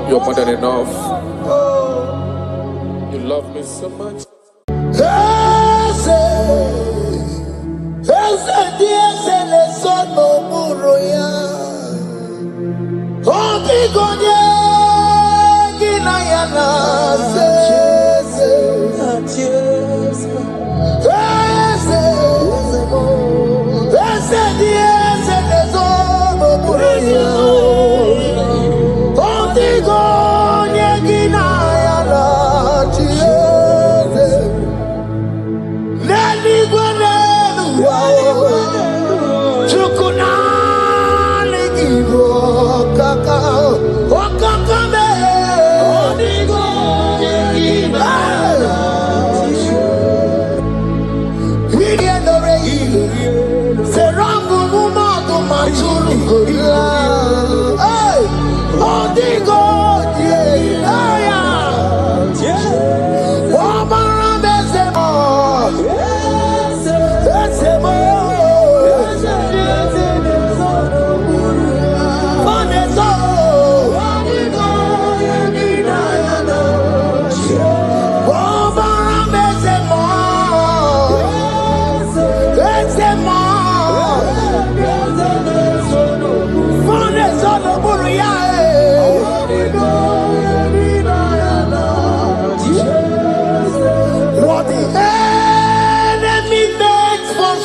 You're more than enough. You love me so much. Ese le sono muro ya. Oti gonye gina ya na se. Ese le sono muro ya. Oti gonye gina ya na se. Nani gwanenu chukunani gibo kaka okaka me odigo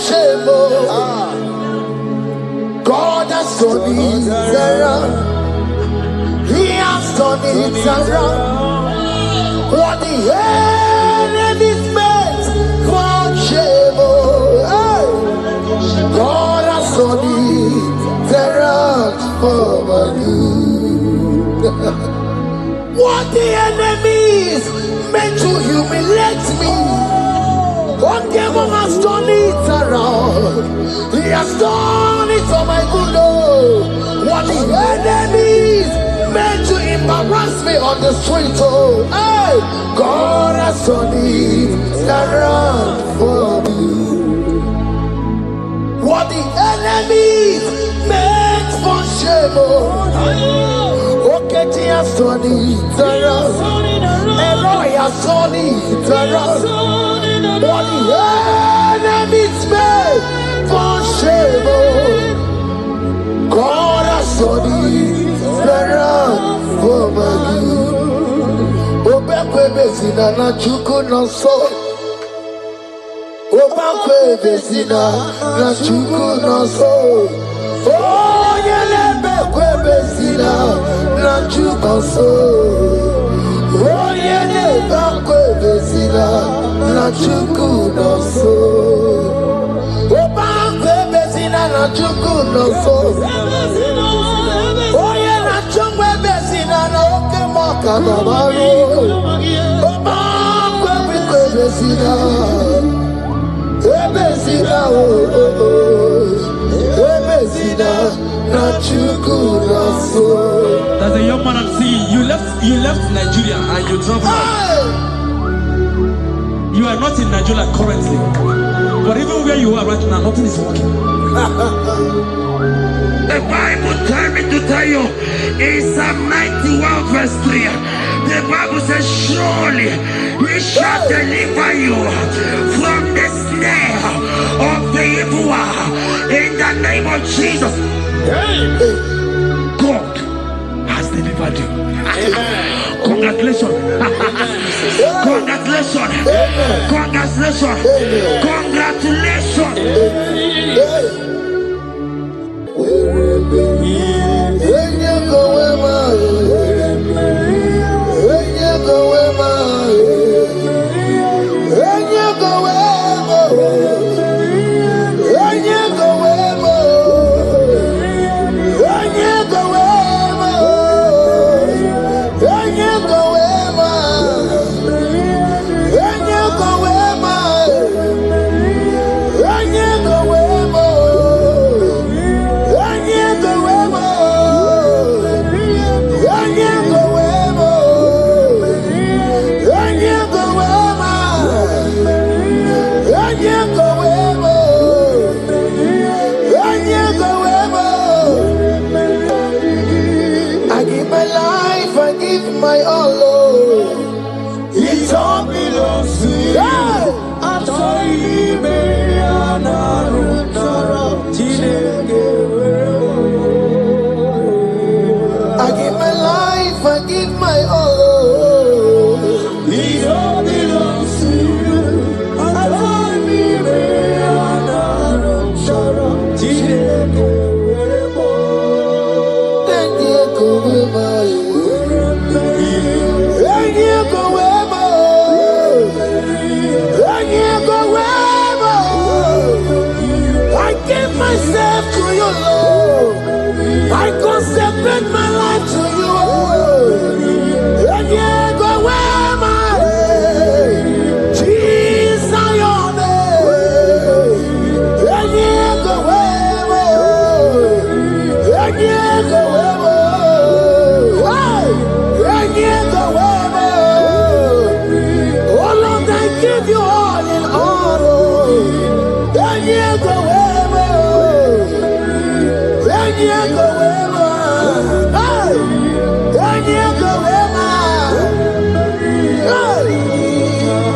shame. God has done it around. He has done it around. What the enemies meant for shame. God has done it around for my good. What the enemies meant to humiliate me, what devil has done it around. He has done it for my good. What the enemies meant to embarrass me on the street, hey, God has done it around for me. What the enemies meant for shame, okay, he has done it around. Elroy has done it around. What the enemies meant for shame, God has done it around for my good. Obekwe bezina na chuku no so. Obekwe bezina na chuku no so. Oh, yelebekwe bezina na chuku no so. Oh, yelebekwe bezina na chuku no so. Obekwe bezina na chuku no so. Oh, yelebekwe bezina na oke moka na maru. Obekwe bezina. Ebezina oh oh oh. Ebezina na chuku na so. There's a young man I'm seeing. You left Nigeria and you traveled. You are not in Nigeria currently, but even where you are right now, nothing is working. The Bible tells me to tell you in Psalm 91 verse 3. The Bible says, surely he shall deliver you from the snare of the evil one. In the name of Jesus. God has delivered you. Congratulations. Congratulations. Congratulations. Congratulations. My all, Lord, it all belongs to you. I told you, I give my life, I give my all, Lord. It all belongs to you. I told myself to you, Lord. I consecrate my life to you, oh. And you go where my Jesus, your name. And you go where, and you go where, and you go where. Oh Lord, I give you all in all. And you go where.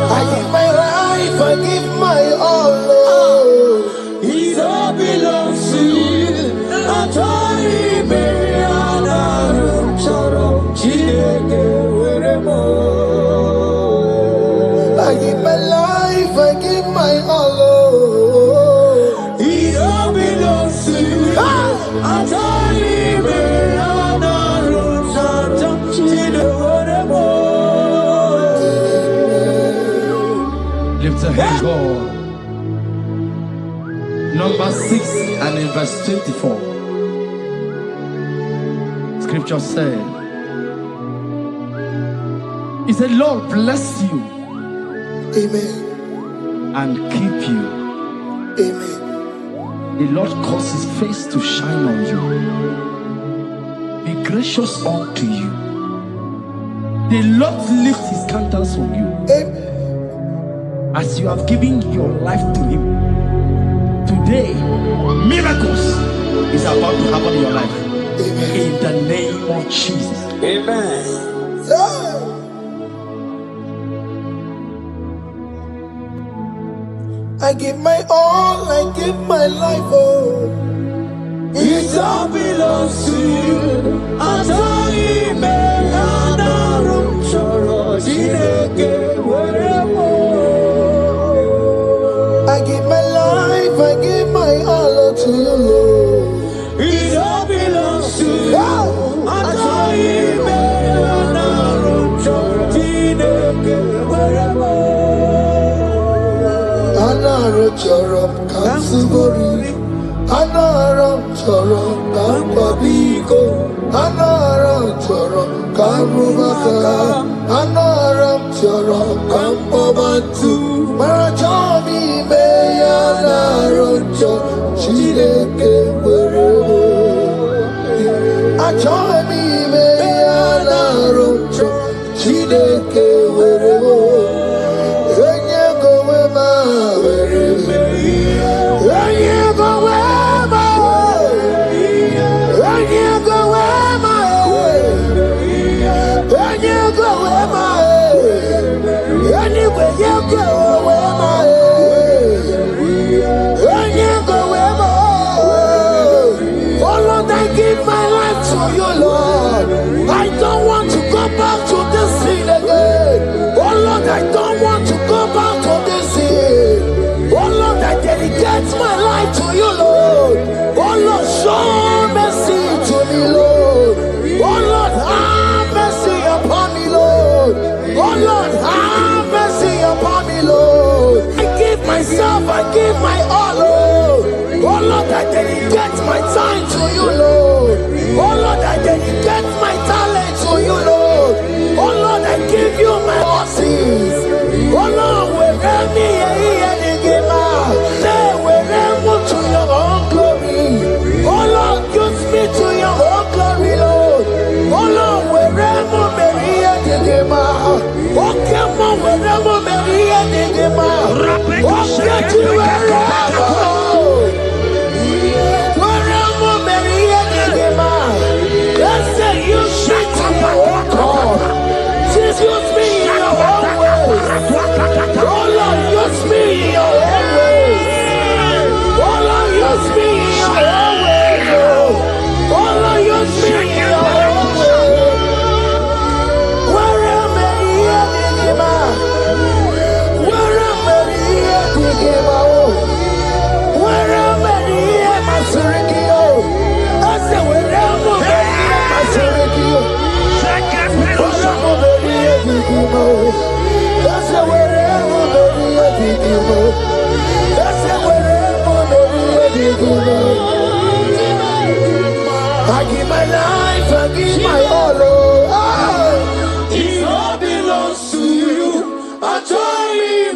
I give my life, I give my all, Lord. It all belongs to you. I give my life, I give my all, Lord. hand, God. Number 6 and in verse 24. Scripture said, he said, Lord bless you. Amen. And keep you. Amen. The Lord cause his face to shine on you. Be gracious unto you. The Lord lift his countenance on you. Amen. As you have given your life to him. Today, miracles is about to happen in your life. Amen. In the name of Jesus. Amen. Yeah. I give my all, I give my life, oh. It all belongs to you. I give my life, I give my all to you, Lord. It all belongs to you. Anaram chorom kansugori, anaram chorom kampabiko, anaram chorom karubaka, anaram chorom kampabantu, marachomi me anaram chorom chileke werebo, achomi me anaram chorom chileke werebo. Dedicate my life to you, Lord. Oh Lord, show mercy to me, Lord. Oh Lord, have mercy upon me, Lord. Oh Lord, have mercy upon me, Lord. I give myself, I give my all, Lord. Oh Lord, I dedicate my time to you, Lord. Oh Lord, I dedicate my talent to you, Lord. Oh Lord, I give you my horses. Oh Lord, wherever me to your own glory. Oh Lord, use me to your own glory, Lord. Oh Lord, wherever Maria Degema, oh come on, wherever Maria Degema, oh get you wherever Maria Degema. Let's say you shut up and walk on. Just use me in your own ways. Oh Lord, use me in your own ways. Use me in your own way, Lord. Oh Lord, use me in your own way. Where am I here, Digima? Where am I here, Digima? Where am I here, Masurikio? I said, where am I here, Masurikio? Where am I here, Digima? I said, where am I here, Digima? I said, where I give my life, I give my all. It all belongs to you. I told you,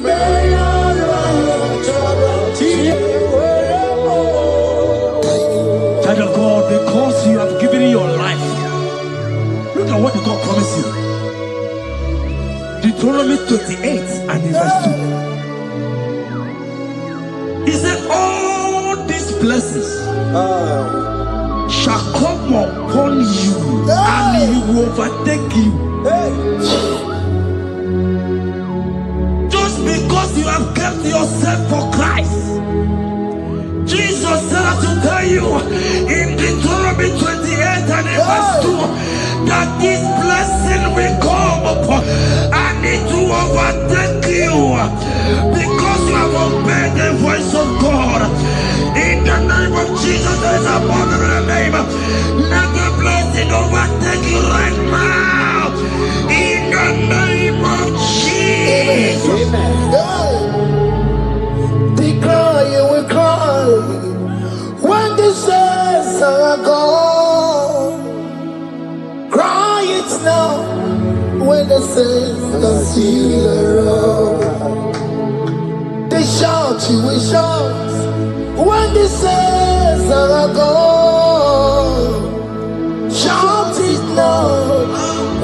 child of God, because you have given your life, look at what God promised you. Deuteronomy 28 and in verse 2. He said, all these blessings shall come upon you and he will overtake you. Just because you have kept yourself for Christ. Jesus said to tell you in Deuteronomy 28 and in verse 2 that this blessing will come upon and it will overtake you because you have obeyed the voice of God. In the name of Jesus, there is a mother in the name. Let the blessing overtake you right now. In the name of Jesus. Amen. when the saints are still around. They shout, you will shout when the saints are gone. Shout it now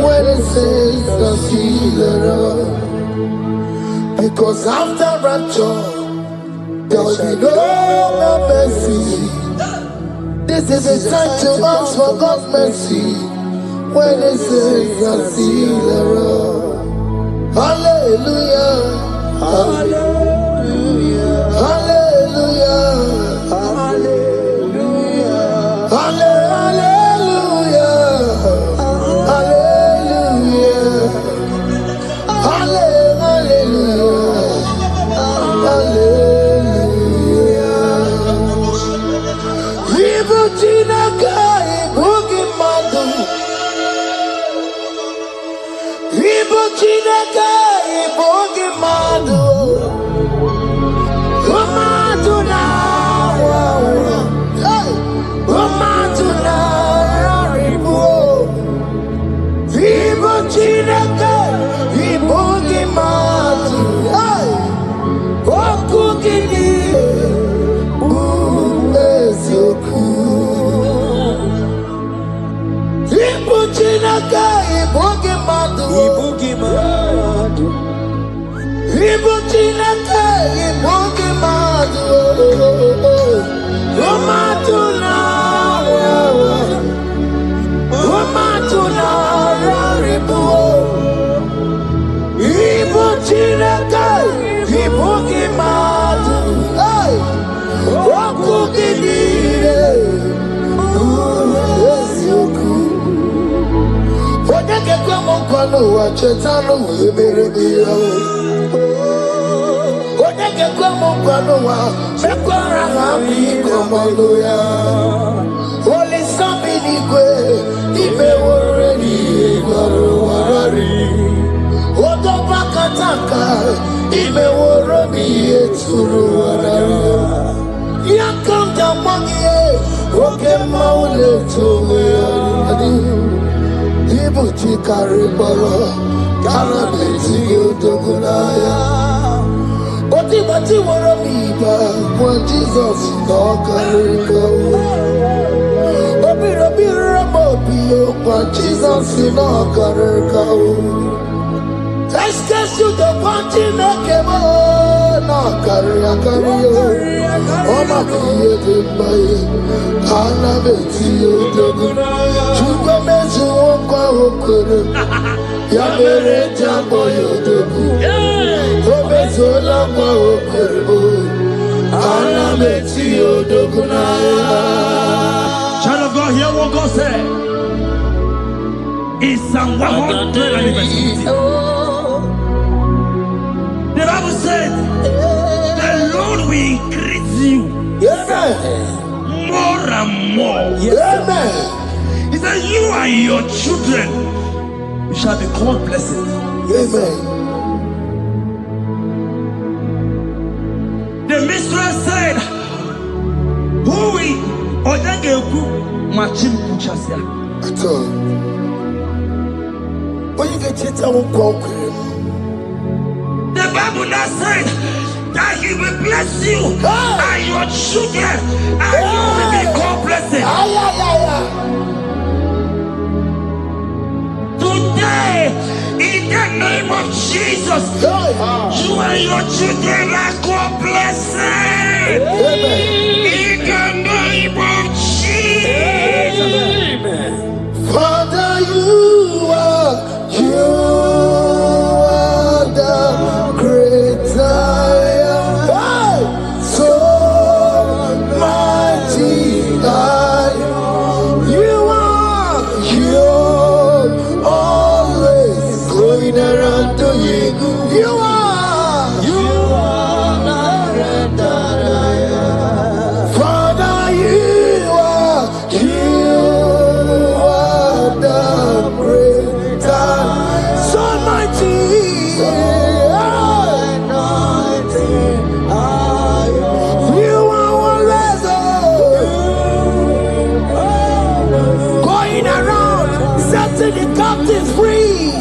when the saints are still around. Because after rapture, there will be no mercy. This is a time to ask for God's mercy when the saints are still around. Hallelujah. Hallelujah. Hallelujah. Hallelujah. Hallelujah. Hallelujah. Hallelujah. Hallelujah. Ibu Chineke, Ibu Gimadu. Ibu Chineke, Ibu Gimadu. Gimadu na, Gimadu na, Ibu. Ibu Chineke, Ibu Gimadu. Oku gini, Ezoku. Ibu Chineke, Ibu Gimadu. Ibu Gimadu. Ibu Chineke, Ibu Gimadu. Gimadu na, Gimadu na, Ibu. Ibu Chineke, Ibu Gimadu. Oku gini, Ezoku. Onye ga-ekwe m nkwa n'ụwa cheta n'ụwa emere m ya. Onye ga-ekwe m nkwa n'ụwa mekwara ha bụ ịkọmọnụ ya. Olisa bi n'igwe imewore n'ihe gwara ụwa rari. Odoba kataka imewore m ihe tụrụ ụwa rari. Ya ka m ga-agba gị oke mmanwụ na-eto onwe ya. Ibu chikari bọrọ gara beti odogo n'anya. Otibati wọrọ m igba gwa Jizọs na ọ karịrị ka obi rere m obi gwa Jizọs na ọ karịrị ka Eskesu dokwa Chineke m na ọ karịrị akarị ọ maka ihe dị mma ya. Ana m eti odogo Chukwu mezuo nkwa ahụ kwere ya mere eji akpọ ya odogo. O mezuola nkwa ahụ kwere ana m eti odogo n'ahịa. Child of God, hear what God said. In Psalm 150. The Bible said, the Lord will increase you more and more. Amen. He said, you and your children you shall be called blessed. Amen. The mistress said, who will Odageku Machim Kuchasia? At all. When you get it, I won't call him. The Bible now said that He will bless you and your children, and you will be called blessed. Today, in the name of Jesus, you and your children are called blessed. In the name of Jesus. Father, you are the great I am. So mighty are you. You're always going around to you. You are the Father, you are the great I am. So mighty. You are always going around setting the captives free.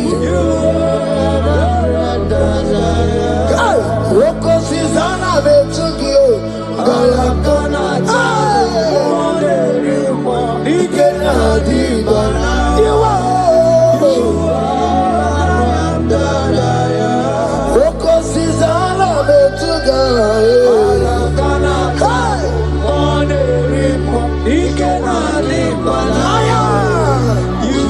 Roko Sizana Betugio, Galakana, Igena Dibana, you are Roko Sizana Betuga, Igena Dibana, you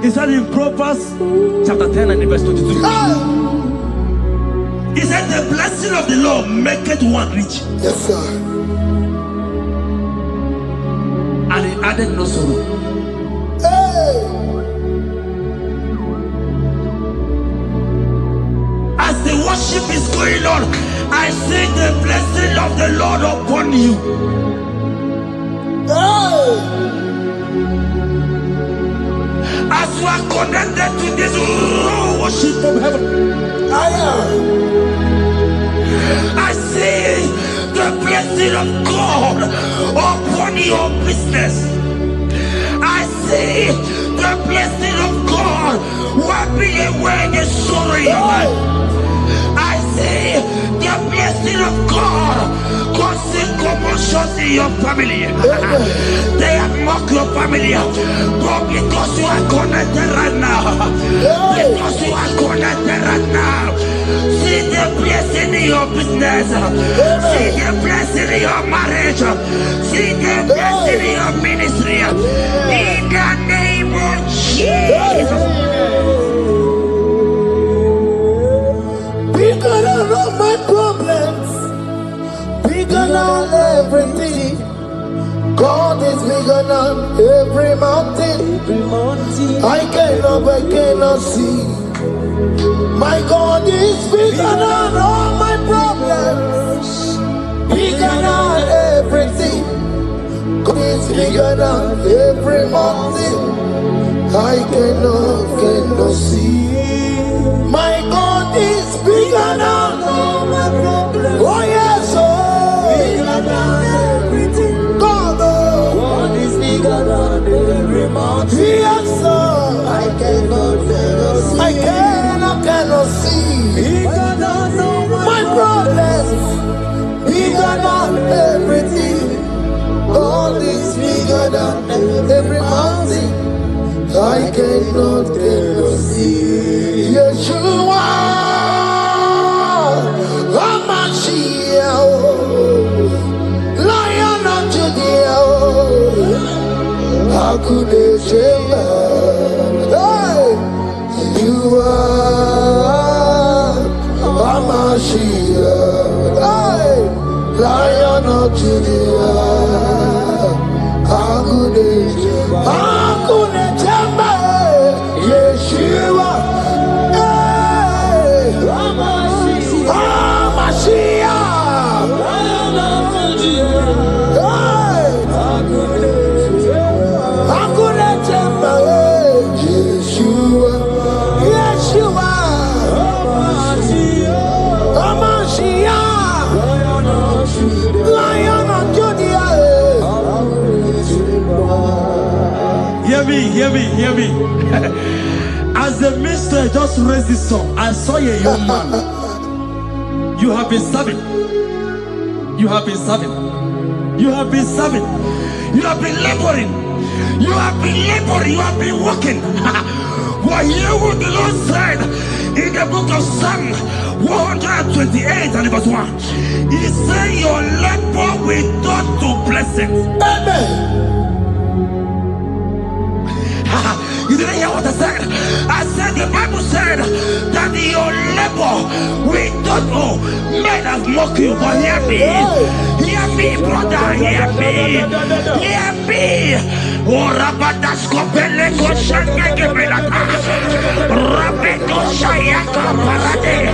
He said in Proverbs chapter 10 and verse 22. He said the blessing of the Lord maketh one rich. Yes, sir. And he added no sorrow. Hey. As the worship is going on, I see the blessing of the Lord upon you. Hey. As you are connected to this raw worship from heaven, I see the blessing of God upon your business. I see the blessing of God wiping away the sorrow in your life. I see the blessing of God causing commotions in your family. They have mocked your family, but because you are connected right now, because you are connected right now, see the blessing in your business, see the blessing in your marriage, see the blessing in your ministry. In the name of Jesus. Bigger than all my problems, bigger than everything. God is bigger than every mountain. I cannot see. My God is bigger than all my problems, bigger than everything. God is bigger than every mountain. I cannot see. My God is bigger than all my problems. Oh yes, oh, bigger than everything. God is bigger than every mountain. Yes, sir. I cannot see. Bigger than all my problems. Bigger than everything. God is bigger than every mountain. I cannot see. Yeshua, Hamashiach, Lion of Judea, Hakudesheba. Hey, you are Hamashiach, hey, Lion of Judea, Hakudesheba, Hakudesheba. Yeshua, hey, Hamashiach, hey, Hakunechemba, Yeshua, Yeshua, Hamashiach, Lion of Judea. Hear me. As the minister just raised this song, I saw a young man. You have been serving. You have been serving. You have been serving. You have been laboring. You have been laboring. You have been working. What hear what the Lord said in the book of Psalm 128 and verse 1. He said, your labor will turn to blessings. Amen. You didn't hear what I said? I said the Bible said that your labor will not. Oh, men have mocked you, but hear me. Hear me, brother. Hear me. Hear me. Oh, Rabadasko Beleko Shangeke Belata. Rabeko Shayaka Parade.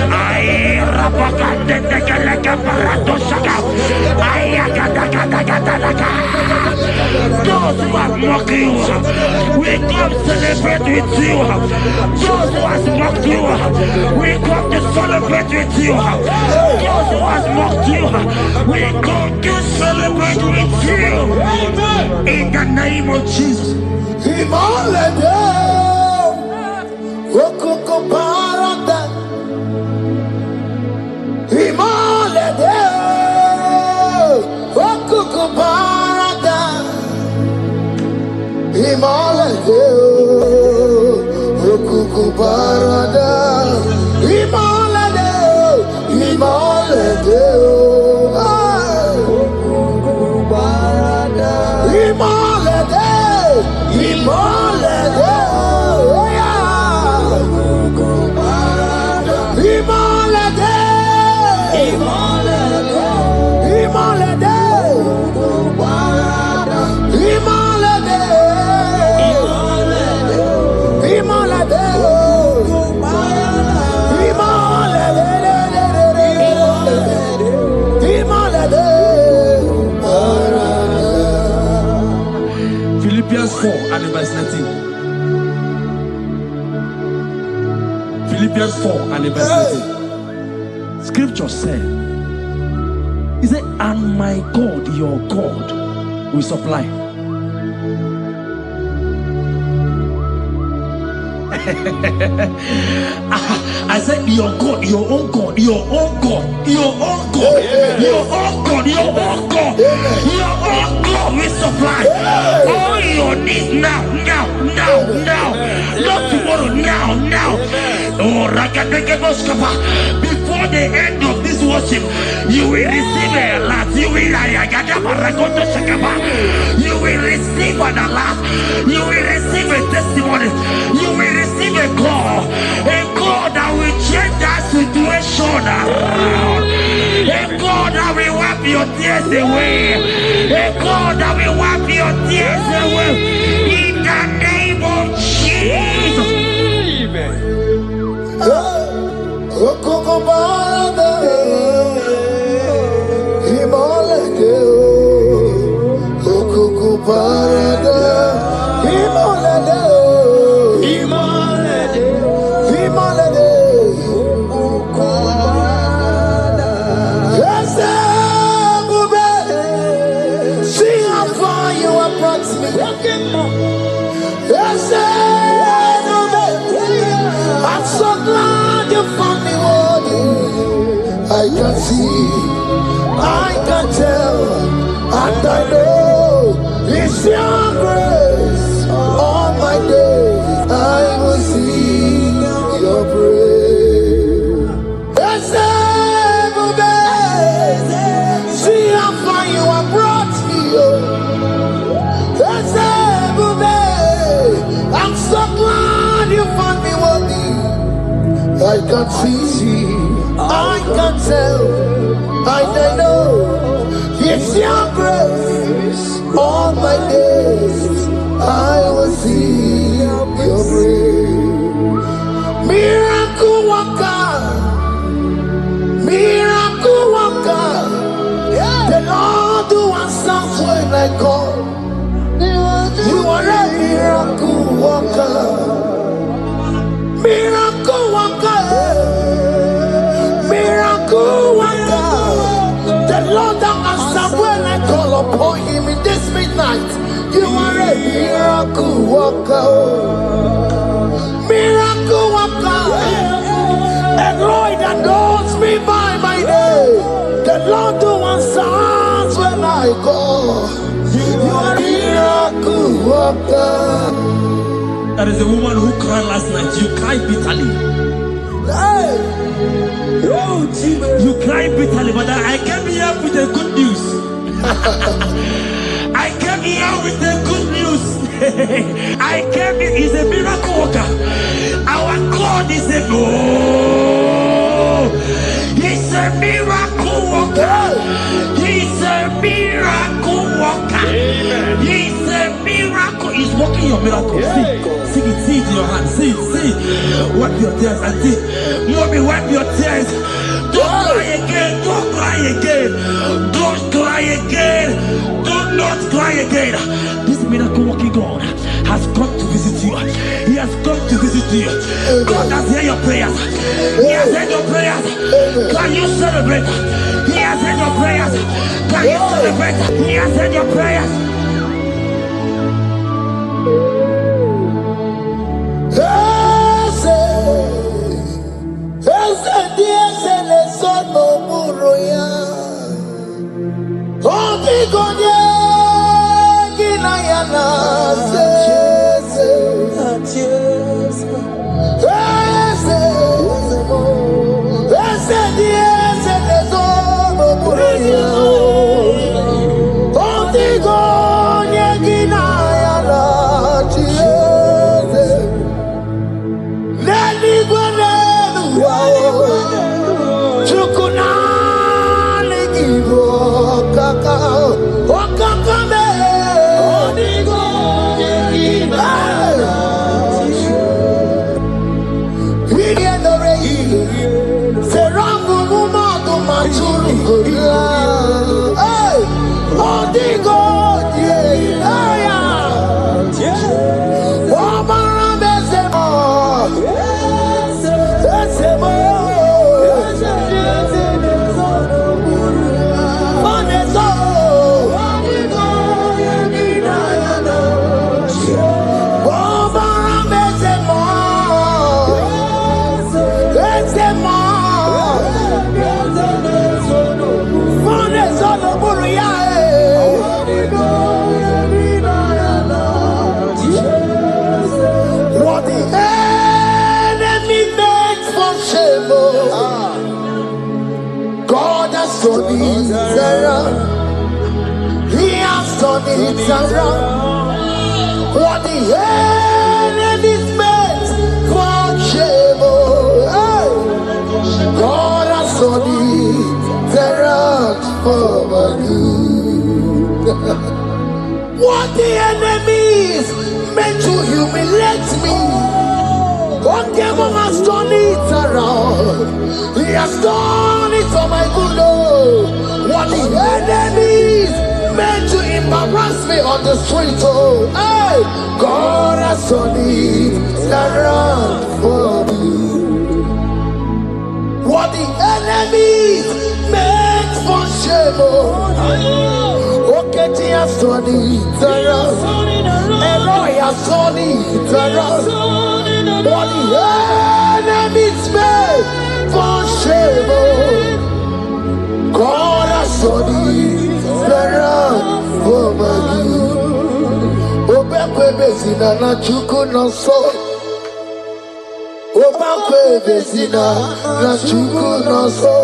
I Rabakande Tekeleka Paradosaka. Ayakadakadakadaka. Those who have mocked you, we come celebrate with you. Those who has mocked you, we come to celebrate with you. Those who has mocked you, we come to celebrate with you. In the name of Jesus. Philippians 4 and verse 19. Philippians 4 and verse 19. Scripture said, he said, and my God, your God, will supply. I said, your God, your own God, your own God, your own God, your own God, your own God, your own God will supply all your needs now, not tomorrow, now. Oh, before the end of this worship, you will receive a lot. You will receive an alert. You will receive a testimony. You will receive a call that will change that situation around. A God that will wipe your tears away. A God that will wipe your tears away. In the name of Jesus. I'm so glad you found me worthy. I can see, I can tell, and I know it's your grace. All my days I will sing your praise. See how far you have brought me. I'm so glad you found me worthy. I can see, I can tell, I know it's your grace. All my days I will see your grace. Miracle worker, miracle worker. The Lord who answers when I call. You are a miracle worker. Miracle worker. Miracle worker. The Lord that answers when I call upon him in this midnight. You are a miracle worker. Miracle worker. And Lord that knows me by my name. The Lord who answers when I call. You are a miracle worker. That is a woman who cried last night. You cried bitterly. You cry bitterly, but I came here with the good news. I came here with the good news. I came here, he's a miracle worker. Our God is a he's a miracle worker. He's a miracle worker. He's a miracle. He's working your miracle. See it, see it in your hand. See it, see it. Wipe your tears and see. Mommy, wipe your tears. Don't cry again. Don't cry again. Don't cry again. Do not cry again. This miracle working God has come to visit you. He has come to visit you. God has heard your prayers. He has heard your prayers. Can you celebrate? He has heard your prayers. Can you celebrate? He has heard your prayers. He has turned it around. What the enemy's meant for shame, hey, God has turned it around for my good. What the enemy's meant to humiliate me, what devil has turned it around. He has done it for my good. What the enemies meant to embarrass me on the street, oh, hey, God has turned it around for me. What the enemies meant for shame, oh, okay, he has turned it around. Elroy has turned it around. What the enemies meant for shame, oh, God has turned it around for my good. Obekwe bezina na chuku no so. Obekwe bezina na chuku no so.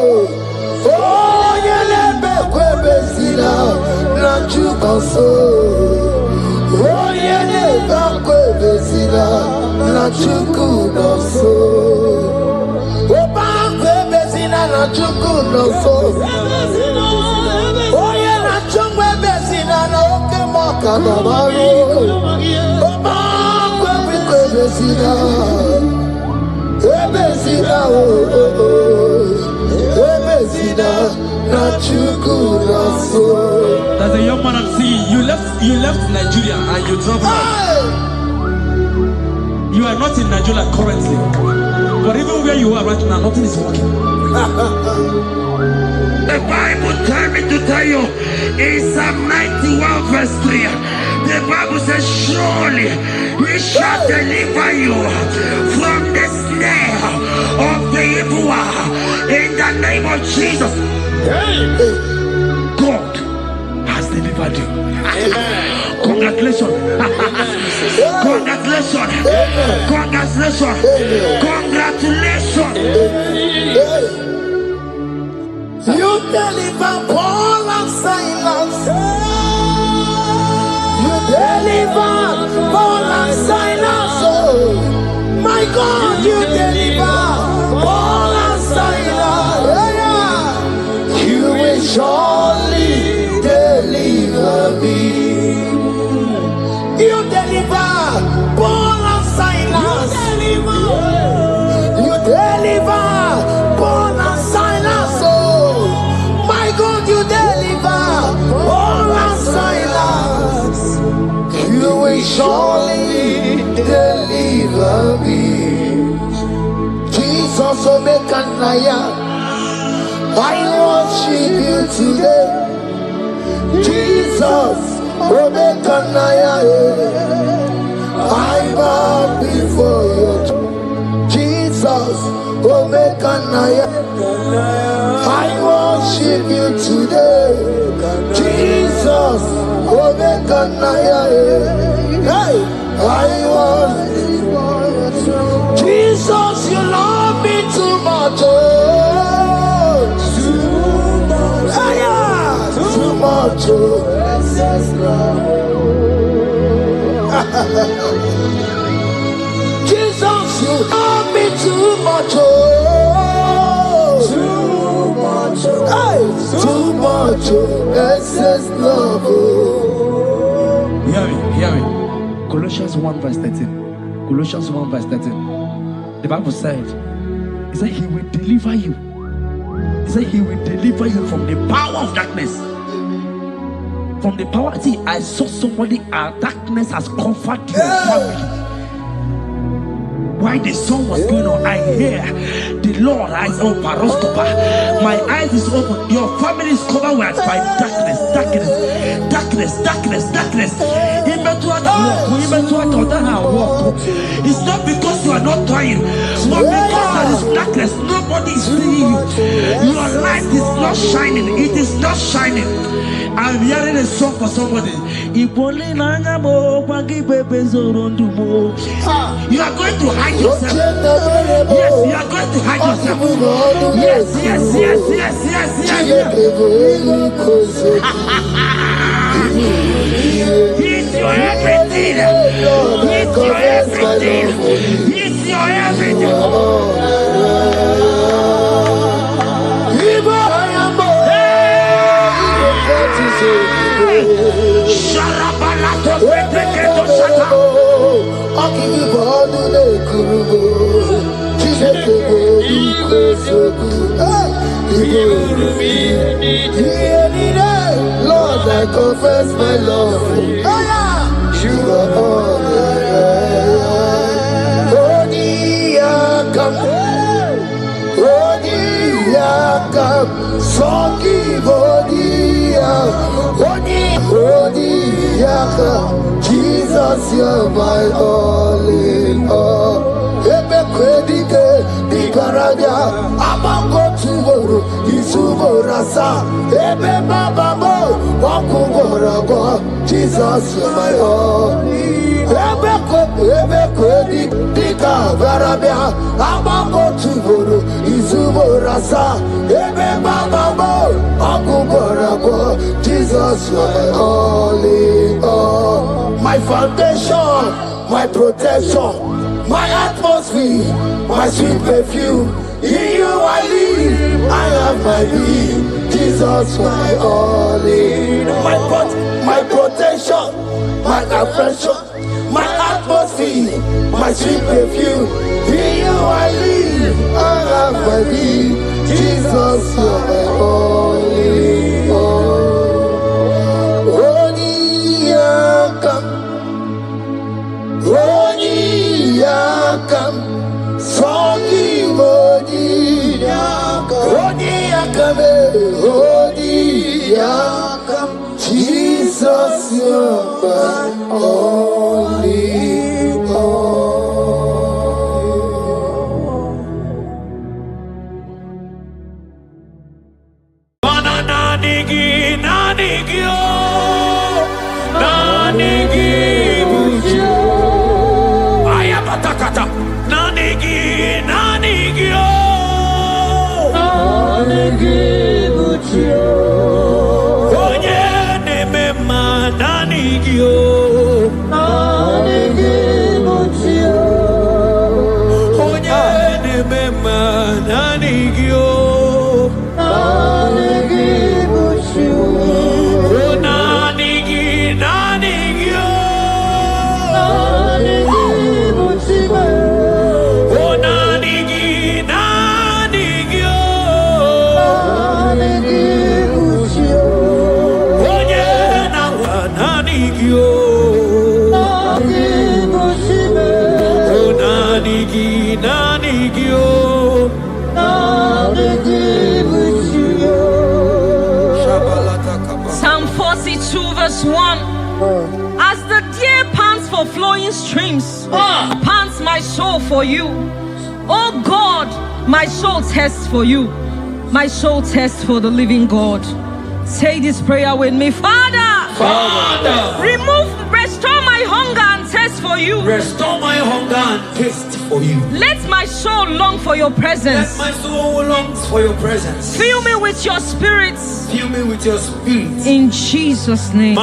Oh, yelebekwe bezina na chuku no so. Oh, yelebekwe bezina na chuku no so. Obekwe bezina na chuku no so. Oh, yeah, na chungwe bezina na oke moka na maru. Obekwe bezina, bezina, bezina na chuku no so. There's a young man I'm seeing. You left Nigeria and you traveled. You are not in Nigeria currently, but even where you are right now, nothing is working. The Bible tells me to tell you in Psalm 91 verse 3, the Bible says, surely he shall deliver you from the snare of the evil one. In the name of Jesus. God has delivered you. Congratulations. Congratulations. Congratulations. Congratulations. deliver Paul and Silas. You deliver Paul and Silas. Oh, my God, you deliver Paul and Silas. Yeah. You will surely deliver me. You deliver Paul and Silas. You deliver Paul and Silas. Oh, my God, you deliver Paul and Silas. You will surely deliver me. Jesus, Omekanaya, I worship you today. Jesus, Omekanaya, I bow before you. Jesus, Omekanaya, I worship you today. Jesus, Omekanaya, hey, I worship you. Jesus, you love me too much. Oh, too much. Oh. Jesus, you love me too much. Oh, too much. Hey, too much. Excess love. Oh. Hear me. Colossians 1 verse 13. Colossians 1 verse 13. The Bible said, he said he will deliver you. He said he will deliver you from the power of darkness. From the power. See, I saw somebody, darkness has covered your family. While the song was going on, I hear the Lord eyes open, paroscopa. My eyes is open. Your family is covered by darkness. It's not because you are not trying, but because there is darkness. Nobody is seeing you. Your light is not shining. It is not shining. I'm hearing a song for somebody. You are going to hide yourself. Yes, you are going to hide yourself. Yes. He's your everything. He's your everything. He's your everything. Lord, I confess my love. You are all Jesus, you're my all in all. Ebe kwedike dikarabia amango tuboro isuborasa ebe baba mo wakugorago. Jesus, you're my all. Ebe kwedi dikarabia amango tuboro isuborasa ebe baba mo wakugorago. Jesus, you're my all in all. My foundation, my protection, my atmosphere, my sweet perfume. In you I live, I have my being. Jesus, my all in all. My protection, my affection, my atmosphere, my sweet perfume. In you I live, I have my being. Jesus, my all in all. Yakam, Sogi Odi Yakam, Jesus, you're my only all. Psalm 42 verse 1. As the deer pants for flowing streams, pants my soul for you. Oh God, my soul thirsts for you. My soul thirsts for the living God. Say this prayer with me. Father, restore my hunger and thirst for you. Restore my hunger and taste for you. Let my soul long for your presence. Let my soul longs for your presence. Fill me with your spirit. Fill me with your spirit. In Jesus' name.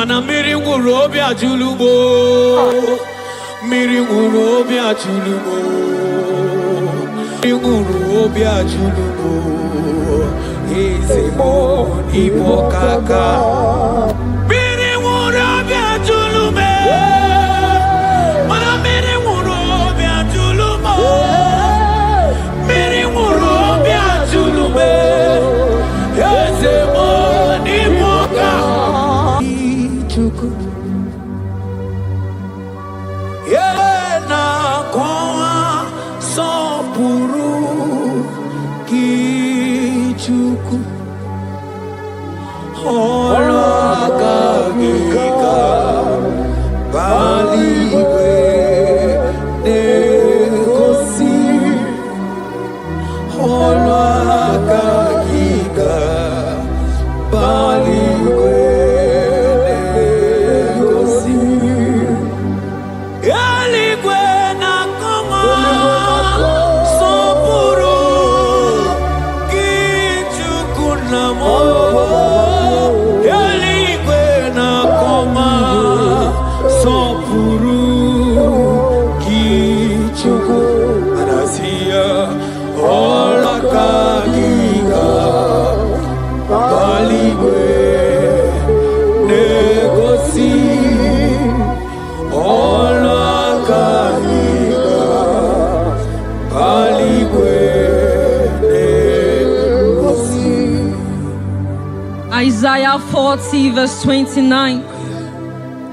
Isaiah 40 verse 29.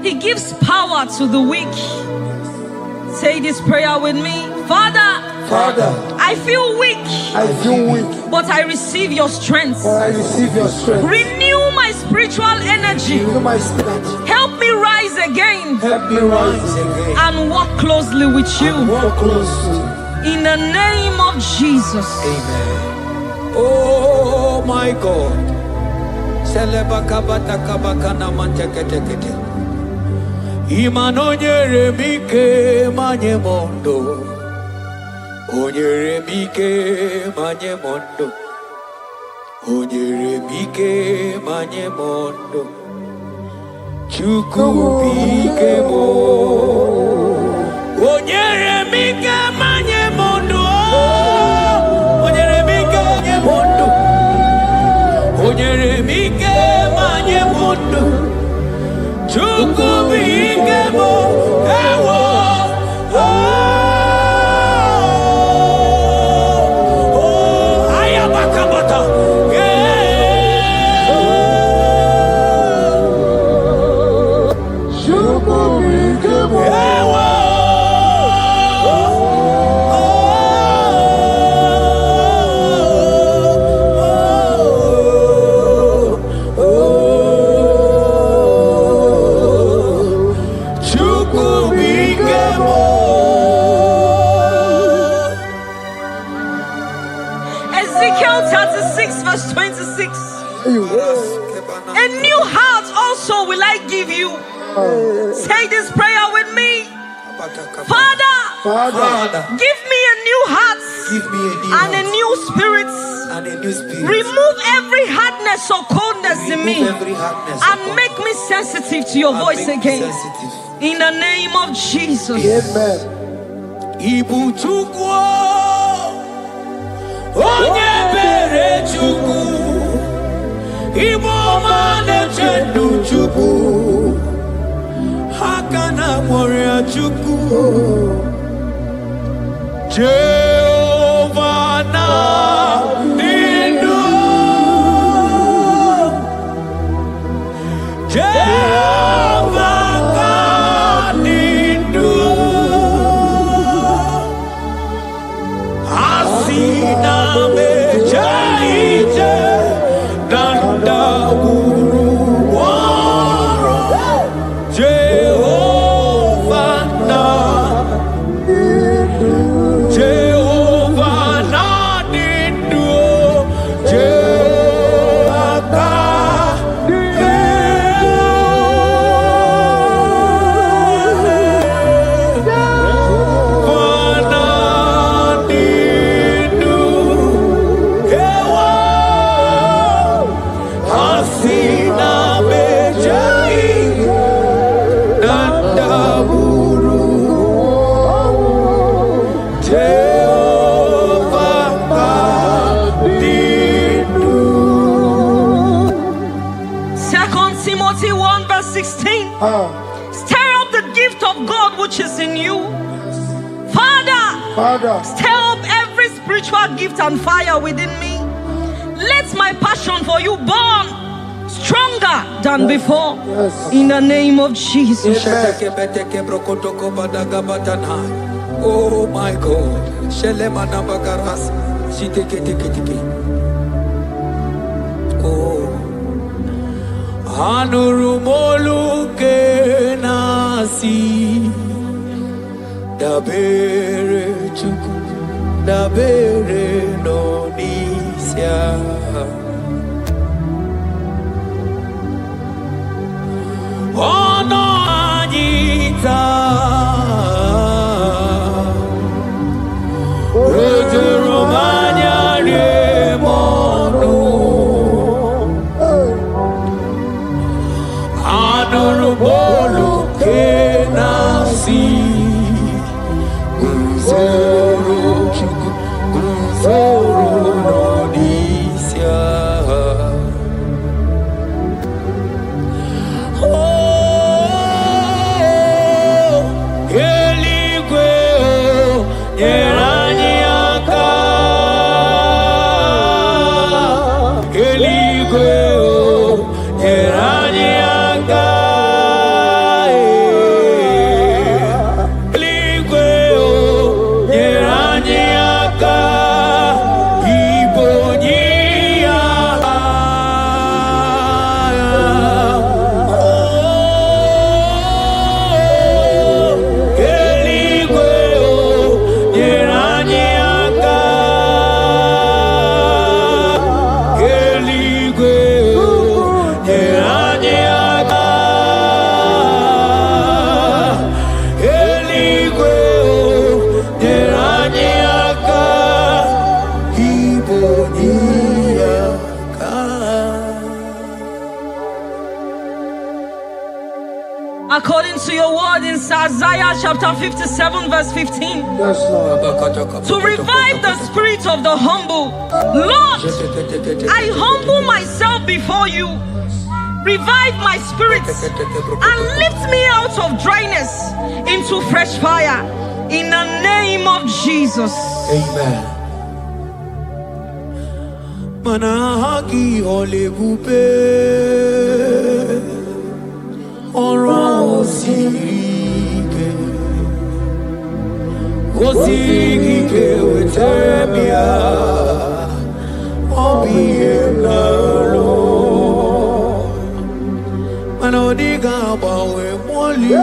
He gives power to the weak. Say this prayer with me. Father, I feel weak. But I receive your strength. Renew my spiritual energy. Help me rise again. And walk closely with you. In the name of Jesus. Amen. Oh my God. Imanonyere mike manye mondo. Onyere mike manye mondo. Onyere mike manye mondo. Chuku bike mo. Onyere mike manye mondo. Onyere mike manye mondo. Onyere mike manye mondo. Chuku bike mo. Ewo. Ayabakabata. Chuku bike mo. Ewo. Ezekiel 36 verse 26. A new heart also will I give you. Say this prayer with me. Father, give me a new heart and a new spirit. Remove every hardness or coldness in me and make me sensitive to your voice again. In the name of Jesus. Amen. Ibu chukwu onye bere chukwu Igbo ọma na-eche ndụ chukwu aka na moria chukwu Jehovah na ndụ Jehovah ka ndụ Asi Timothy 1 verse 16. Stir up the gift of God which is in you. Father, stir up every spiritual gift and fire within me. Let my passion for you burn stronger than before. In the name of Jesus. Oh my God. Oh. Anurumolu kenasi dabere chuku dabere nonisia ono anita rojurumanya remonu Anurumolu kenasi Gunzoro chuku Gunzoro nodisia Oh Eligwe Yeraniaka Eligwe Yeraniaka According to your word in Isaiah chapter 57 verse 15. To revive the spirit of the humble. Lord, I humble myself before you. Revive my spirit and lift me out of dryness into fresh fire. In the name of Jesus. Amen. Manahaki olebupe Oro osirike Osirike wetemia Obiemnalo Manodiga bawe mwali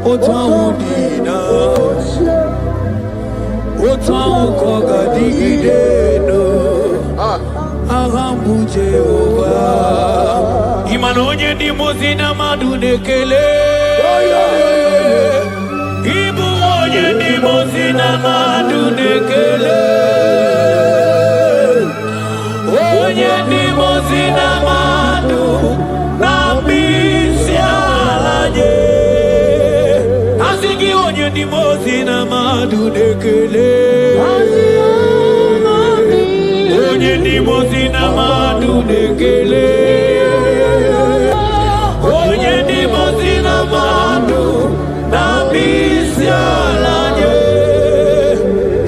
Otawudina Otawukoga digideno Ahambu Jehovah Imanonye di mozina madunekele Ibu onye di mozina madunekele Onye di mozina madu Nabisi alaje Asigi onye di mozina madunekele Onye di mozina madunekele Onye di mozina madu na bisialanye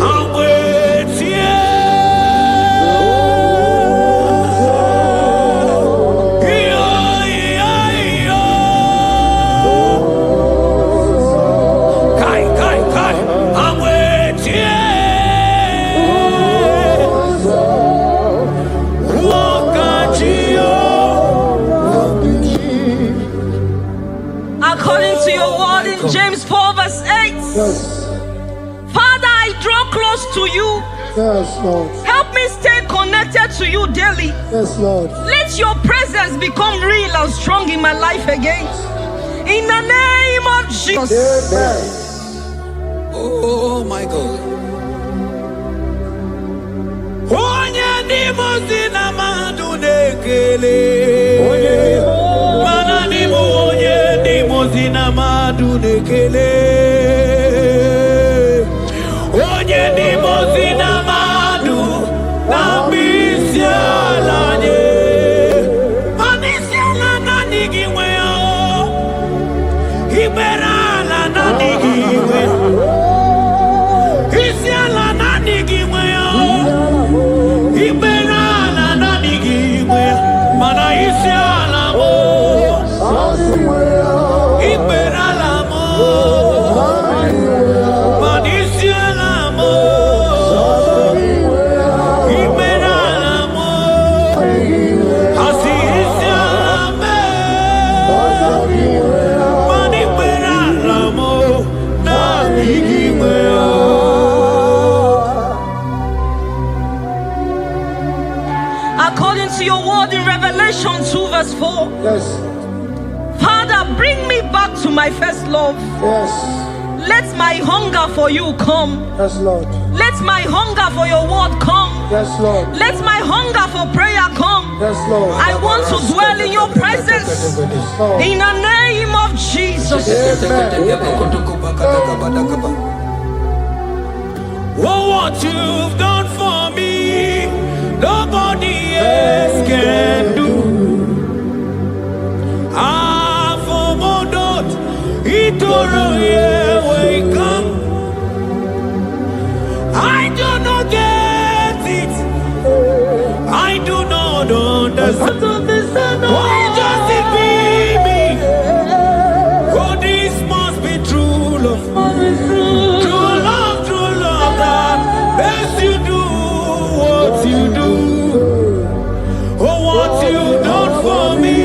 amwetie kai amwetie James 4 verse 8. Yes. Father, I draw close to you. Yes, Lord. Help me stay connected to you daily. Yes, Lord. Let your presence become real and strong in my life again. In the name of Jesus. Amen. Oh my God. Onye di mozina madunekele. Mana di mo onye di mozina madunekele. Onye di mozina madu na misialanye. Manisiala na nigiwe o. Iberala na nigiwe. Isiala na nigiwe o. Iberala na nigiwe. Mana isiala mo. Iberala mo. Manisiala mo. Iberala mo. Asisiala me. Maniberala mo. Na nigiwe o. According to your word in Revelation 2 verse 4. Yes. Father, bring me back to my first love. Yes. Let my hunger for you come. Yes, Lord. Let my hunger for your word come. Yes, Lord. Let my hunger for prayer come. Yes, Lord. I want to dwell in your presence. Lord. In the name of Jesus. Oh, what you've done for me, nobody else can do. Ah, for Modot, Itoro, yeah, wake up. I do not get it. I do not understand. Why does it be me? Oh, this must be true love. True love that makes you do what you do. Oh, what you've done for me,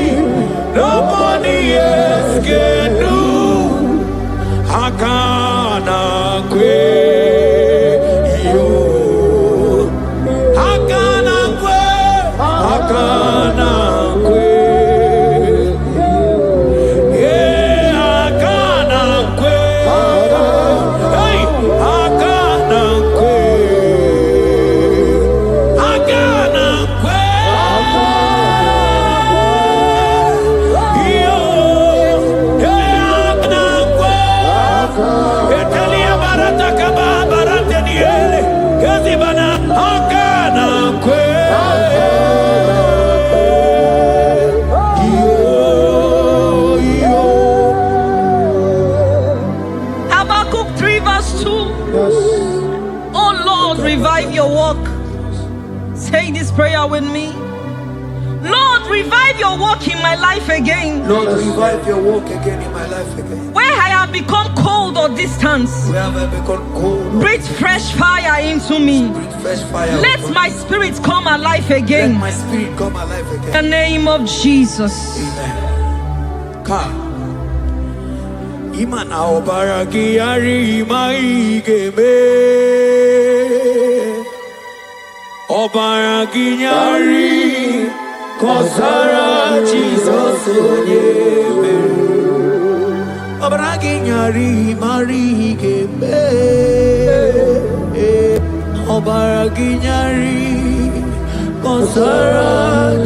nobody else can do. Hakana kwe yo. Hakana kwe. Hakana kwe. Yeah, hakana kwe. Hey, hakana kwe. Hakana kwe. Yo, yeah, hakana kwe. Italia barata kaba barata niele. Kazi bana hakana kwe. Yo. Habakkuk 3 verse 2. Yes. Oh Lord, revive your work. Say this prayer with me. Lord, revive your work in my life again. Lord, revive your work again in my life again. Where I have become cold or distant, Where have I become cold? breathe fresh fire into me. Breathe fresh fire. Let upon my me. spirit come alive Let again. my spirit come alive In again. the name of Jesus. Amen. Ka. Imana obaragi yari maigeme. Obaragi yari kosara Jesus onyebe. Obaragi yari marigeme. Obaragi yari kosara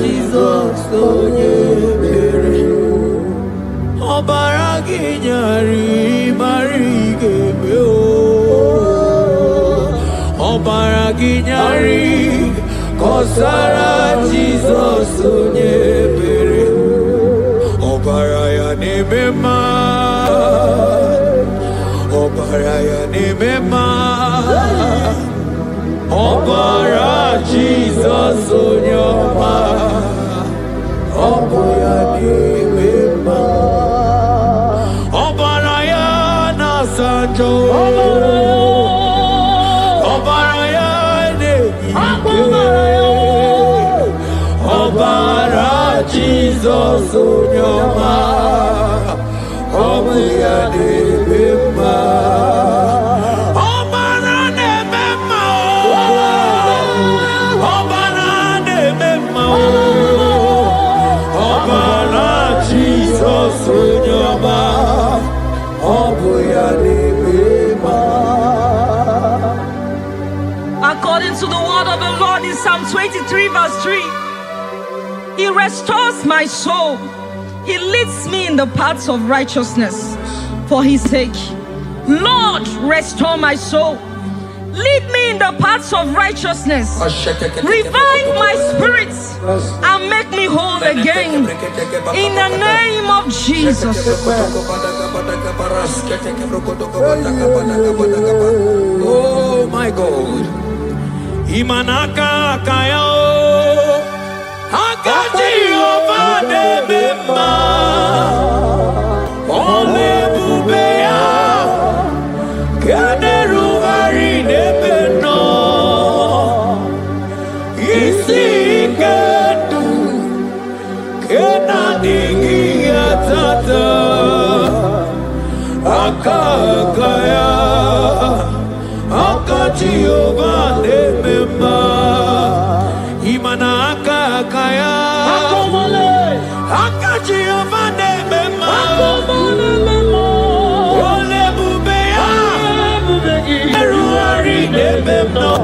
Jesus onyebe. Obaragi nyari marigeme o. Obaragi nyari kosara Jesus onyebere. Obaraya nemema. Obaraya nemema. Obara Jesus onyoma. Obaraya nemema. Obaraya na sanjo. Obaraya ne Obara Jesus onyoma. Obaraya ne according to the word of the Lord in Psalm 23 verse 3. He restores my soul. He leads me in the paths of righteousness for his sake. Lord, restore my soul. Lead me in the paths of righteousness. Revive my spirit and make me whole again. In the name of Jesus. Oh my God. Imanaka kayo. Akaji ovade mema. Ole bubea. Kaderu arine beno. Isi kedu. Kena dingi atata. Akakaya. Akaji ovade mema. Imana akakaya. Akaji ovade mema. Ole bubea. Eruari nebemno.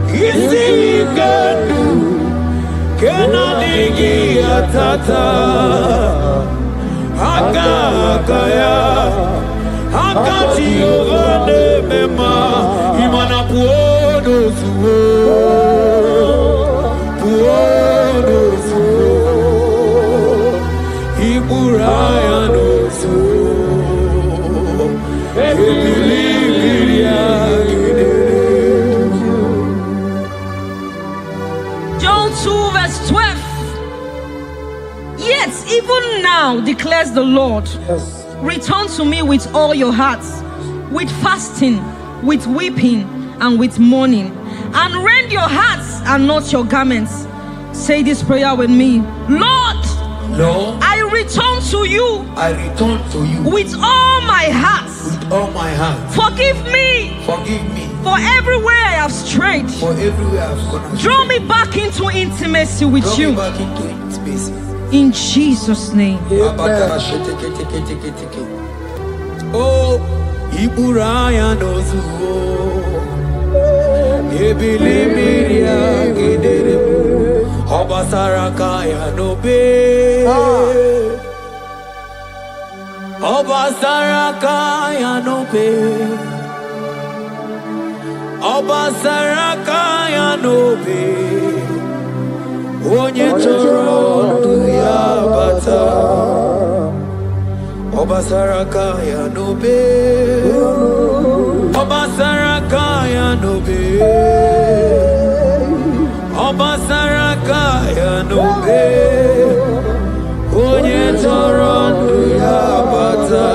Isi kedu. Kena digi atata. Akakaya. Akaji ovade mema. Imana puodo suo. Puodo suo. Iburaya no suo. John 2 verse 12. Yet even now declares the Lord, return to me with all your hearts, with fasting, with weeping, and with mourning, and rend your hearts and not your garments. Say this prayer with me. Lord, I return to you. I return to you with all my heart. with all my heart. Forgive me Forgive me for everywhere I have strayed. for everywhere I've gone astray. Draw me back into intimacy with Draw you. me back into intimacy. In Jesus' name. Oh, Iburaya nozuo. Ebilimiria gedere. Obasaraka ya nobe. Obasaraka ya nobe. Obasaraka ya nobe. Onye choro ya bata. Obasaraka ya nobe. Obasaraka ya nobe. Obasaraka ya nobe. Onye choro ya bata.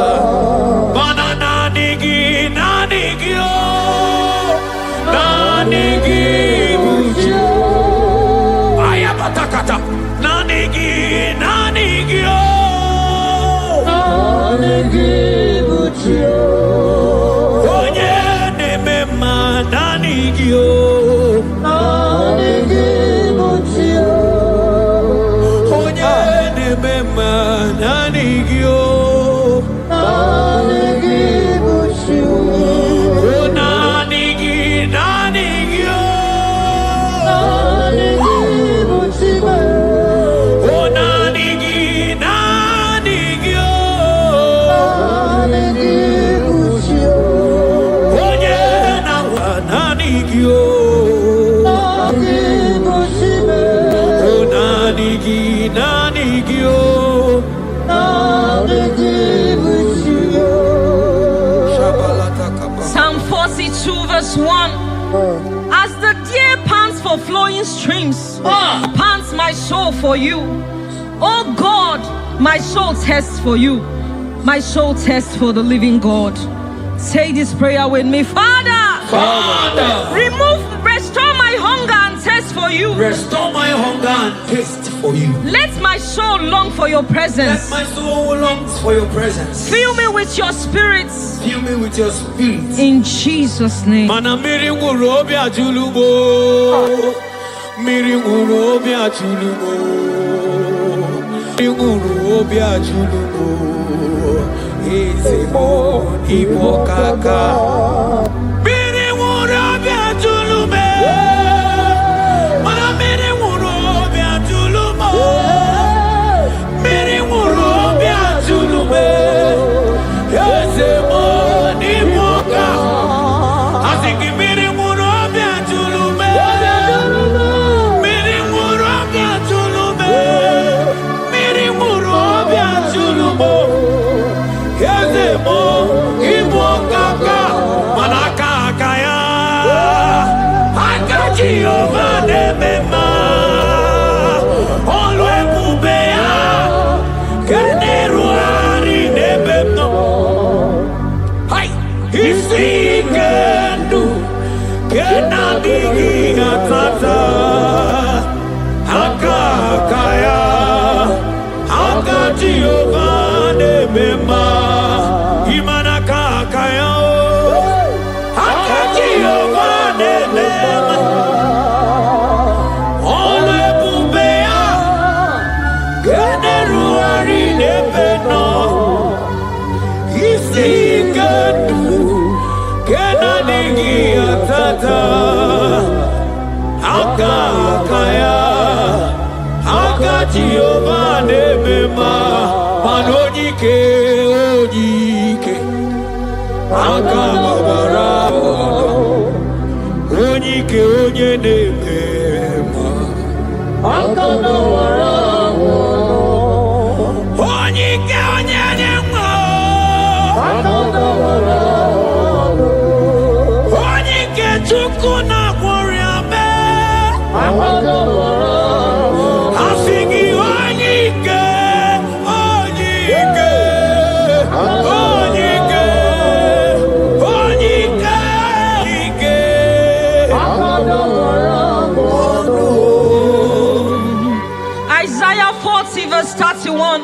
Banana nigi nanigi o. Nanigi buji. Ayabatakata. Nanigi nanigi o. Onye nemema nanigio. Onye nemema nanigio. O nanigi nanigio. O nanigi nanigio. Onye nawa nanigio. O nanigi nanigio. Psalm 42 verse 1. As the deer pants for flowing streams, pants my soul for you. Oh God, my soul thirsts for you. My soul thirsts for the living God. Say this prayer with me. Father, restore my hunger and thirst for you. Restore my hunger and taste for you. Let my soul long for your Let presence. my soul longs for your presence. Fill me with your spirit. Fill me with your spirit. In Jesus' name. Mana miri nguru obi ajulubo. Miri nguru obi ajulubo. Miri nguru obi ajulubo. Izimo ibo kaka. Miri nguru obi ajulubo. digi atata akakaya akati ovane bema imana kakaya akati ovane bema ole bubea generuari nebeno isikadu kenadigi atata akakaya akati ovane bema manonyike onyike akababara onyike onye nebema akababara onyike onye nebema akababara onyike chukwu na gworiame akababara asigi onyike onyike onyike onyike onyike Isaiah 40 verse 31.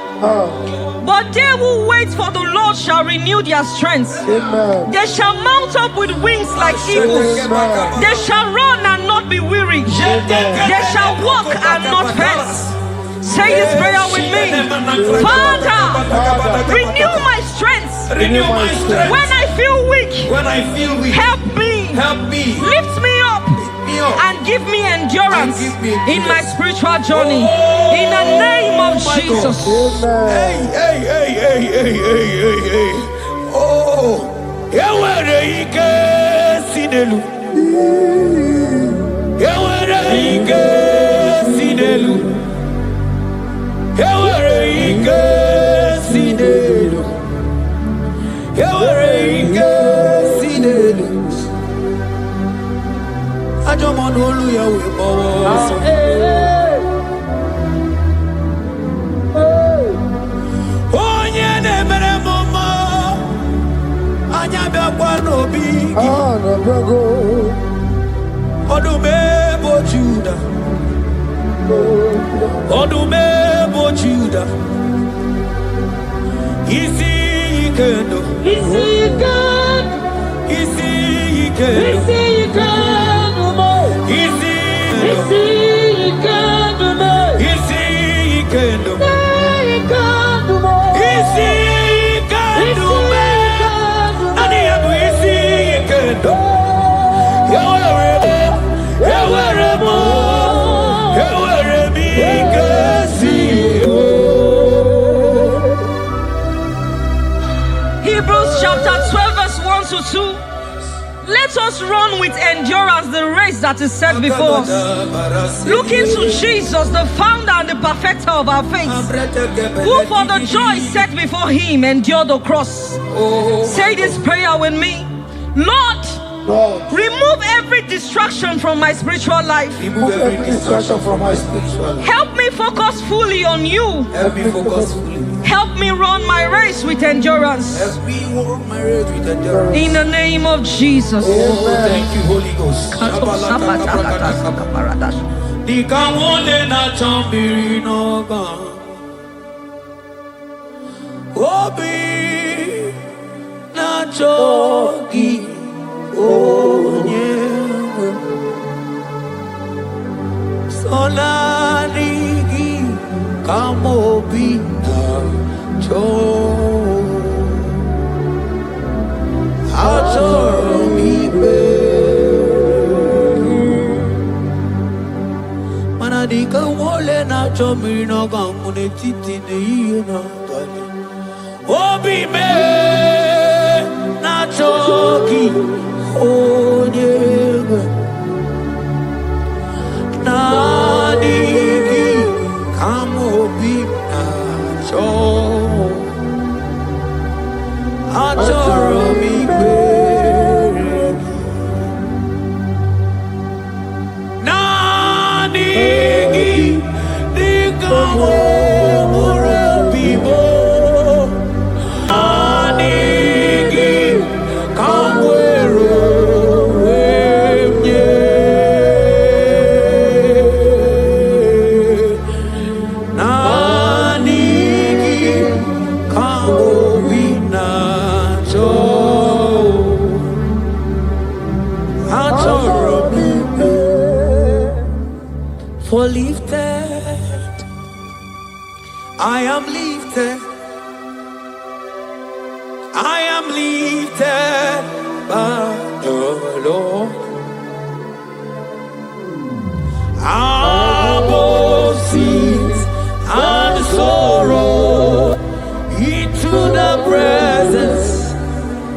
But they who wait for the Lord shall renew their strength. Amen. They shall mount up with wings like eagles. They shall run and not be weary. They shall walk and not faint. Say this prayer with me. Father, renew my strength. Renew my strength. When I feel weak, help me. Lift me up and give me endurance in my spiritual journey. In the name of Jesus. Hey. Oh, yawere ike sinelu. Yawere ike sinelu. Yawere ike sinelu. Yawere ike sinelu. Ajomonu olu yawe bowo. Onye na-emere mama anya bịakwa n'obi gị. Ọdụm ebo Juda. Ọdụm ebo Juda. Isi ike ndụ. Isi ike ndụ. Isi ike ndụ. Isi ike ndụ. Isi ike ndụ. Isi ike ndụ. Isi kando me, ani abu isi kando. Yawere mi kasi. Hebrews chapter 12 verse 1 to 2. Let us run with endurance the race that is set before us. Looking to Jesus, the founder and the perfecter of our faith, who for the joy set before him endured the cross. Say this prayer with me. Lord, remove every distraction from my spiritual life. Remove every distraction from my spiritual life. Help me focus fully on you. Help me focus fully. Help me run my race with endurance. Help me run my race with endurance. In the name of Jesus. Oh, thank you, Holy Ghost. Dikawole na chambiri noga. Obi na chogi onye. Solarigi kamobi na cho. Achoro be. Dika wole na chomiri no gamune titi ne na tali. Obi me na choki onyega. Na digi kamobi na cho. Achoro mi be. Yeah. For lifted, I am lifted. I am lifted by the Lord. Above sins and sorrow, into the presence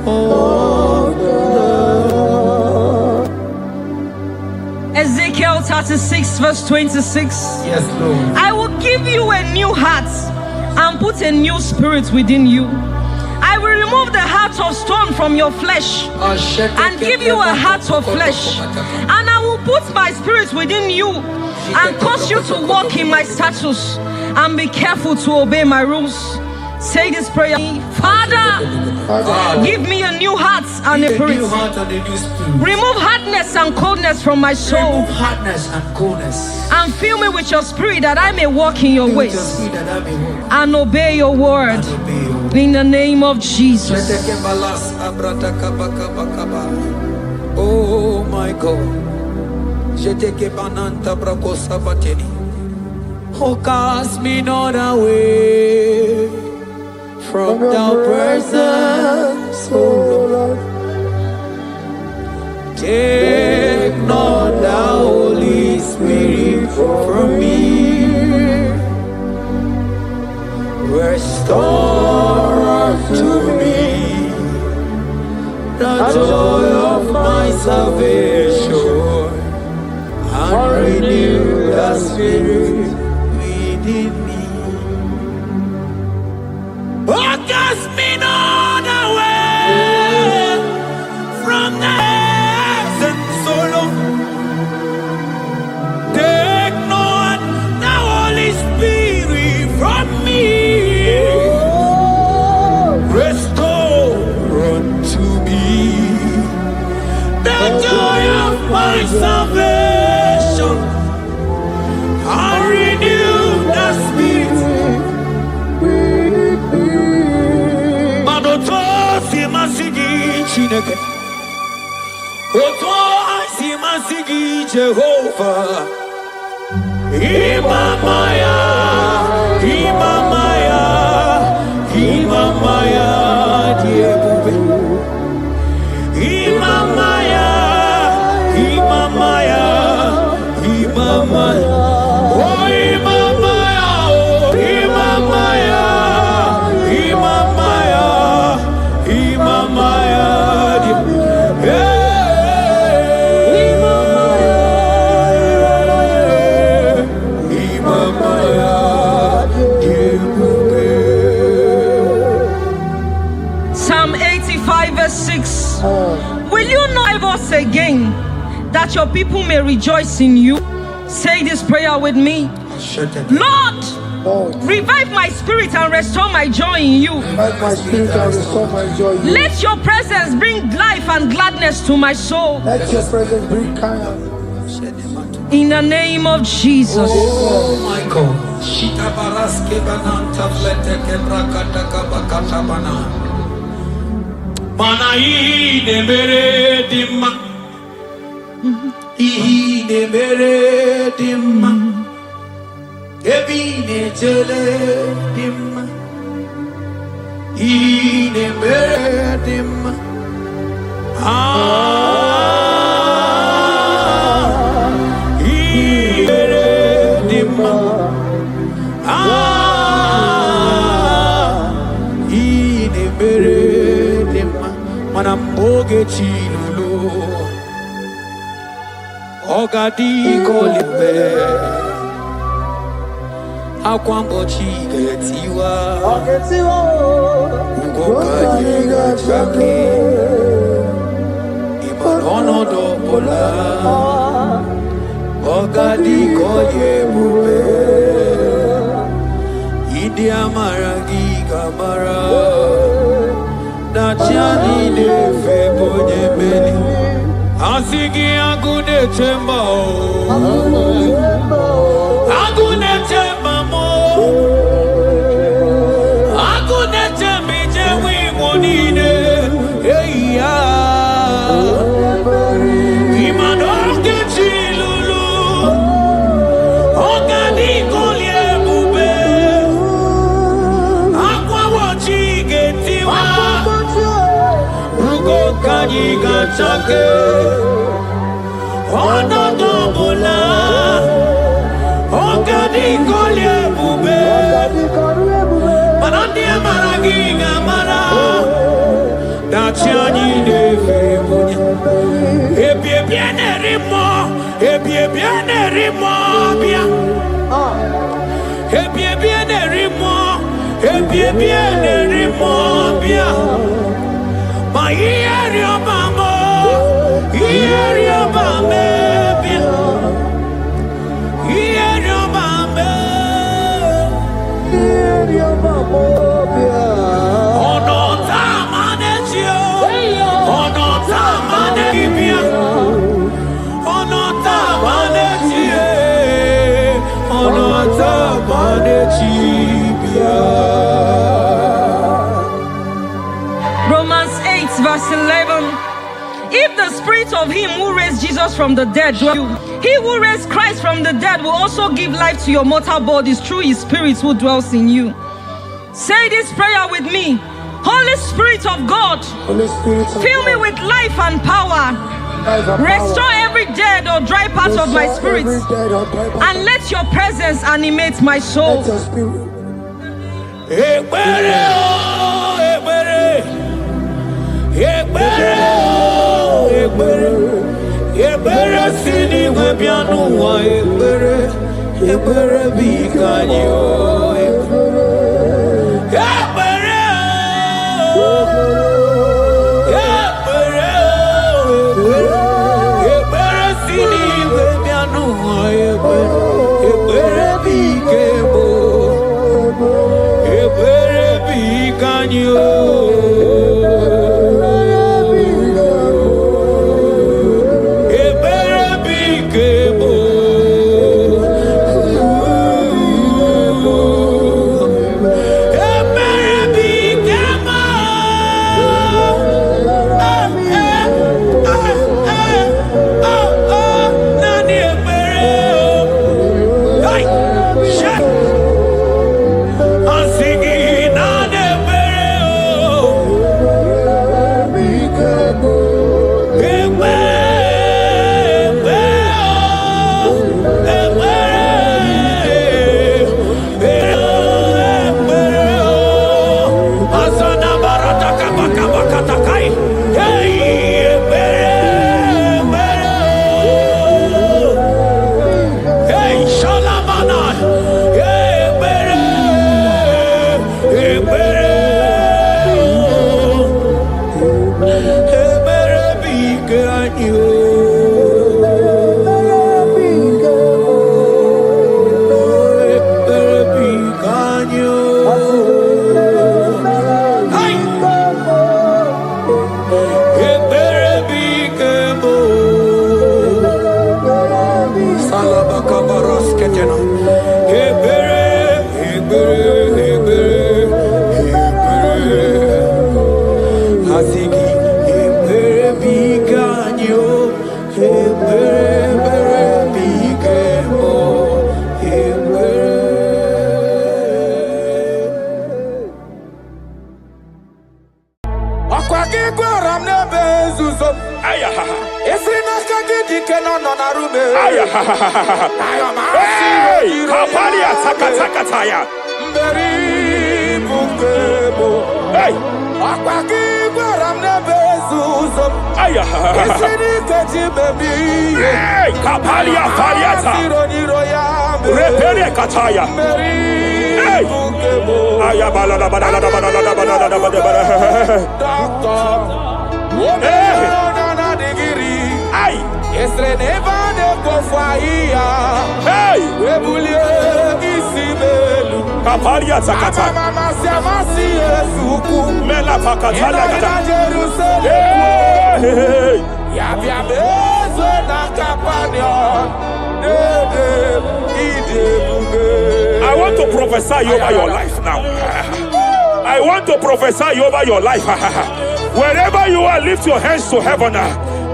of the Lord. Ezekiel 36 verse 26. Yes, Lord. I will give you a new heart and put a new spirit within you. I will remove the heart of stone from your flesh and give you a heart of flesh. And I will put my spirit within you and cause you to walk in my statutes and be careful to obey my rules. Say this prayer. Father, give me a new heart and a spirit. Remove hardness and coldness from my soul. Remove hardness and coldness. And fill me with your spirit that I may walk in your ways and obey your word. In the name of Jesus. Oh my God. Oh, cast me not away from thy presence, oh Lord. Take not the Holy Spirit from me. Restore unto me the joy of my salvation and renew the spirit within me. Oh, cast me not away from the presence, oh Lord. Take not the Holy Spirit from me. Restore unto me the joy of my salvation and renew the spirit. Madoto si masigi chineke, oto si masigi Jehovah. Imamaya, Imamaya, Imamaya, Diebube. Imamaya, Imamaya, Imamaya. Oh, Imamaya, oh, Imamaya, Imamaya, Imamaya, Psalm 85 verse 6. Will you not give us again that your people may rejoice in you? Say this prayer with me. Lord, revive my spirit and restore my joy in you. Revive my spirit and restore my joy in you. Let your presence bring life and gladness to my soul. Let your presence bring kindness. In the name of Jesus. oh my God. Shita baraske bananta flete kebrakata kabakata bana. Mana ine mere dimma. Ine mere dimma. Ebine jele dimma. Ine mere dimma. Ine mere dimma. Ine mere dimma. Manamboge chilulu. Ogadi kolibe. Akwambo chigetiwa. Ugokajiga chake. Imanono dobola. Ogadi koye bube. Idi amara gigamara. Nachani nefe bonye beli. Asigi agune chemba o. Agune chemba mo. Agune chembi jewi monine. Hey ya. Imanoke chilulu. gachake Onodobula Ogadi kolye bube Manandi amaragi amara Dachiani defe munya Ebie biene rimo Ebie biene rimo bia Ebie biene rimo Ebie biene rimo bia Ma ieri obamo Ieri obame bia Ieri obame Ieri obamo bia Ono tamane chio Ono tamane bia Ono tamane chie Ono tamane chibia. Romans 8 verse 11. If the spirit of him who raised Jesus from the dead dwells in you, he who raised Christ from the dead will also give life to your mortal bodies through his spirit who dwells in you. Say this prayer with me. Holy Spirit of God, fill me with life and power. Restore every dead or dry part of my spirit, and let your presence animate my soul. I want to prophesy over your life now. I want to prophesy over your life. Wherever you are, lift your hands to heaven.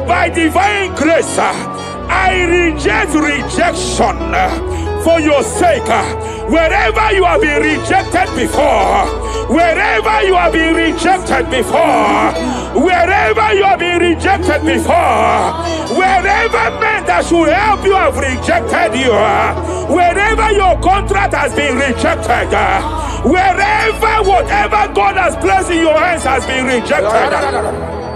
By divine grace, I reject rejection for your sake. Wherever you have been rejected before, wherever you have been rejected before, Wherever you have been rejected before, wherever men that should help you have rejected you, wherever your contract has been rejected, wherever whatever God has placed in your hands has been rejected.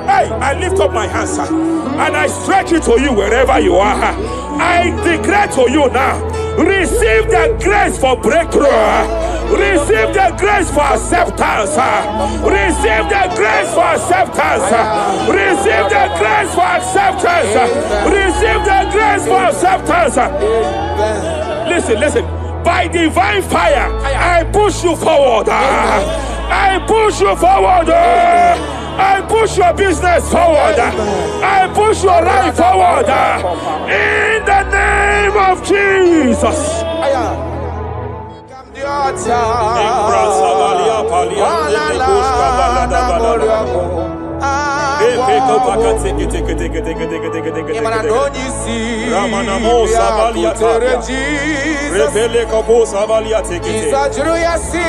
Hey, I lift up my hands and I stretch it to you wherever you are. I declare to you now, receive the grace for breakthrough. Receive the grace for acceptance. Receive the grace for acceptance. Receive the grace for acceptance. Receive the grace for acceptance. Listen. By divine fire, I push you forward. I push you forward. I push your business forward. I push your life forward. In the name of Jesus.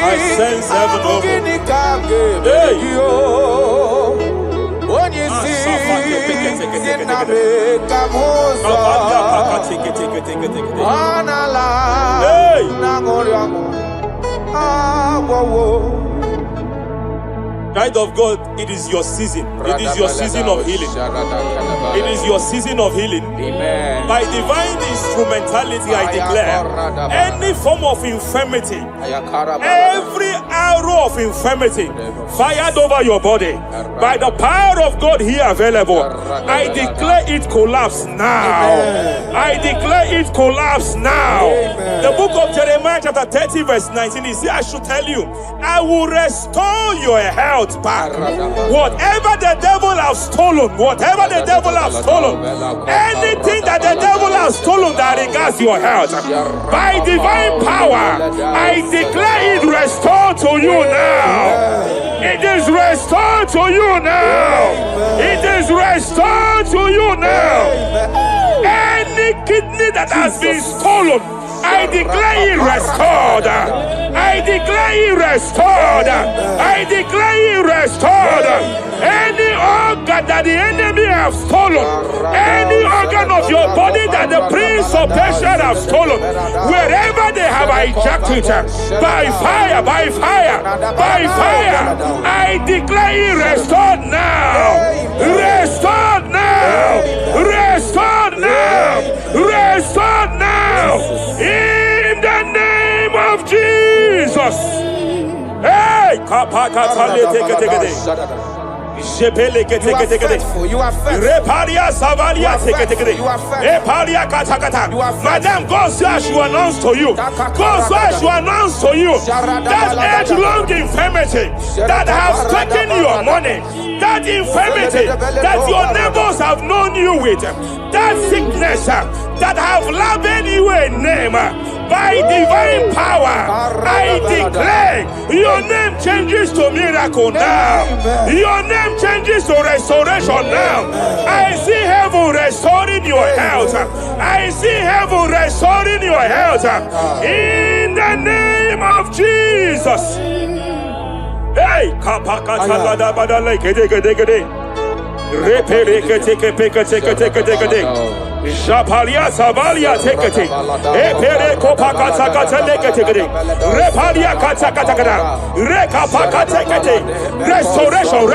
I sense heaven open. When you see Child of God, it is your season. It is your season of healing. It is your season of healing. Amen. By divine instrumentality, I declare any form of infirmity, every arrow of infirmity fired over your body, by the power of God here available, I declare it collapse now. I declare it collapse now. The book of Jeremiah chapter 30 verse 19 is here. I should tell you, I will restore your health back. Whatever the devil has stolen, whatever the devil has stolen, anything that the devil has stolen that regards your health, by divine power, I declare it restored to you now. It is restored to you now. It is restored to you now. Any kidney that has been stolen, I declare it restored. I declare it restored. I declare it restored. Any organ that the enemy have stolen, any organ of your body that the prince of Persia have stolen, wherever they have hijacked it, by fire, by fire, by fire, I declare it restored now. Restored now. Restored now. Restored now. In the name of Jesus. Hey, you are faithful. You are Madam, God says you announce to you. God says you announce to you that age-long infirmity that has taken your money, that infirmity that your neighbors have known you with, that sickness that have labeled you a name. By divine power, I declare your name changes to miracle now. Your name changes to restoration now. I see heaven restoring your health. I see heaven restoring your health. In the name of Jesus. Hey, Japalia Savalia Tekete, Epere Kopakata Katalekete, Repalia Katakata, Rekapakatekete. Restoration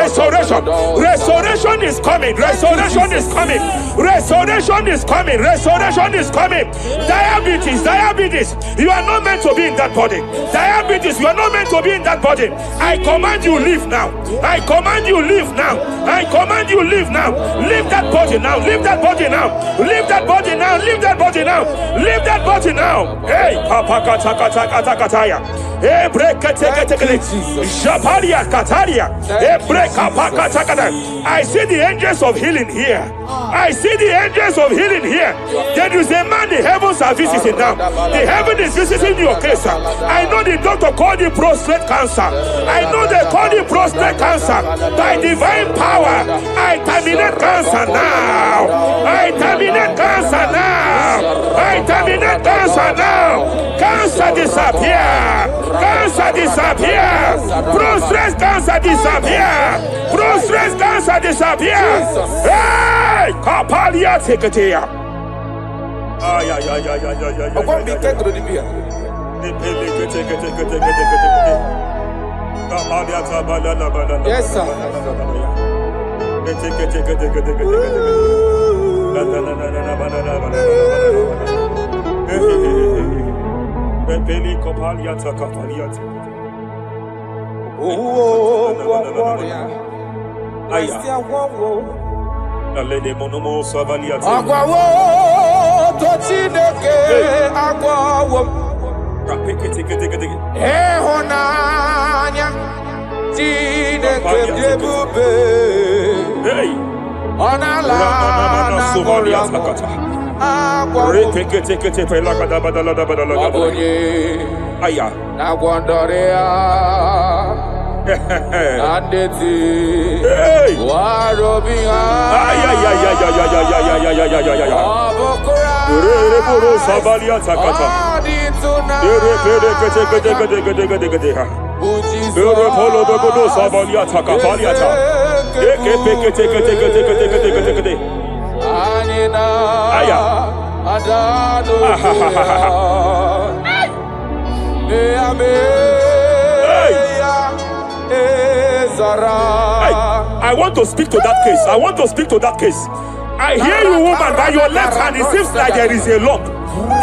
is coming, restoration is coming, restoration is coming, restoration is coming. Diabetes, you are not meant to be in that body. Diabetes, you are not meant to be in that body. I command you leave now. I command you leave now. I command you leave now. Leave that body now. Leave that body now. Leave that body now. Leave that body now. Leave that body now. Hey, Papakatakataya. Hey, break Japalia Kataria. Hey, break Papakatakata. I see the angels of healing here. I see the angels of healing here. There is a man the heavens are visiting now. The heaven is visiting your case. I know the doctor called it prostate cancer. I know they call it prostate cancer. By divine power, I terminate cancer now. I terminate cancer now. I terminate cancer Cancer now. Cancer disappear. Cancer disappear. Prostate cancer disappear. Prostate cancer disappear. Hey, Kapalia take it here. Ay. Yes, sir. I want to speak to that case. I want to speak to that case. I hear you, woman, by your left hand. It seems like there is a lump.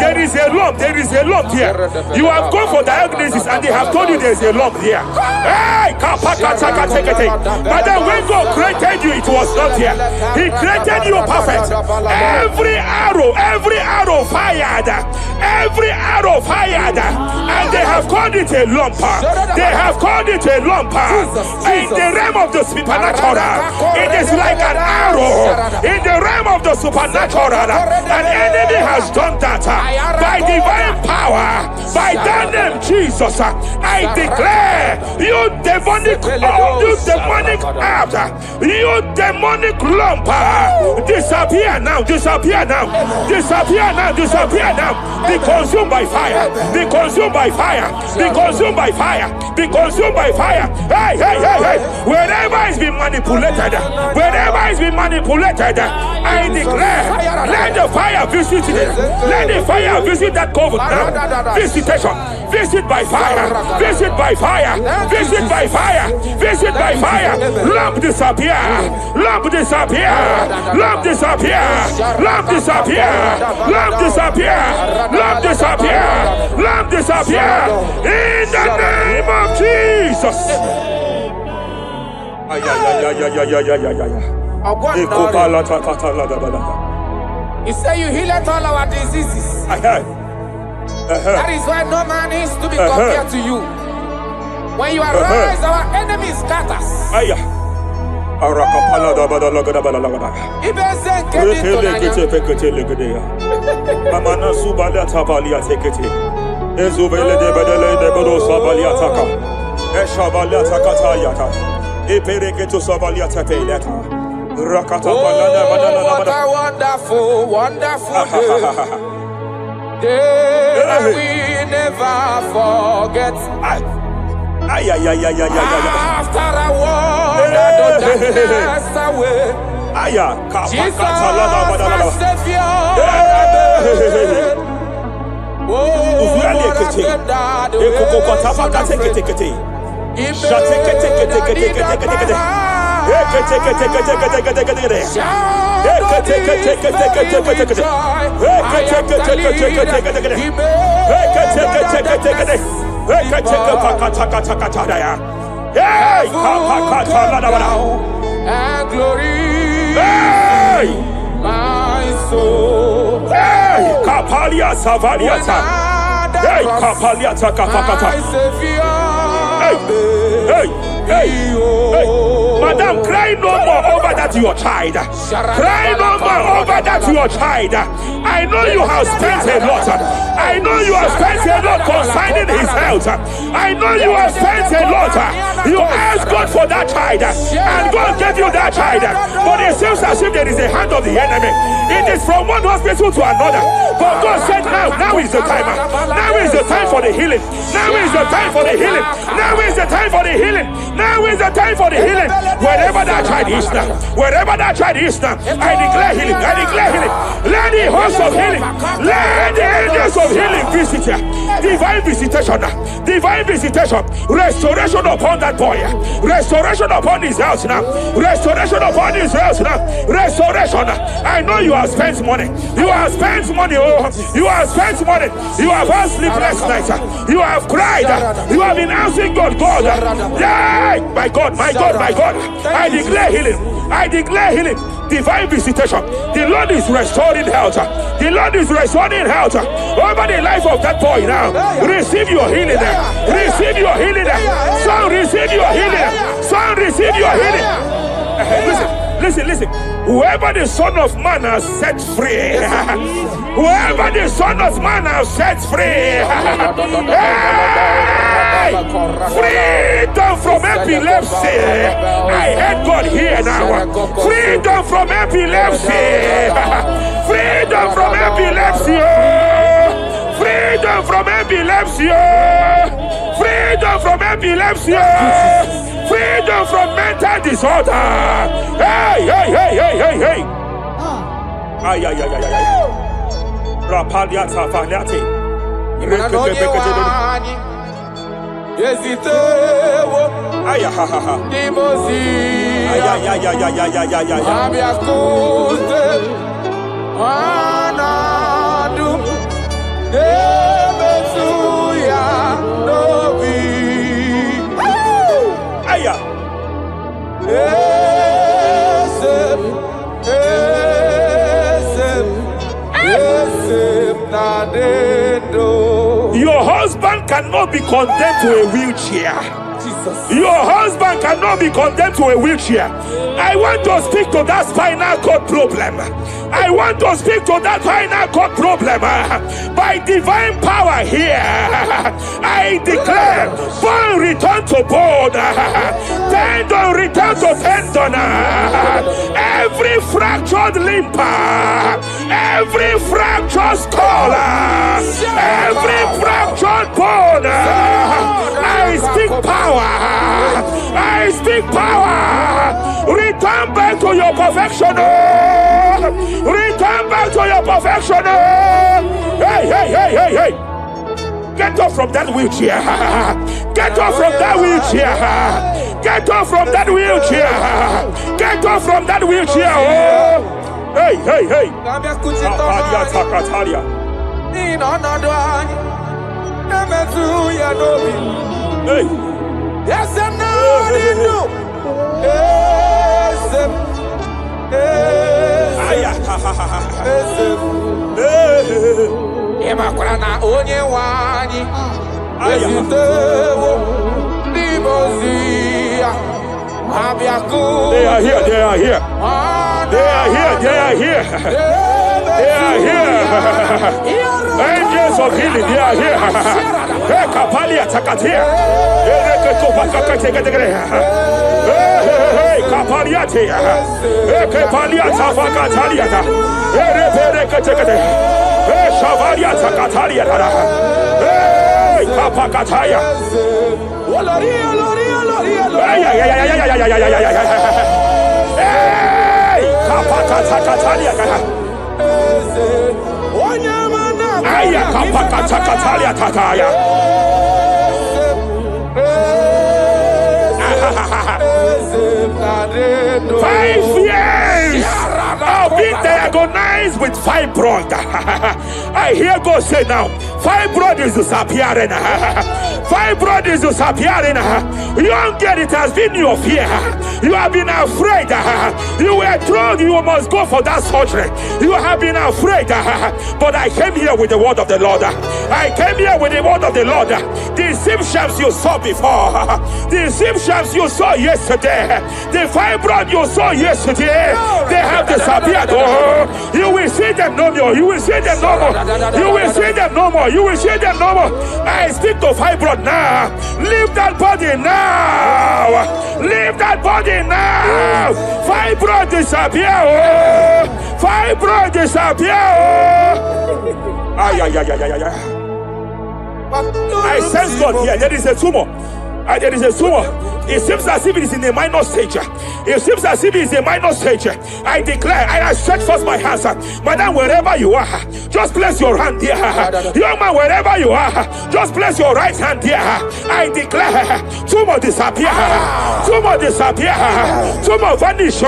There is a lump. There is a lump here. You have gone for diagnosis and they have told you there is a lump here. Hey, but then when God created you, it was not here. He created you perfect. Every arrow fired. Every arrow fired. And they have called it a lump. They have called it a lump. In the realm of the supernatural, it is like an arrow. In the realm of the supernatural, an enemy has done that. By divine power, by that name Jesus, I declare you demonic act, you demonic lump, disappear now, disappear now, disappear now, disappear now. Be consumed by fire, be consumed by fire, be consumed by fire, be consumed by fire. Hey, hey, hey, hey. Wherever it's been manipulated, wherever it's been manipulated, I declare, let the fire visit it. Let the fire visit that coven now. Visitation, visit by fire, visit by fire, visit by fire, visit by fire. Lump disappear, lump disappear, lump disappear, lump disappear, lump disappear, lump disappear, lump disappear. In the name of Jesus. You say you heal all our diseases. That is why no man is to be compared to you. When you arise, our enemies scatters. What a wonderful, wonderful day that we never forget. After I wandered the darkness away, Jesus, my Savior, and glory, my soul. Kapalia Savaliata. Hey, Kapalia Takapakata. Hey. Madam, cry no more over that your child. Cry no more over that your child. I know you have spent a lot. I know you have spent a lot concerning his health. I know you have spent a lot. You asked God for that child, and God gave you that child. But it seems as if there is a hand of the enemy. It is from one hospital to another. But God said, now Now is the time. Now is the time for the healing. Now is the time for the healing. Now is the time for the healing. Now is the time for the healing. Wherever that child is now, wherever that child is now, I declare healing. I declare healing. Let the host of healing, let the angels of healing visit you. Divine visitation, divine visitation, restoration upon that boy, restoration upon his house now, restoration upon his house now, restoration. I know you have spent money. You have spent money. Oh, you have spent money. You have had sleepless nights. You have cried. You have been asking God, God. Yeah, my God, my God, my God. I declare healing. I declare healing. Divine visitation. The Lord is restoring health. The Lord is restoring health over the life of that boy now. Receive your healing. Receive your healing. Son, receive your healing. Son, receive your healing. Listen. Whoever the Son of Man has set free, whoever the Son of Man has set free, hey, freedom from epilepsy. I heard God here now. Freedom from epilepsy. Freedom from epilepsy. Freedom from epilepsy. Freedom from epilepsy. Freedom from mental disorder. Hey. Ay. Rapalia Tafaniati. Your husband cannot be condemned to a wheelchair. Your husband cannot be condemned to a wheelchair. I want to speak to that spinal cord problem. I want to speak to that spinal cord problem. By divine power here, I declare bone return to bone, tendon return to tendon. Every fractured limb, every fractured skull, every fractured bone, I speak power. I speak power. Return back to your perfection. Return back to your perfection. Hey. Get off from that wheelchair. Get off from that wheelchair. Get off from that wheelchair. Get off from that wheelchair. Oh. Hey. Hey. Yes, I'm not in you. Emakrana onye wani. They are here. They are here. Angels of healing, they are here. Hey, Kapalia Takatia. Hey, Kapaliatia. Hey, Kapalia Tafakatalia. Hey, Shavalia Takatalia. Hey, Kapakataya. Hey, Kapakatakalia. Aya Kapakatakalia Takaya. 5 years of being diagnosed with fibroid. I hear God say now, fibroid is disappearing. Fibroid is disappearing. Young girl, it has been your fear. You have been afraid. You were told you must go for that surgery. You have been afraid. But I came here with the word of the Lord. I came here with the word of the Lord. The symptoms you saw before, the symptoms you saw yesterday, the fibroid you saw yesterday, they have disappeared. Oh, you will see them no more. You will see them no more. You will see them no more. You will see them no more. I speak to fibroid now. Leave that body now. Leave that body now. Fibroid disappear. Oh, fibroid disappear. Oh. I sense God here. There is a tumor. There is a tumor. It seems as if it is in a minor stage. It seems as if it is a minor stage. I declare, I stretch forth my hands. Madam, wherever you are, just place your hand there. Young man, wherever you are, just place your right hand there. I declare, tumor disappear. Tumor disappear. Tumor vanish.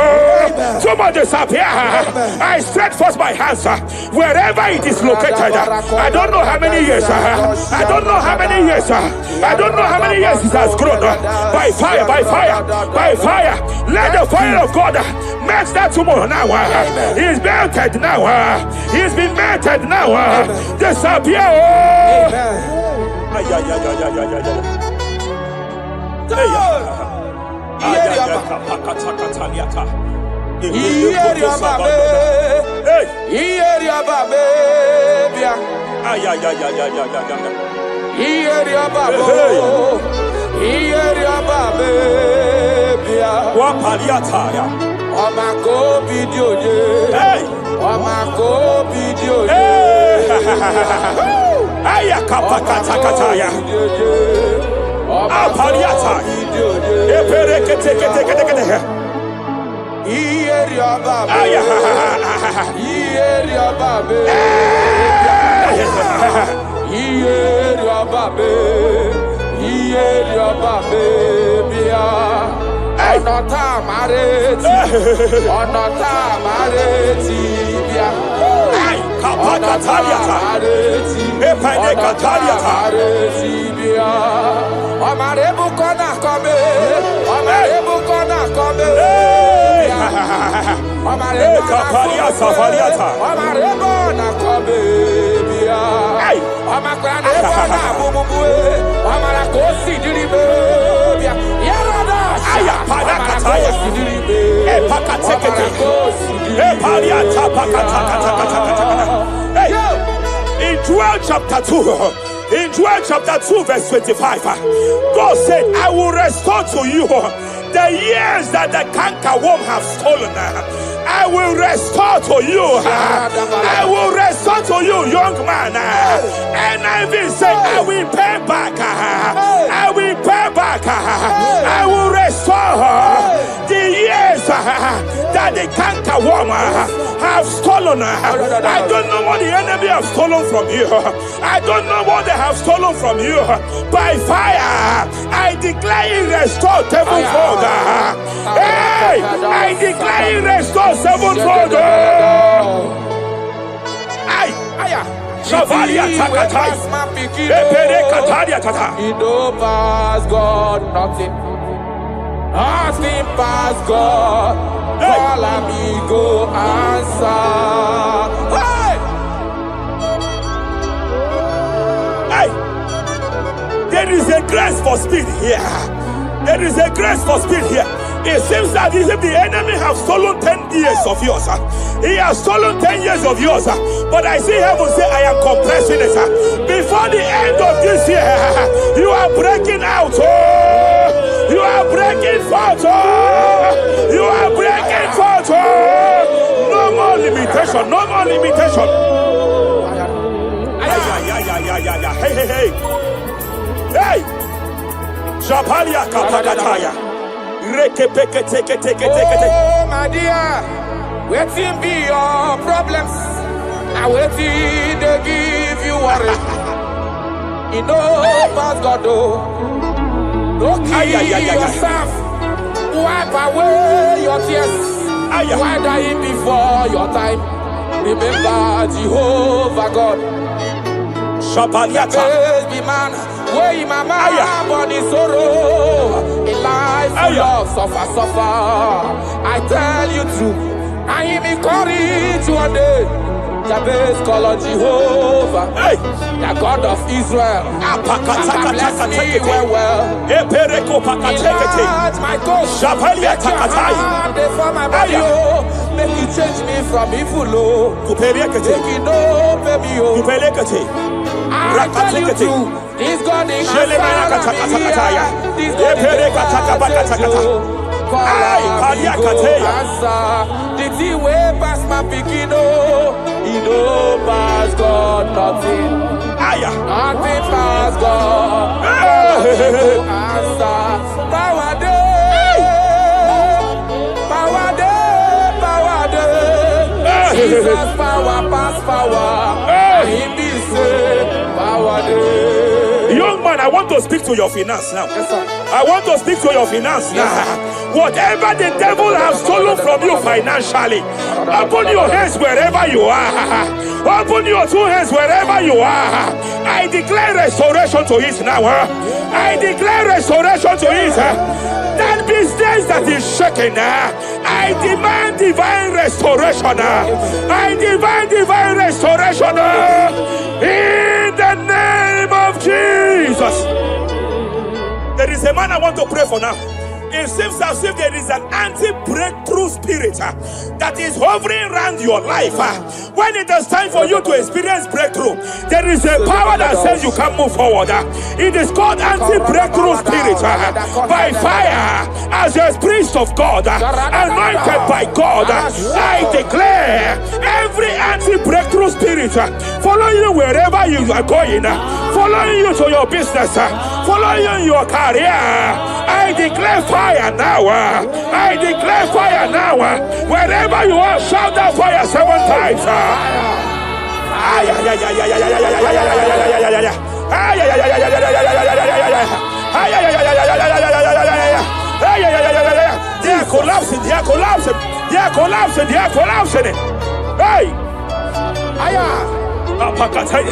Tumor disappear. I stretch forth my hands wherever it is located. I don't know how many years. I don't know how many years. I don't know how many years it has grown. By fire, by fire, by fire. Let the fire of God match that tumor now. He's melted now. He's been melted now. Disappear. In Joel chapter 2, in Joel chapter 2 verse 25, God said, I will restore to you the years that the cankerworm have stolen. I will restore to you. I will restore to you, young man. And I will say, I will pay back. I will pay back. I will restore the years that the cankerworm have stolen. I don't know what the enemy have stolen from you. I don't know what they have stolen from you. By fire, I declare it restored sevenfold. Hey, I declare it restored sevenfold. He don't pass God nothing. Nothing pass God. Call amigo answer. Hey, there is a grace for speed here. There is a grace for speed here. It seems that if the enemy have stolen 10 years of yours, he has stolen 10 years of yours. But I see heaven say, I am compressing it. Before the end of this year, you are breaking out. You are breaking forth. You are breaking forth. No more limitation. No more limitation. Hey, hey, hey. Hey. Japalia kapakataya. Oh, my dear, waiting be your problems. I waiting to give you worry. You know, pass God, don't kill yourself. Wipe away your tears. Why dying before your time? Remember Jehovah God. Baby man, where my mama born in sorrow, in life full of suffer. I tell you true, I am encouraged one day. Jabez call on Jehovah, the God of Israel. Bless me well. Enlarge my coast. Make your hand for my body. Make you change me from evil. Make you know, baby. I tell you true, this God is here. This God is here. The thing way pass my picking, oh, he no pass God nothing. Nothing pass God. Answer. Power day, power day, power day. Jesus power pass power. In this power day. Young man, I want to speak to your finance now. Yes, sir. I want to speak to your finance now. Whatever the devil has stolen from you financially, open your hands wherever you are. Open your two hands wherever you are. I declare restoration to it now. I declare restoration to it. That business that is shaking, I demand divine restoration. I demand divine restoration in the name of Jesus. There is a man I want to pray for now. It seems as if there is an anti-breakthrough spirit that is hovering around your life. When it is time for you to experience breakthrough, there is a power that says you can't move forward. It is called anti-breakthrough spirit. By fire, as a priest of God, anointed by God, I declare every anti-breakthrough spirit following you wherever you are going, following you to your business, following you in your career. I declare fire now. I declare fire now. Wherever you are, shout that fire 7 times. They are collapsing. They are collapsing. They are collapsing. They are collapsing. Hey!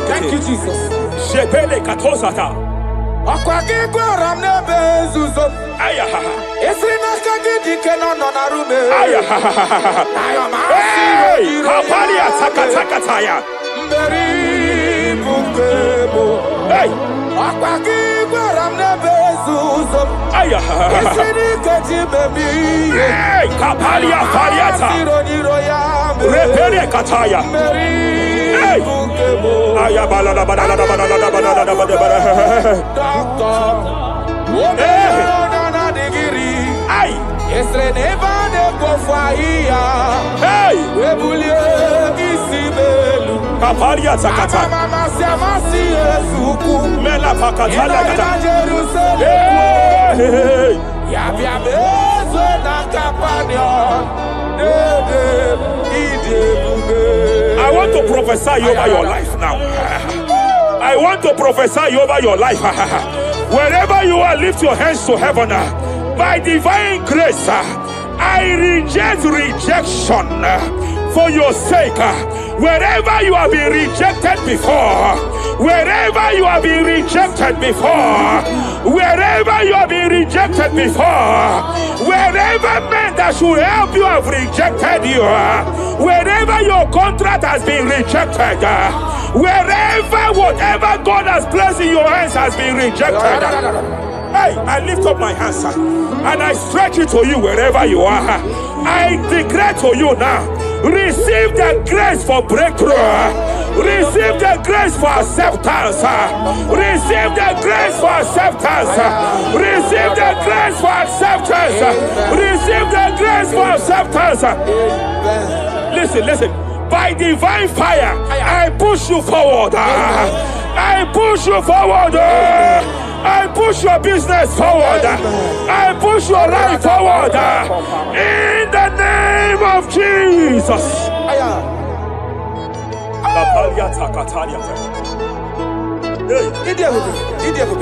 Thank you, Jesus. Hey! Kapalia Takataya. Hey! Hey! Kapalia Fariata. Repere Kataya. Hey! Kapalia Zakata. Mela Pakatala. I want to prophesy over your life now. I want to prophesy over your life. Wherever you are, lift your hands to heaven. By divine grace, I reject rejection for your sake. Wherever you have been rejected before, wherever you have been rejected before, wherever you have been rejected before, wherever men that should help you have rejected you, wherever your contract has been rejected, wherever whatever God has placed in your hands has been rejected. Hey, I lift up my hands and I stretch it to you wherever you are. I declare to you now, receive the grace for breakthrough. Receive the grace for acceptance. Receive the grace for acceptance. Receive the grace for acceptance. Receive the grace for acceptance. Listen. By divine fire, I push you forward. I push you forward. I push your business forward. I push your life forward. In the name of Jesus.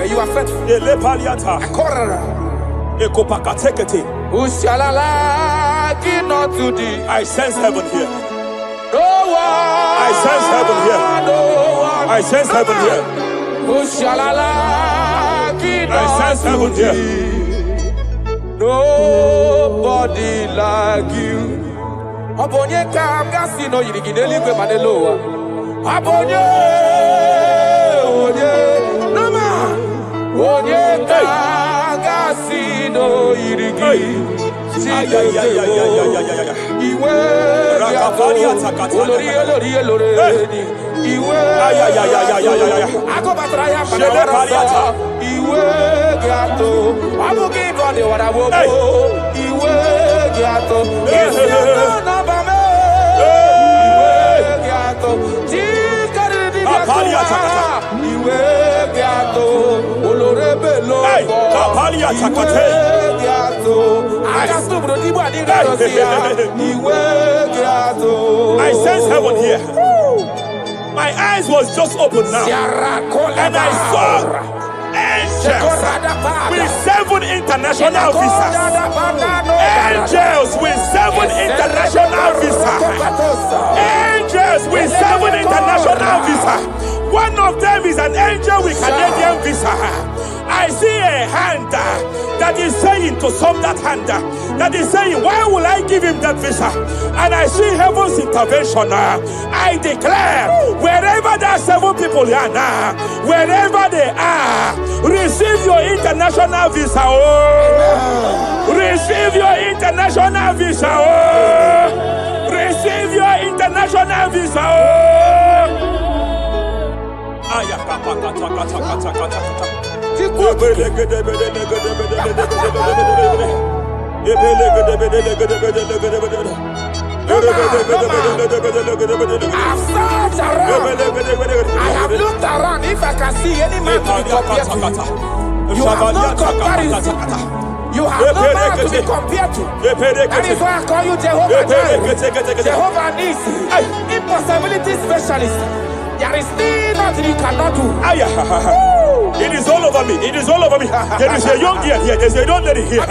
You are faithful. I sense heaven here. No one. I sense heaven here. No one. I sense heaven here. I sense heaven here. Nobody like you. Abonye kamgasi no yirigideli kwe maneloa. Abonye, nama. Abonye kamgasi no yirigideli. Iwe Iwe Akobatraya Panawarasa Iwe Gato Abuki Body what I will Iwe Gato I sense heaven here. My eyes was just open now, and I saw angels with 7 international visas. Angels with 7 international visas. Angels with 7 international visas. One of them is an angel with Canadian visa. I see a hand that is saying to some that hand that is saying, why will I give him that visa? And I see heaven's intervention. I declare, wherever there are 7 people here now, wherever they are, receive your international visa. Oh, receive your international visa. Oh, receive your international visa. I have looked around if I can see any man to be compared to you. You have no comparison. You have no man to be compared to. That is why I call you Jehovah Jireh, Jehovah Nisi, impossibility specialist. There is nothing you cannot do. It is all over me. It is all over me. There is a young girl here. There's a young lady here.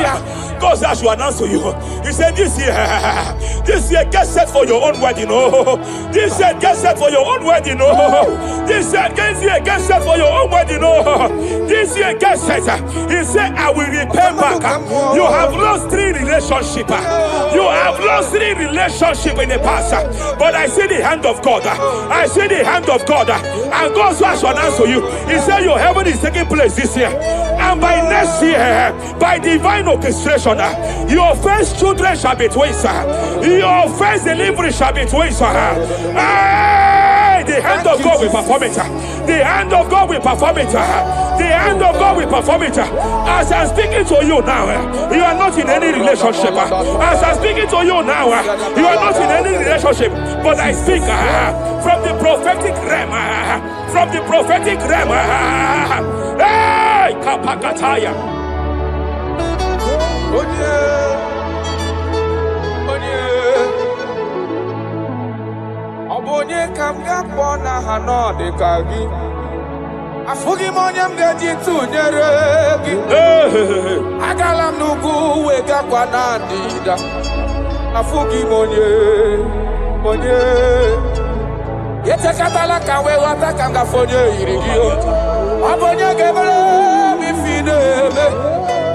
God says to announce to you. He said, this year, get set for your own wedding. Oh, this year, get set for your own wedding. Oh, this year, get set for your own wedding. Oh, this year, get set. He said, I will repay back. You have lost 3 relationships. You have lost 3 relationships in the past. But I see the hand of God. I see the hand of God. And God says to announce to you. He said, your heaven is taking place this year. And by next year, by divine orchestration, your first children shall be twins. Your first delivery shall be twins. The hand of God will perform it. The hand of God will perform it. The hand of God will perform it. As I'm speaking to you now, you are not in any relationship. As I'm speaking to you now, you are not in any relationship. But I speak from the prophetic realm. From the prophetic realm. Hey, Kapakataya. Onye kam ga-akpọ n'aha n'ọdịka gị afụghị m onye m ga-eji tụnyere gị agala m n'ugwu wegakwa na ndịda afụghị m onye etekatala ka wee ghọta ka m gafe onye yiri gị ọ bụ onye ga-emere m ife na-eme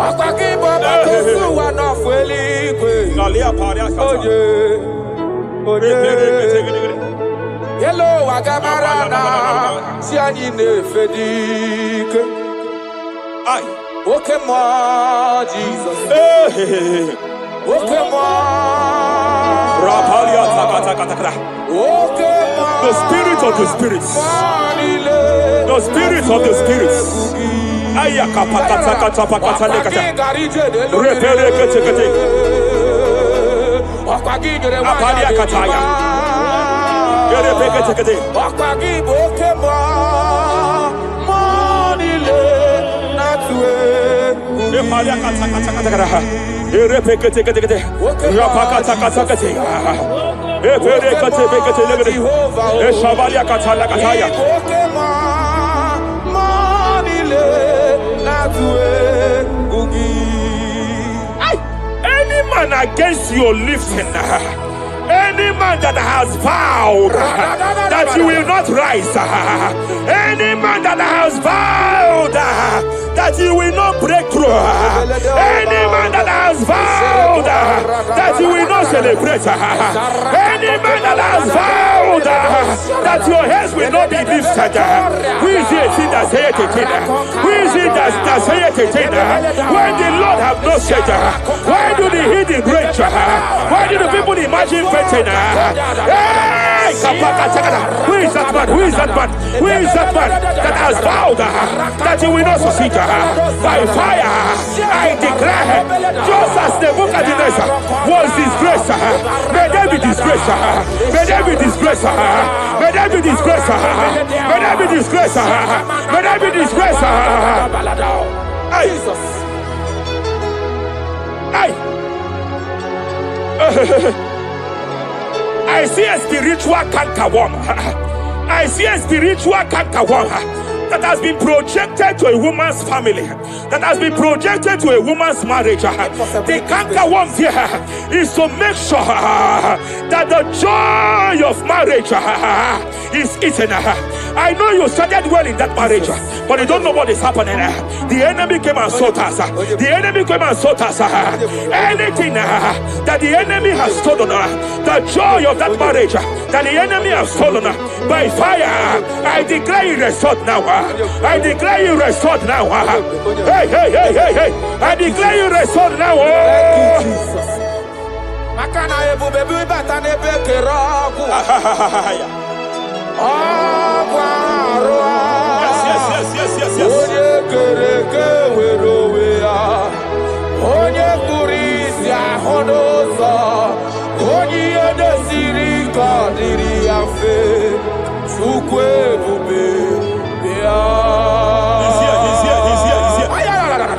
ọkwa gị bụ ọgbakọsi ụwa n'ọfụ eluigwe onye Hello, Agamarana, Siani Nefedike. Okay, more Jesus. Okay, more. Okay, the spirit of the spirits. The spirit of the spirits. Any man against your lifting, any man that has vowed that you will not rise, any man that has vowed that you will not break through, any man that has vowed that you will not celebrate, any man that has vowed that your heads will not be lifted, who is it that saith it? Who is it that saith it? When the Lord have not said, why do the hidden rage? Why do the people imagine fighting? Hey! Who is that man? Who is that man? Who is that man that has vowed that he will not succeed? By fire, I declare, just as Nebuchadnezzar was disgraced, may they be disgraced. May they be disgraced. May they be disgraced. May they be disgraced. May they be disgraced. Jesus. I see a spiritual cankerworm. I see a spiritual cankerworm that has been projected to a woman's family, that has been projected to a woman's marriage. The cankerworm here is to make sure that the joy of marriage is eaten. I know you started well in that marriage, but you don't know what is happening. The enemy came and sought us. The enemy came and sought us. Anything that the enemy has stolen, the joy of that marriage that the enemy has stolen, by fire, I declare you restored now. I declare you restored now. Hey, hey, hey, hey, hey. I declare you restored now. Thank you, Jesus. Makana ebu bebu bata nebe kerogu. Yes. Onye kereke werowe ya. Onye kurisi ahonoza. Onye edesiri kadiri afe. Chukwe bube. He's here.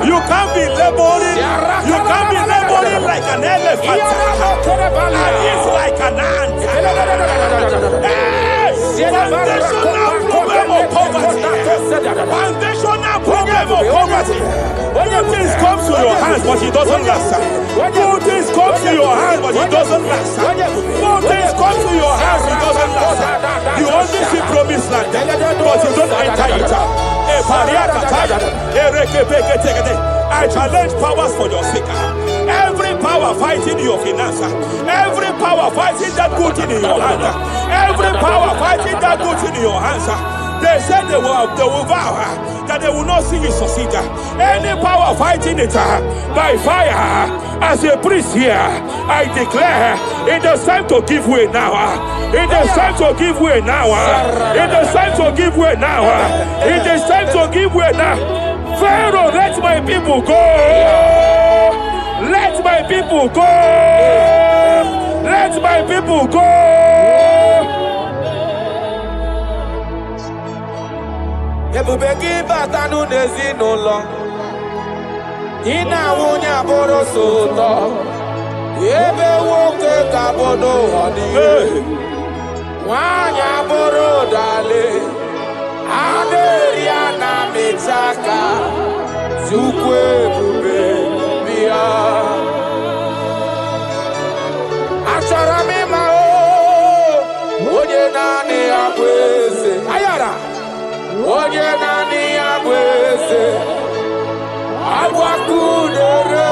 You can't be laboring. You can't be laboring like an elephant. And it's like an ant. Foundational problem of poverty. Foundational problem of poverty. Good things come to your hands, but it doesn't last. Good things come to your hands, but it doesn't last. Good things come to your hands, it doesn't last. You only see promised land, but you don't enter it. I challenge powers for your sake. Every power fighting your finance, every power fighting that good thing in your hand, every power fighting that good thing in your hands. They said they will vow that they will not see you succeed. Any power fighting it by fire, as a priest here, I declare it is time to give way now. It is time to give way now. It is time to give way now. It is time to give way now. Pharaoh, let my people go. Let my people go. Let my people go. Ebube gị bata n'ezinụlọ, ị na-awụnye abụrụ so ụtọ, ebe nwoke ka bodo ọdịyo, nwaanyị abụrụ dale, adịrị ya na mechaka, Chukwu ebube bịa. Achọrọ m ịma onye naanị ya bụ eze. Ayara! Onye naanị ya bụ eze, agbakudere.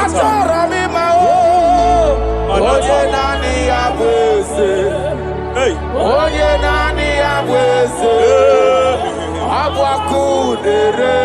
Achọrọ m ịma onye naanị ya bụ eze, onye naanị ya bụ eze, agbakudere.